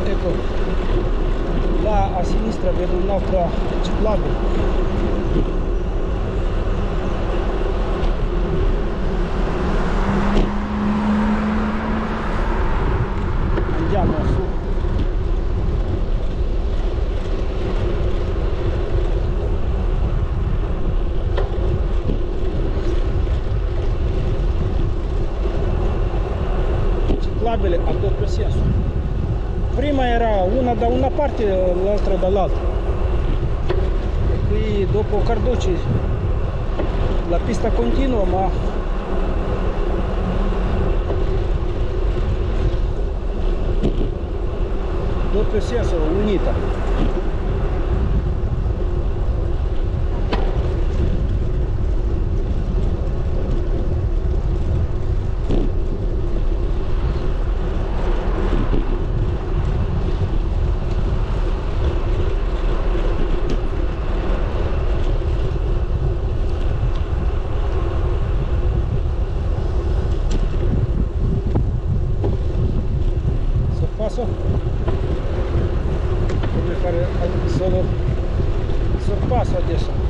A: Ecco, là a sinistra vedo un'altra ciclabile. Andiamo su. Ciclabile a doppio senso. Prima era una da una parte e l'altra dall'altra. dopo Carducci la pista continua, ma doppio senso unita. Come fare solo sorpasso adesso.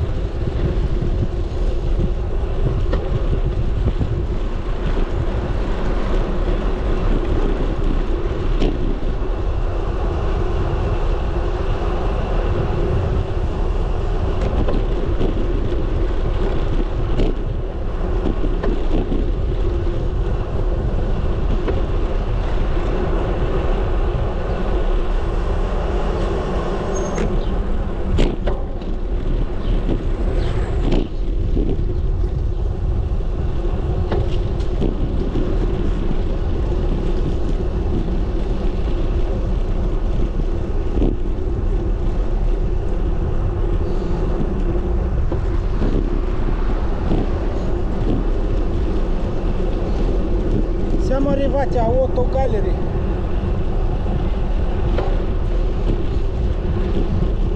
A: Siamo arrivati a Otto Gallery,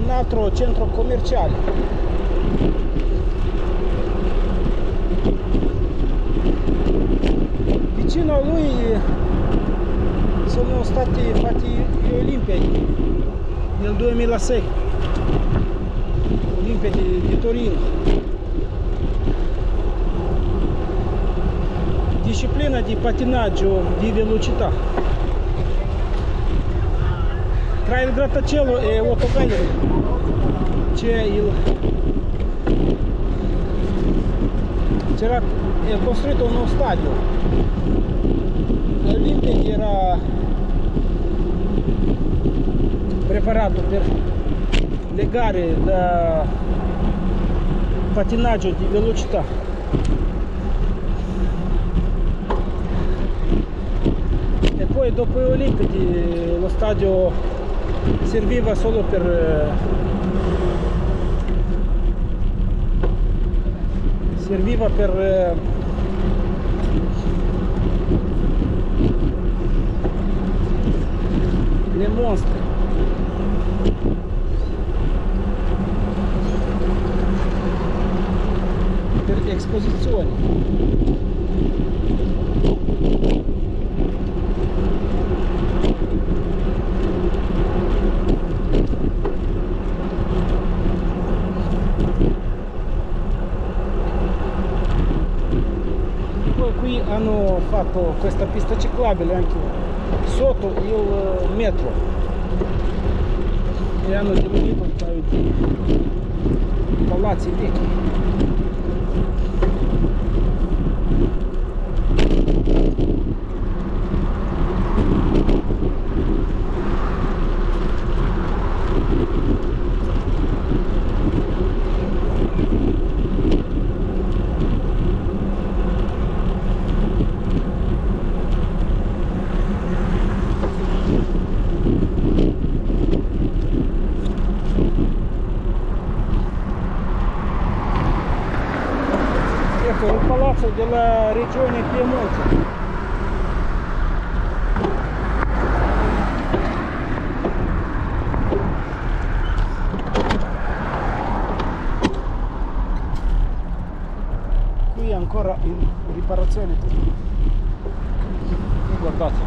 A: un altro centro commerciale. Vicino a lui sono stati fatti gli Olimpiadi nel 2006, Olimpiadi di Torino. Disciplina di pattinaggio di velocità. Tra il grattacielo e Otto Gallery è costruito uno stadio. L'Olimpiadi era preparato per le gare da pattinaggio di velocità. E poi dopo le Olimpiadi lo stadio serviva solo per le mostre. Per esposizioni. Qui hanno fatto questa pista ciclabile anche sotto il metro e hanno demolito un paio di palazzi vecchi. Ecco il palazzo della regione Piemonte. Qui ancora in riparazione. Guardate,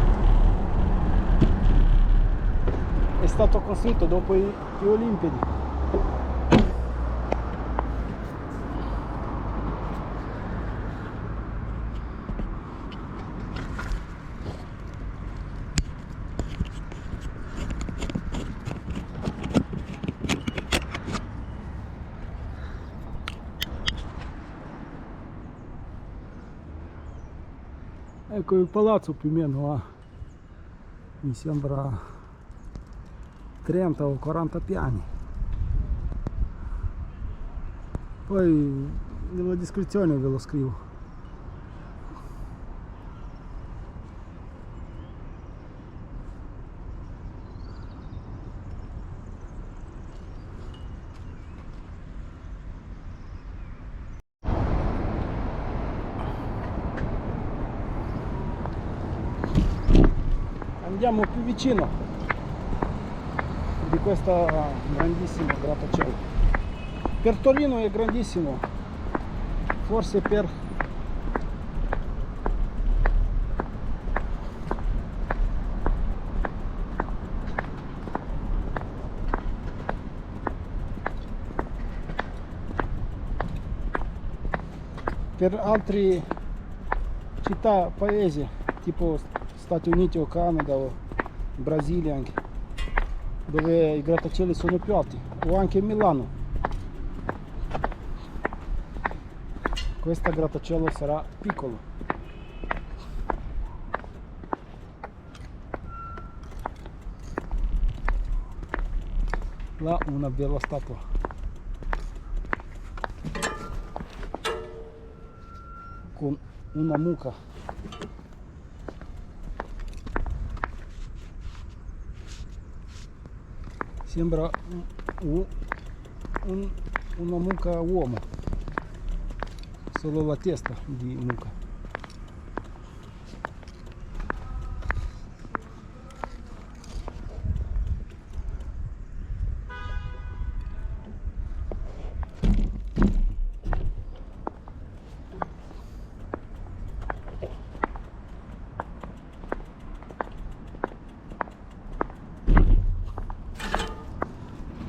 A: è stato costruito dopo gli Olimpiadi. Ecco il palazzo più o meno ha, mi sembra 30 o 40 piani. Poi nella descrizione ve lo scrivo. Andiamo più vicino di questo grandissimo grattacielo. Per Torino è grandissimo, forse per altre città, paesi tipo Stati Uniti o Canada o Brasile anche, dove i grattacieli sono più alti, o anche Milano. Questo grattacielo sarà piccolo. Là una bella statua con una mucca. Sembra una mucca uomo, solo la testa di mucca.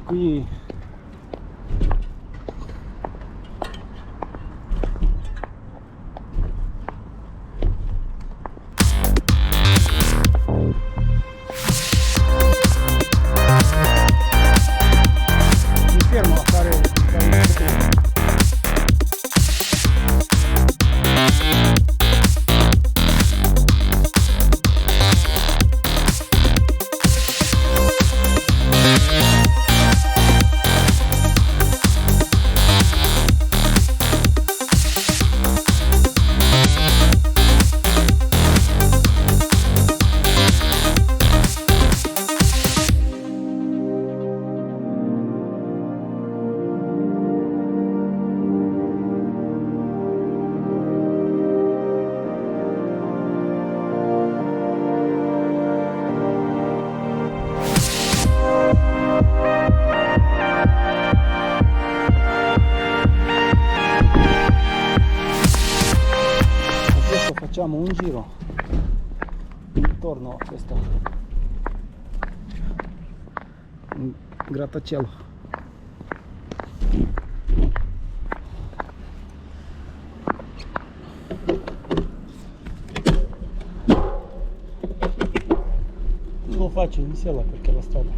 A: Qui mi fermo a fare un secondo. Facciamo un giro intorno a questo grattacielo. Lo faccio in sella perché la strada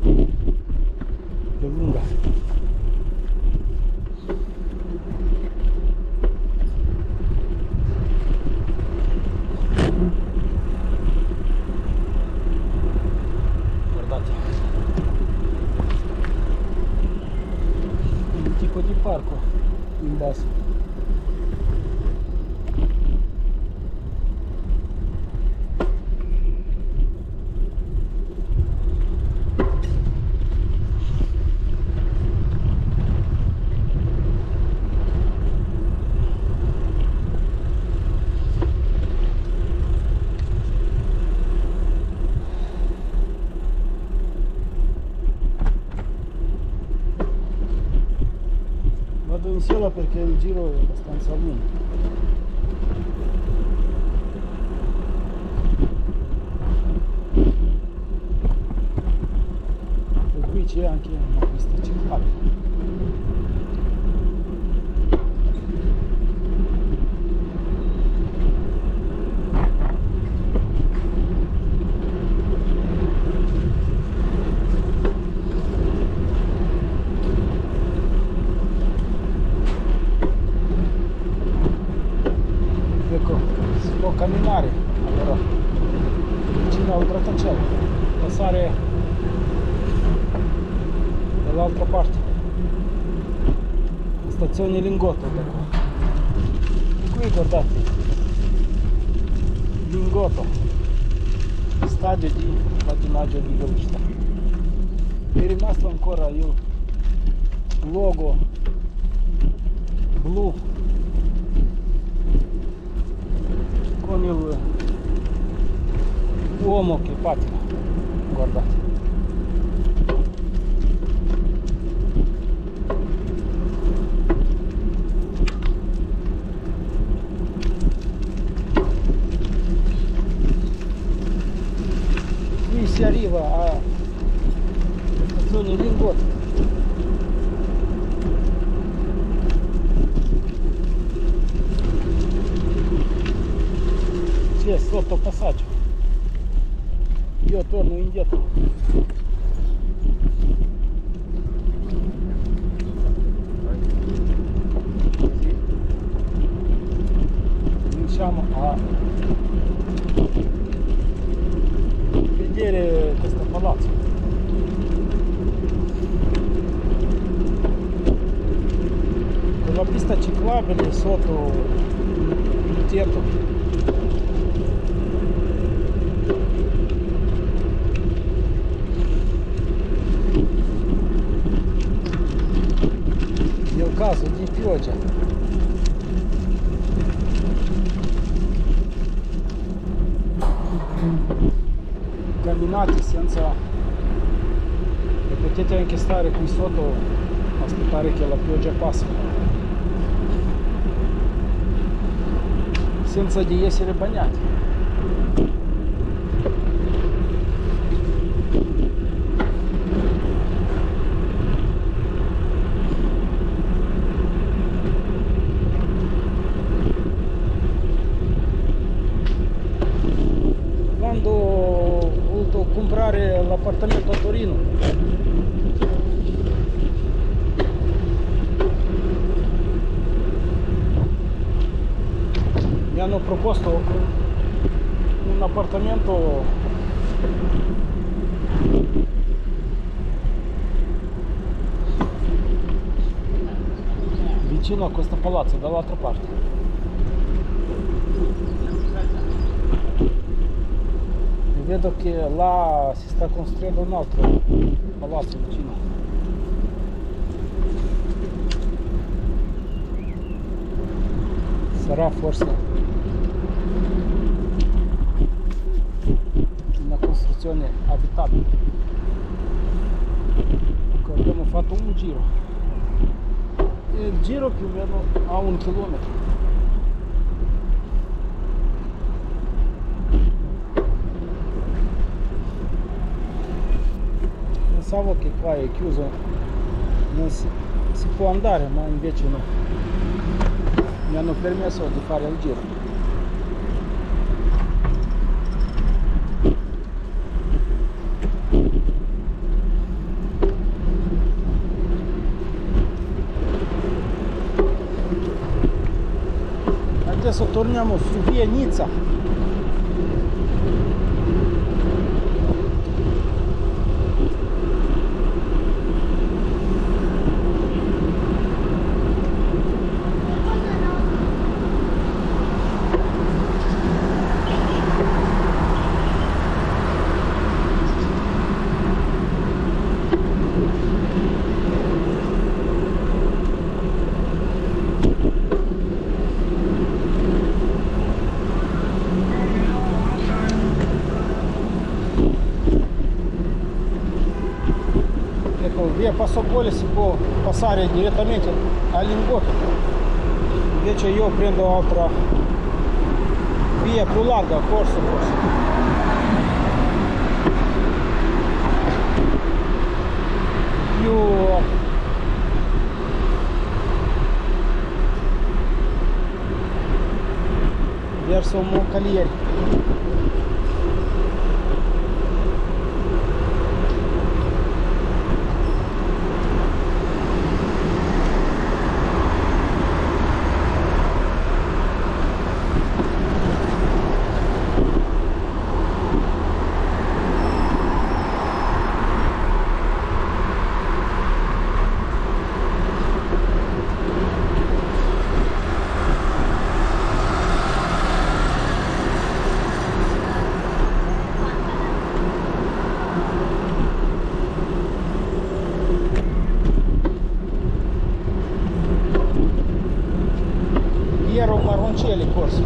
A: è lunga. Di parco in basso. Vado in sella perché il giro è abbastanza lungo. E qui c'è anche una pista ciclabile. Ecco, si può camminare allora vicino al grattacielo, passare dall'altra parte. stazione Lingotto, ecco. Qui guardate, Lingotto, stadio di pattinaggio di velocità. È rimasto ancora il logo blu con il uomo che pattina, guardate. Qui si arriva alla stazione Lingotto. C'è sotto passaggio. Io torno indietro. Così cominciamo a vedere questo palazzo. Con la pista ciclabile sotto il tetto. Nel caso di pioggia camminate senza, e potete anche stare qui sotto, aspettare che la pioggia passi senza di essere bagnati. Quando ho voluto comprare l'appartamento a Torino, mi hanno proposto un appartamento vicino a questo palazzo, dall'altra parte. Vedo che là si sta costruendo un altro palazzo vicino. Sarà forse una costruzione abitabile. Ecco, abbiamo fatto un giro. E il giro più o meno a 1 chilometro. Pensavo che qua è chiuso, non si può andare, ma invece no, mi hanno permesso di fare il giro. Adesso torniamo su via Nizza. Via Passapole si può passare direttamente a Lingotto, invece io prendo altra via più larga, forse. Più verso Moncalieri. cancelli corsi.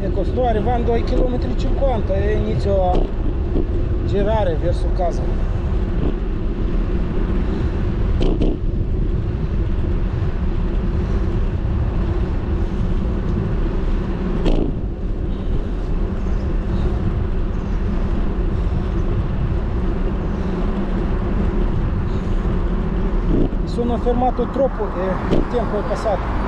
A: Ecco, sto arrivando ai chilometri 50 e inizio a girare verso casa. Mi sono fermato troppo e il tempo è passato.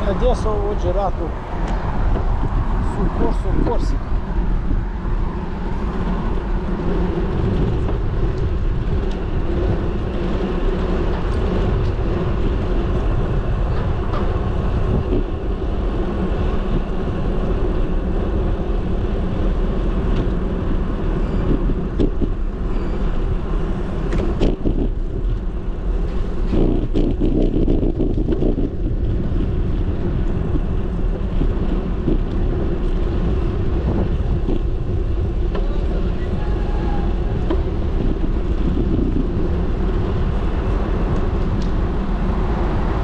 A: Adesso ho girato sul corso Corsica.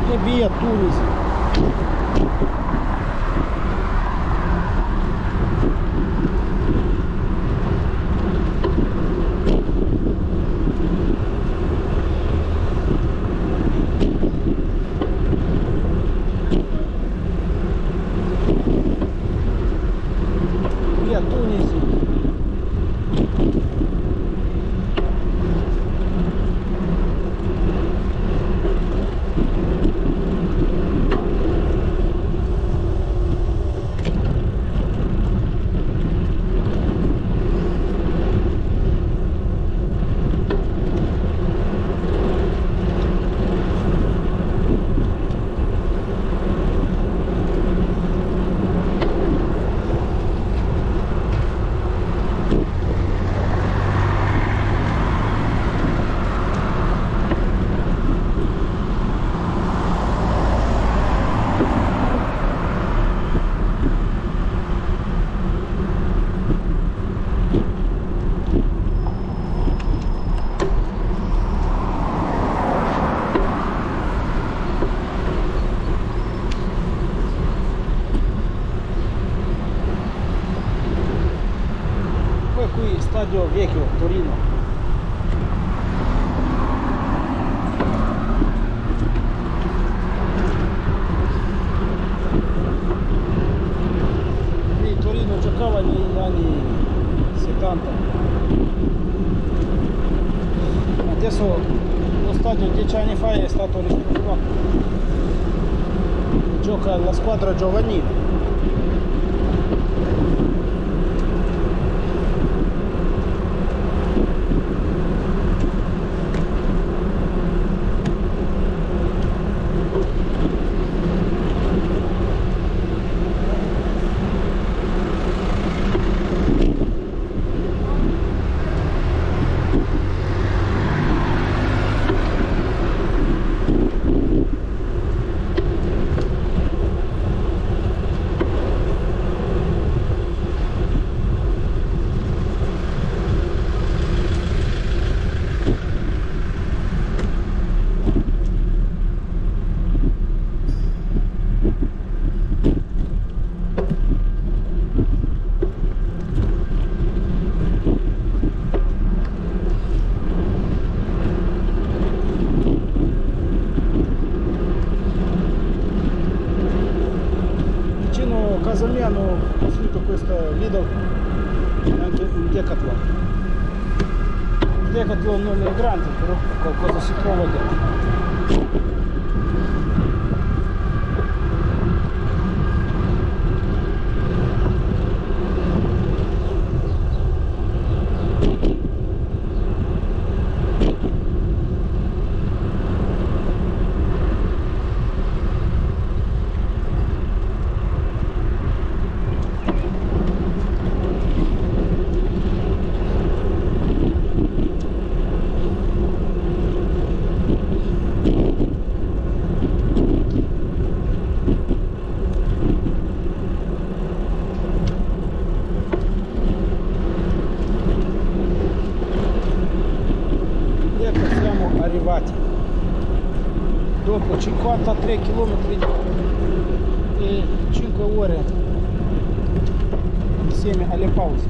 A: E via Tunisi. Via Tunisi. Poi qui Stadio Vecchio Torino. Qui Torino giocava negli anni 70. Adesso lo stadio 10 anni fa è stato ristrutturato. Gioca la squadra giovanile. Casa mia hanno costruito questa Lidl e anche un Decathlon. Il Decathlon non è grande, però qualcosa si trova dentro. Arrivati dopo 53 km e 5 ore insieme alle pause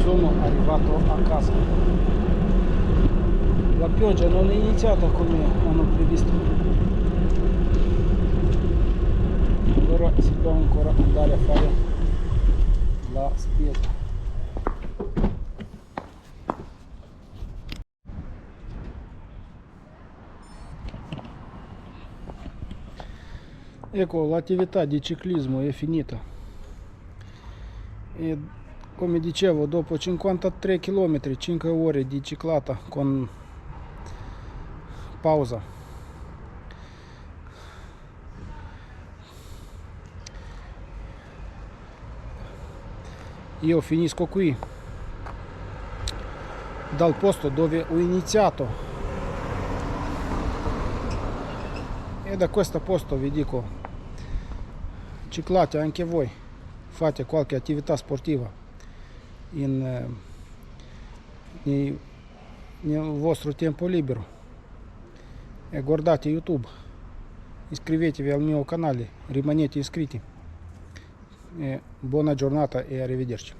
A: sono arrivato a casa. La pioggia non è iniziata come hanno previsto, allora si può ancora andare a fare la spesa. Ecco, l'attività di ciclismo è finita e, come dicevo, dopo 53 km, 5 ore di ciclata con pausa, io finisco qui dal posto dove ho iniziato, e da questo posto vi dico: ciclate anche voi, fate qualche attività sportiva nel vostro tempo libero e guardate YouTube, iscrivetevi al mio canale, rimanete iscritti. Buona giornata e arrivederci.